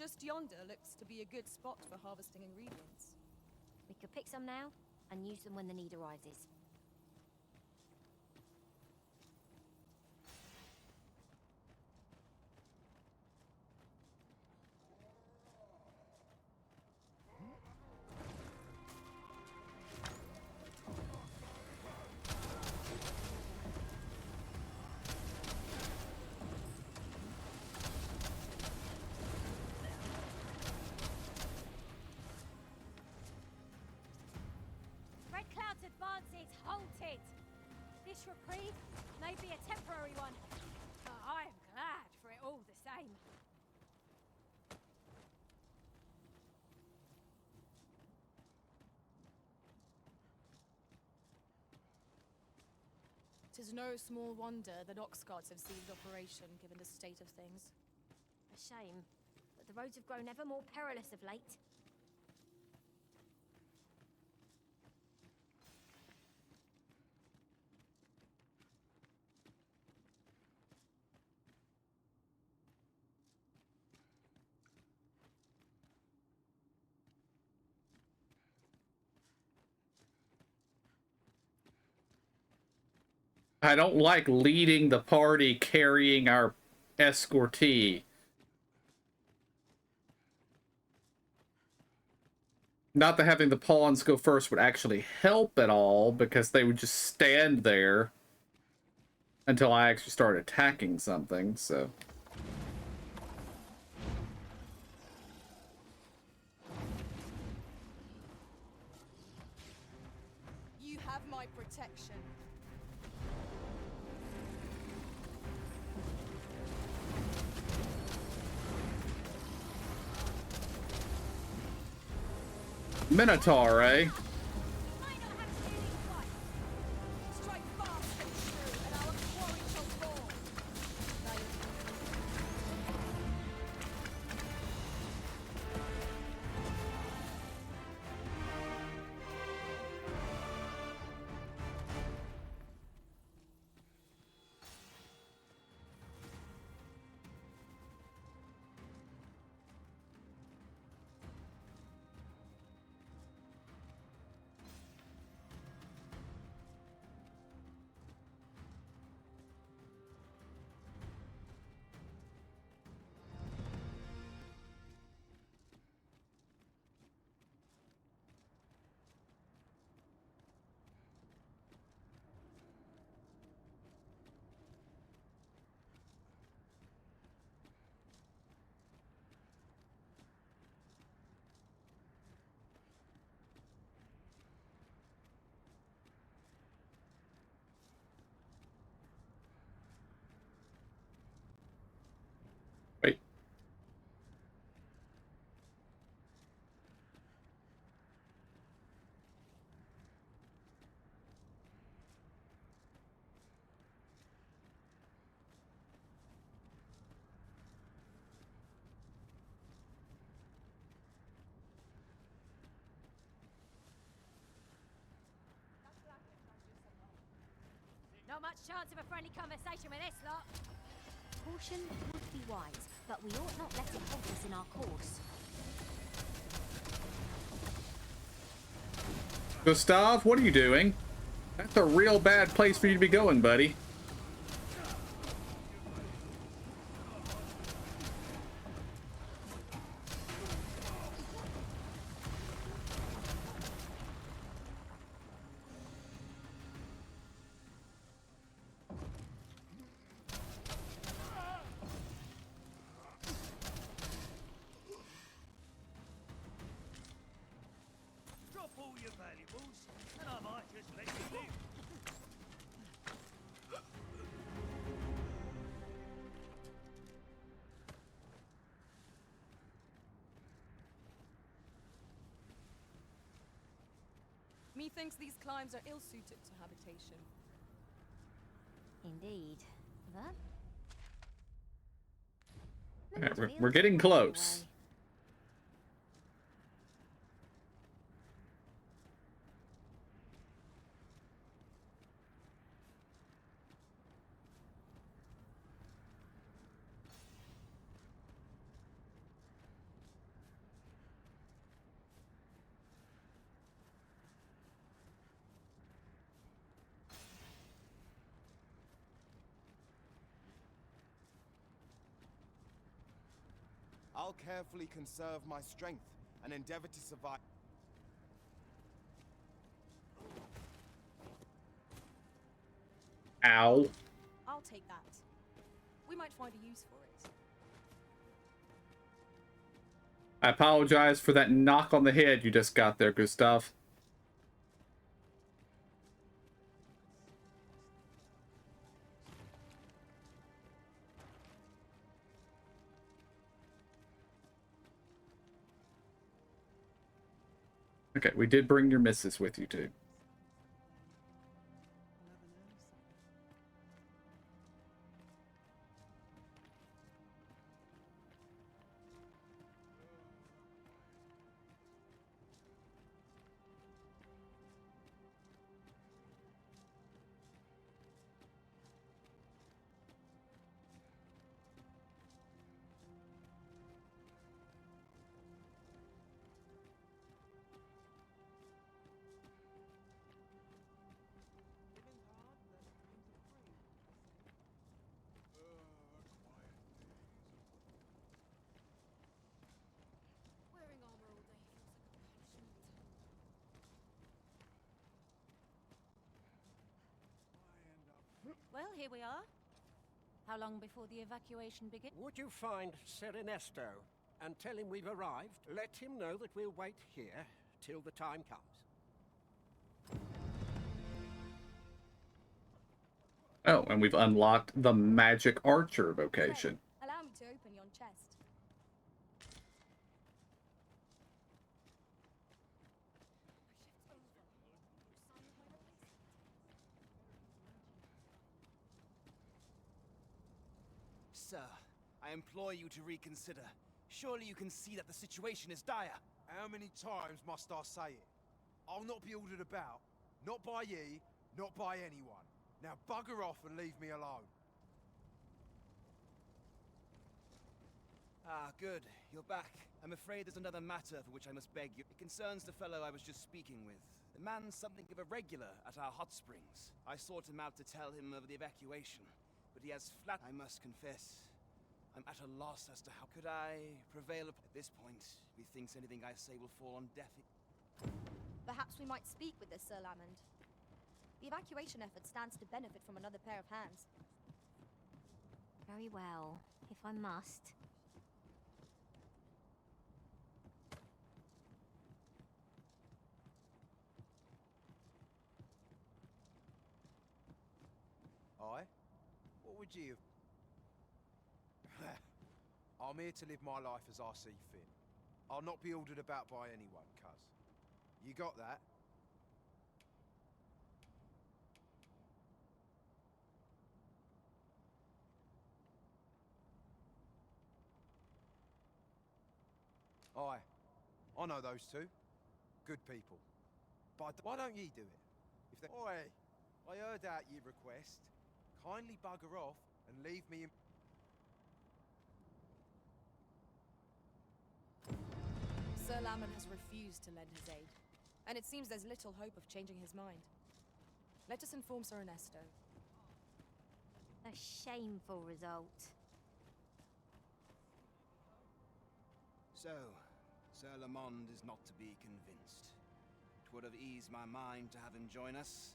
Just yonder looks to be a good spot for harvesting ingredients. We could pick some now and use them when the need arises. Red Cloud's advance is halted. This reprieve may be a temporary one, but I am glad for it all the same. Tis no small wonder that Oxguards have ceased operation, given the state of things. A shame, but the roads have grown ever more perilous of late. I don't like leading the party carrying our escortee. Not that having the pawns go first would actually help at all, because they would just stand there until I actually start attacking something, so... You have my protection. Minotaur, eh? Strike fast and true, and our quarry shall fall. Wait. Not much chance of a friendly conversation with this lot. Caution would be wise, but we ought not let it halt us in our course. Gustav, what are you doing? That's a real bad place for you to be going, buddy. Drop all your valuables, and I might just let you live. Methinks these climes are ill-suited to habitation. Indeed. But... Yeah, we're getting close. I'll carefully conserve my strength and endeavor to survive. Ow. I'll take that. We might find a use for it. I apologize for that knock on the head you just got there, Gustav. Okay, we did bring your missus with you, too. Wearing armor all day feels like a punishment. Well, here we are. How long before the evacuation begins? Would you find Sir Ernesto and tell him we've arrived? Let him know that we'll wait here till the time comes. Oh, and we've unlocked the magic archer vocation. Allow me to open yon chest. Sir, I implore you to reconsider. Surely you can see that the situation is dire. How many times must I say it? I'll not be ordered about. Not by ye, not by anyone. Now bugger off and leave me alone. Ah, good. You're back. I'm afraid there's another matter for which I must beg you. It concerns the fellow I was just speaking with. The man's something of a regular at our hot springs. I sought him out to tell him of the evacuation, but he has flat... I must confess, I'm at a loss as to how could I prevail upon... At this point, methinks anything I say will fall on deaf ears. Perhaps we might speak with this Sir Lamond. The evacuation effort stands to benefit from another pair of hands. Very well, if I must. Aye? What would ye have... I'm here to live my life as I see fit. I'll not be ordered about by anyone, cuz. You got that? Aye. I know those two. Good people. But why don't ye do it? If they... Oi! I heard out your request. Kindly bugger off and leave me in... Sir Lamond has refused to lend his aid, and it seems there's little hope of changing his mind. Let us inform Sir Ernesto. A shameful result. So, Sir Lamond is not to be convinced. It would have eased my mind to have him join us.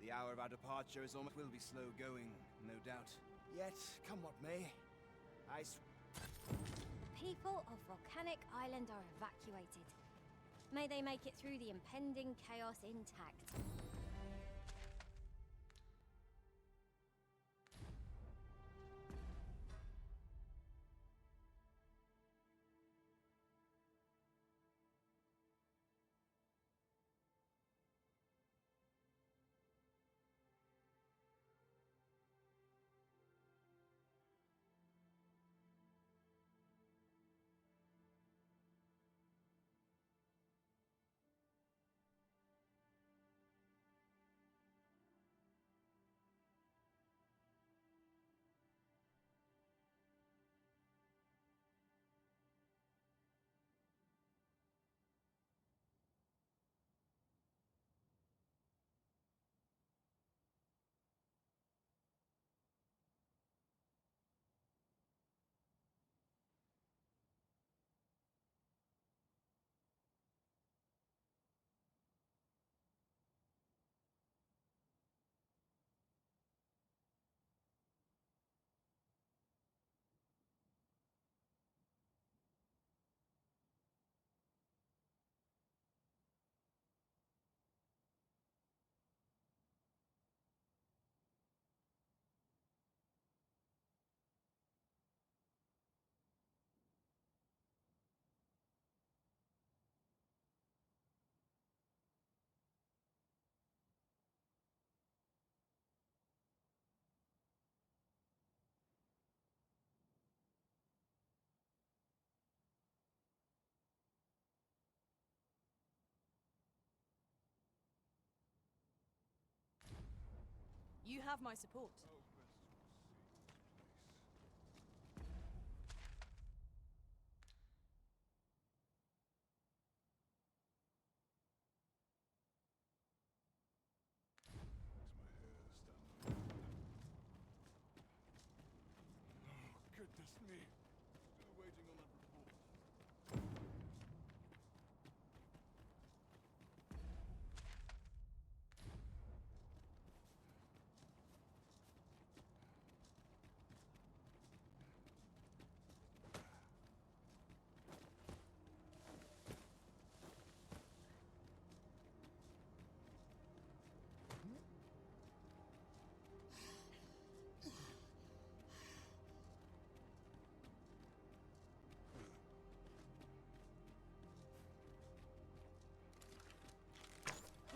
The hour of our departure is almost... will be slow going, no doubt. Yet, come what may, The people of Volcanic Island are evacuated. May they make it through the impending chaos intact. You have my support. Goodness me. Still waiting on that report.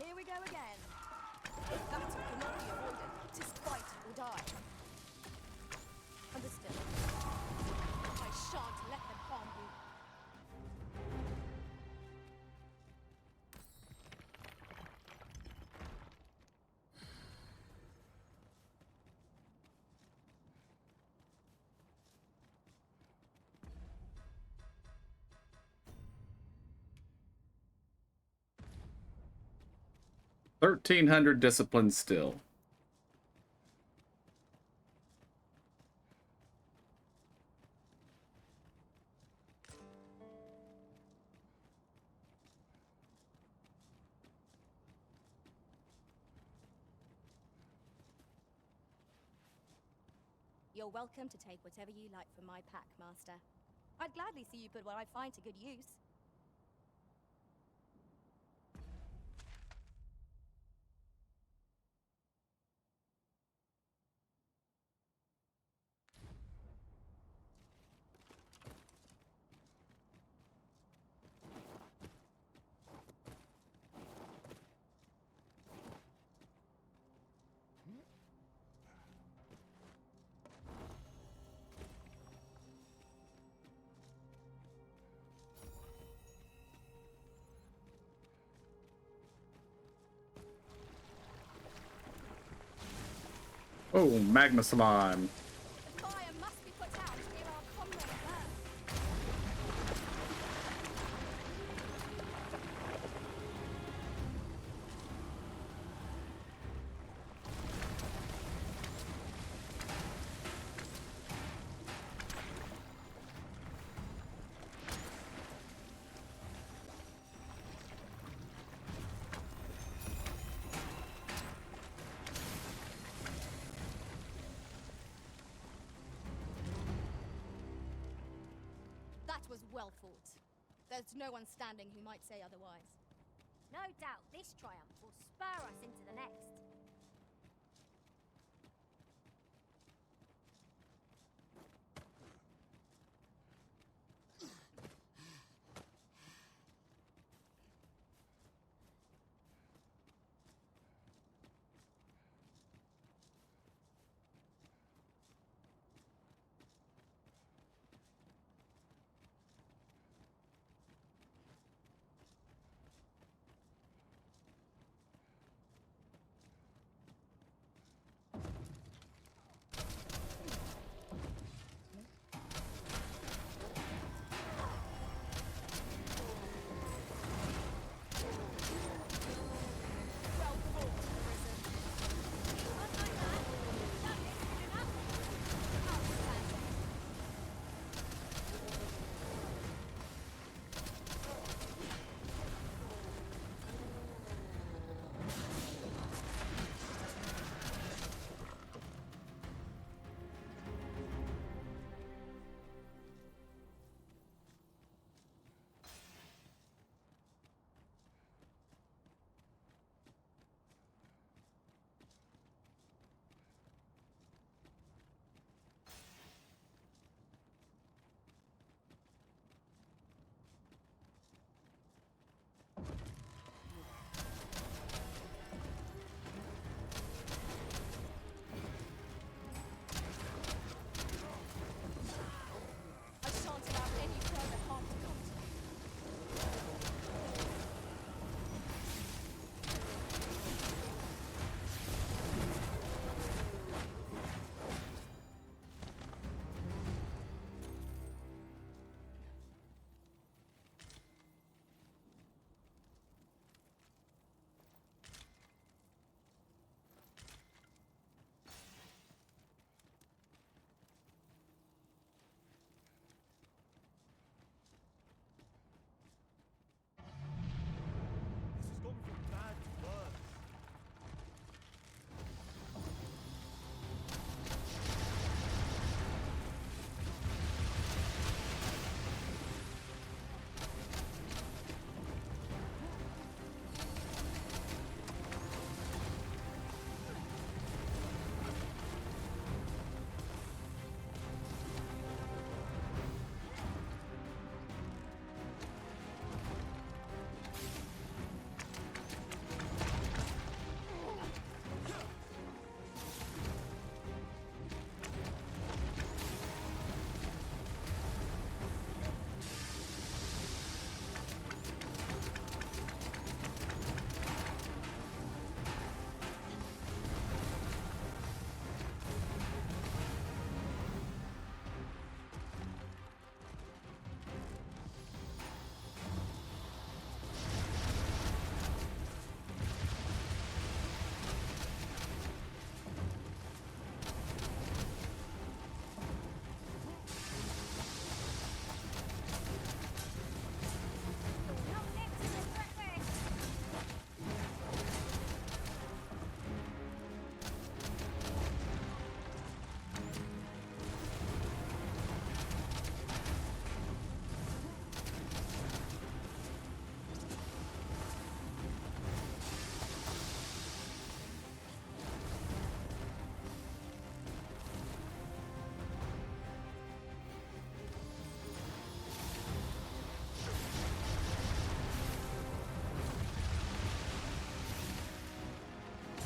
Here we go again. This battle cannot be avoided. Just fight or die. Understood. I shan't let them harm you. $1,300 discipline still. You're welcome to take whatever you like from my pack, Master. I'd gladly see you put what I find to good use. Oh, Magma Salon. Fire must be put out near our comrade first. That was well fought. There's no one standing who might say otherwise. No doubt this triumph will spur us into the next.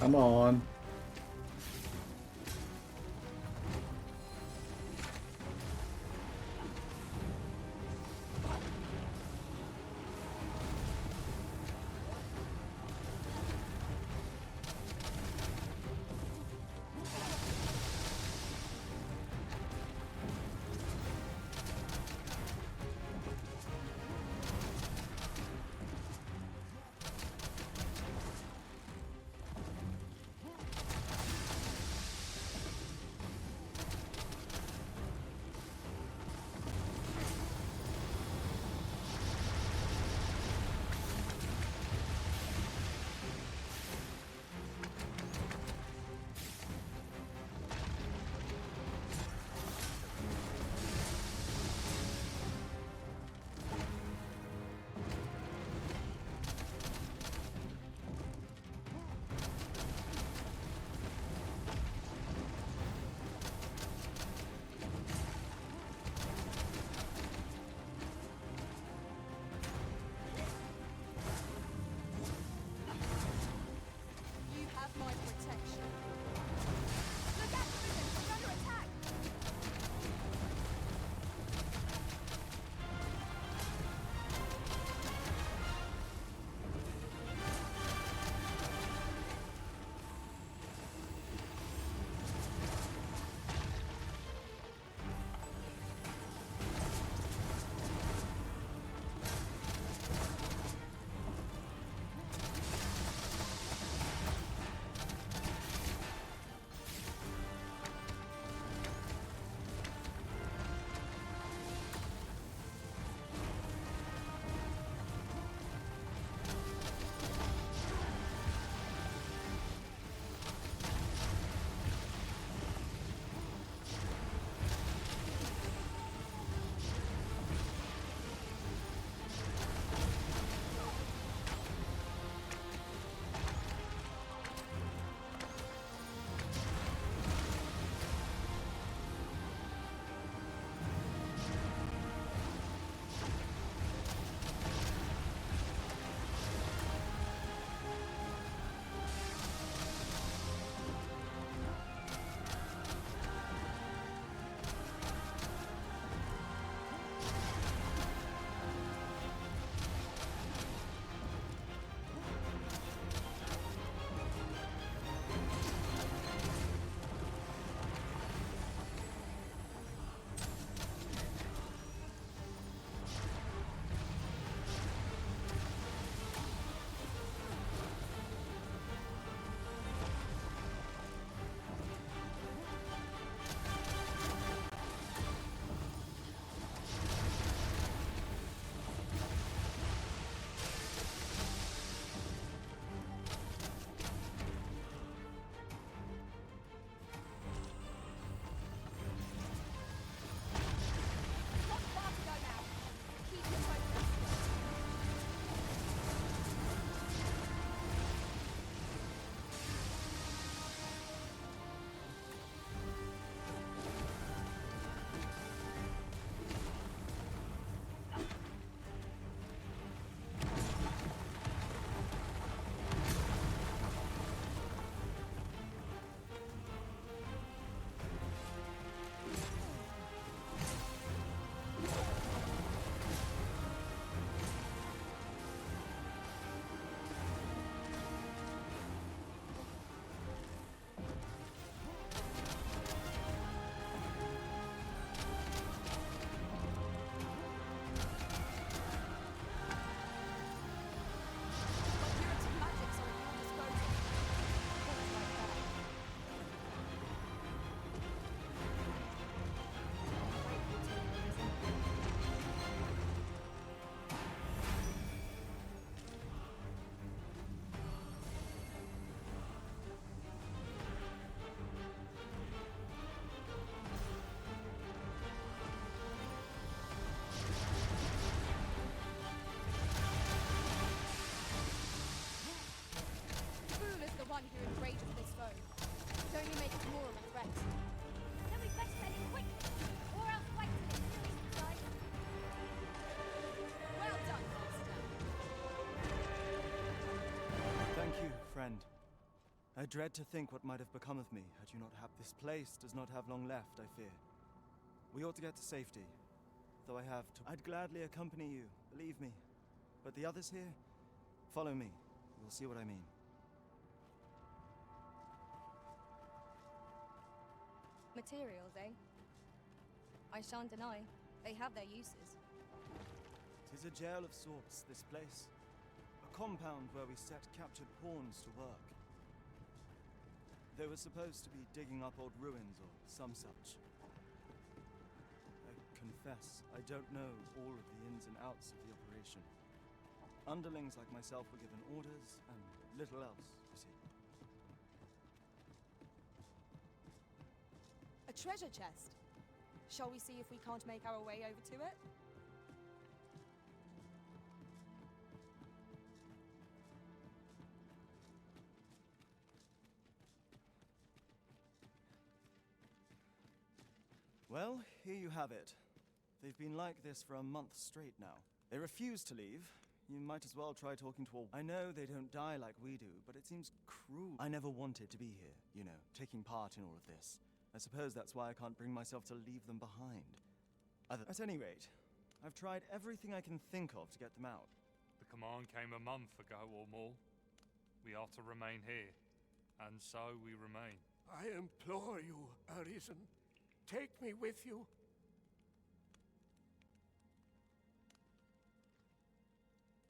Come on. I dread to think what might have become of me had you not have. This place does not have long left, I fear. We ought to get to safety, though I have to. I'd gladly accompany you, believe me. But the others here, follow me. You'll see what I mean. Materials, eh? I shan't deny, they have their uses. 'Tis a jail of sorts, this place. A compound where we set captured pawns to work. They were supposed to be digging up old ruins or some such. I confess, I don't know all of the ins and outs of the operation. Underlings like myself were given orders, and little else, you see. A treasure chest. Shall we see if we can't make our way over to it? Well, here you have it. They've been like this for a month straight now. They refuse to leave. You might as well try talking to a... I know they don't die like we do, but it seems cruel. I never wanted to be here, you know, taking part in all of this. I suppose that's why I can't bring myself to leave them behind. At any rate, I've tried everything I can think of to get them out. The command came a month ago or more. We are to remain here, and so we remain. I implore you, Arisen. Take me with you.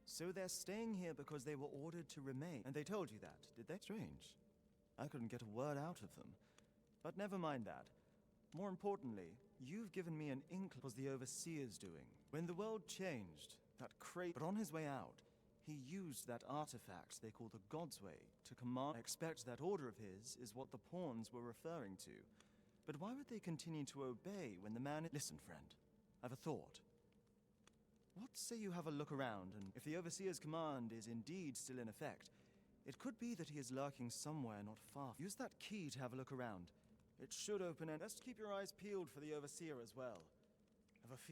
So they're staying here because they were ordered to remain. And they told you that, did they? Strange. I couldn't get a word out of them. But never mind that. More importantly, you've given me an inkling was the Overseer's doing. When the world changed, that but on his way out, he used that artifact they call the God's Way to command. I expect that order of his is what the pawns were referring to. But why would they continue to obey when the man... Listen, friend. I've a thought. What say you have a look around, and if the Overseer's command is indeed still in effect, it could be that he is lurking somewhere not far. Use that key to have a look around. It should open and... Best keep your eyes peeled for the Overseer as well. Have a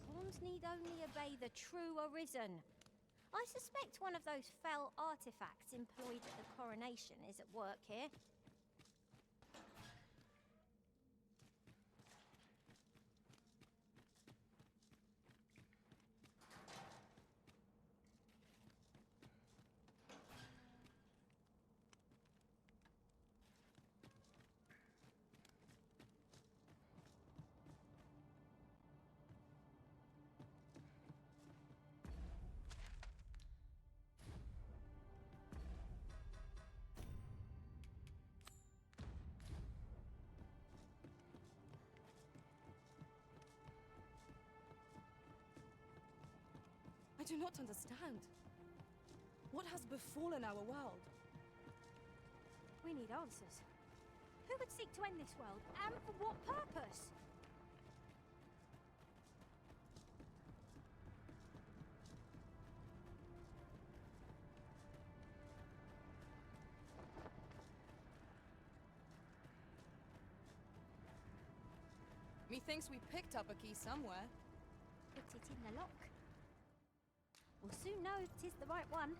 Pawns need only obey the true Arisen. I suspect one of those fell artifacts employed at the coronation is at work here. I do not understand. What has befallen our world? We need answers. Who would seek to end this world, and for what purpose? Methinks we picked up a key somewhere. Put it in the lock. We'll soon know if it is the right one.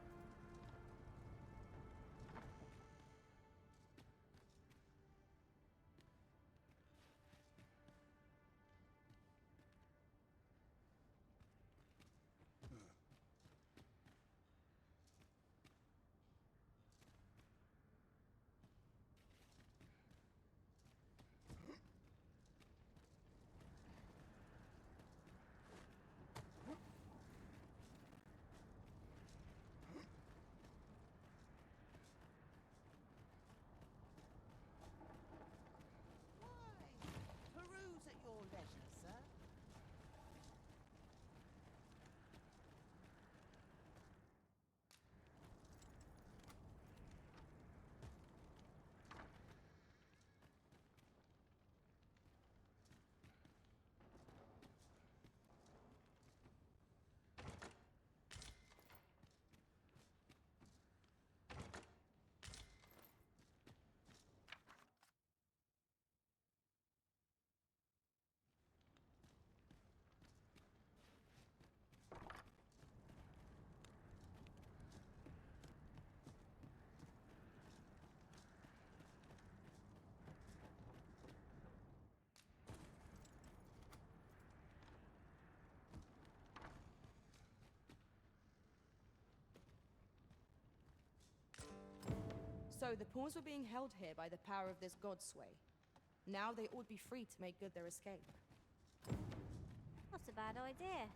So, the pawns were being held here by the power of this god sway. Now they ought to be free to make good their escape. Not a bad idea.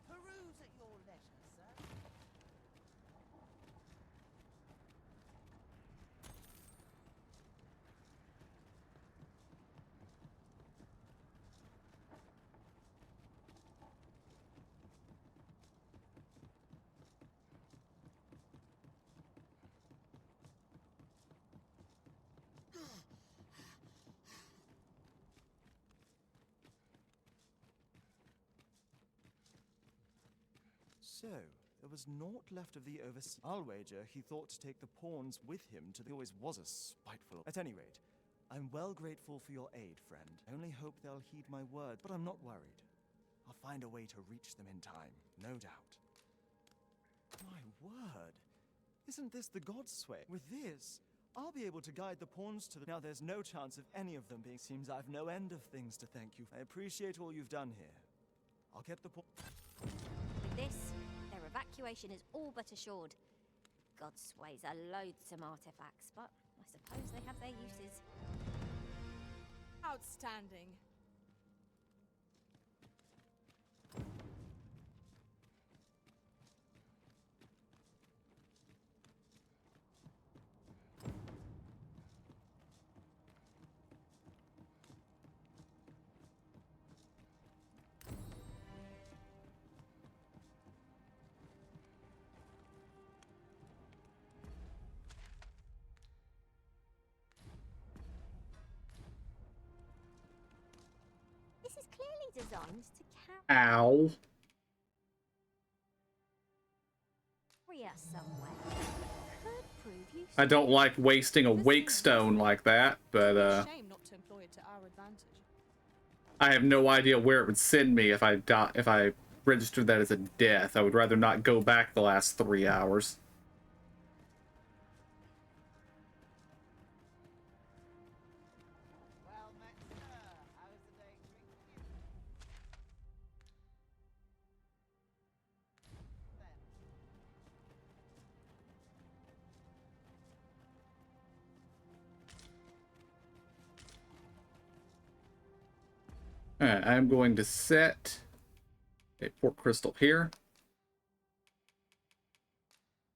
Peruse at your leisure, sir. So, there was naught left of the overseer. I'll wager he thought to take the pawns with him to the... He always was a spiteful... At any rate, I'm well grateful for your aid, friend. I only hope they'll heed my word, but I'm not worried. I'll find a way to reach them in time, no doubt. My word! Isn't this the god's sway? With this, I'll be able to guide the pawns to the... Now there's no chance of any of them being... Seems I've no end of things to thank you for. I appreciate all you've done here. I'll get the With this, their evacuation is all but assured. God sways are loathsome artifacts, but I suppose they have their uses. Outstanding. This is clearly designed to carry Ow. us somewhere. Could prove useful. I don't like wasting a wake stone like that, but Shame not to employ it to our advantage. I have no idea where it would send me if I registered that as a death. I would rather not go back the last 3 hours. Well met, sir. How's the day treating you? Alright, I'm going to set a port crystal here.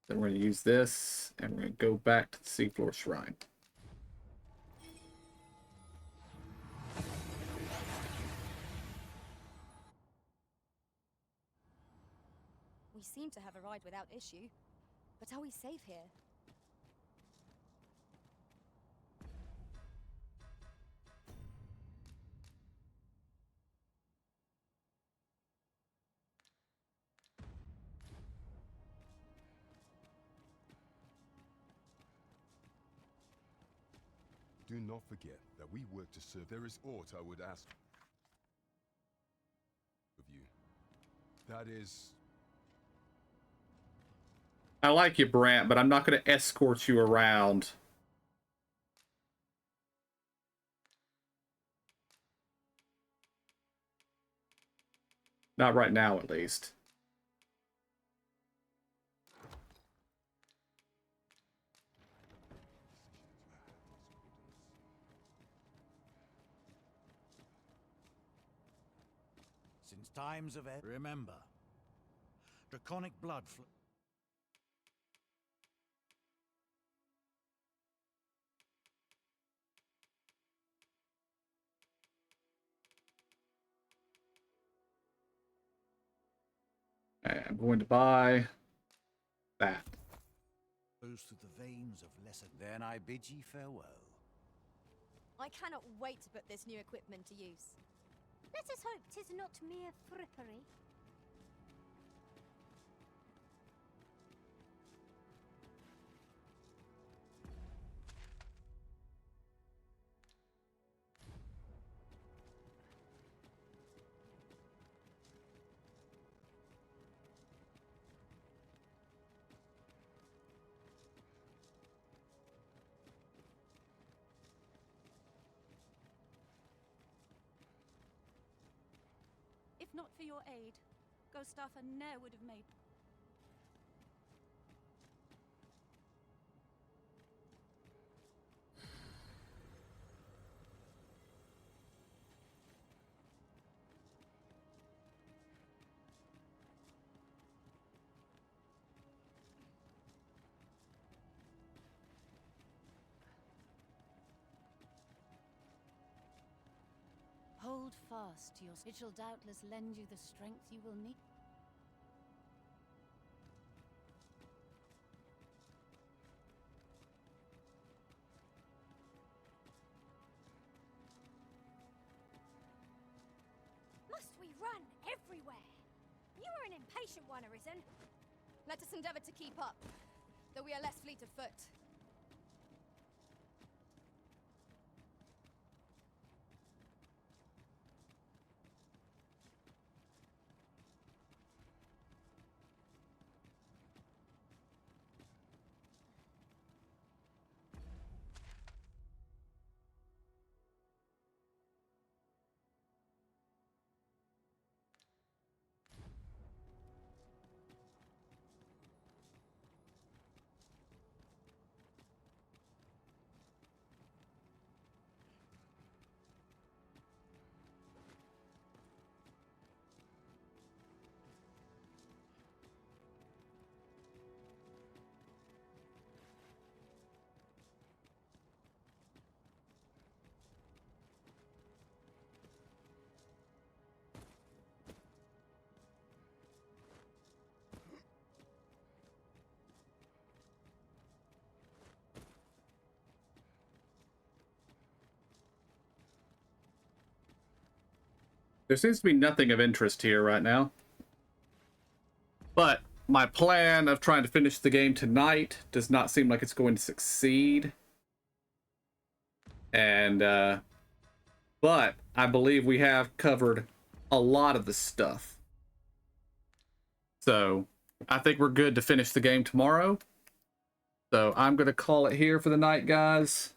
Then we're going to use this, and we're going to go back to the Seafloor Shrine. We seem to have arrived without issue. But are we safe here? Do not forget that we work to serve. There is aught I would ask of you. That is... I like you, Brant, but I'm not going to escort you around. Not right now, at least. Since times of ed, remember, draconic blood flow. I'm going to buy that. Goes through the veins of lesser. Then I bid ye farewell. I cannot wait to put this new equipment to use. Let us hope 'tis not mere frippery. If not for your aid, Ghostafa ne'er would have made. Hold fast to your... It shall doubtless lend you the strength you will need. Must we run everywhere? You are an impatient one, Arisen. Let us endeavor to keep up, though we are less fleet of foot. There seems to be nothing of interest here right now. But my plan of trying to finish the game tonight does not seem like it's going to succeed. And, but I believe we have covered a lot of the stuff. So I think we're good to finish the game tomorrow. So I'm going to call it here for the night, guys.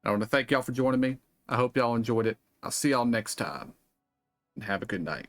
I want to thank y'all for joining me. I hope y'all enjoyed it. I'll see y'all next time. And have a good night.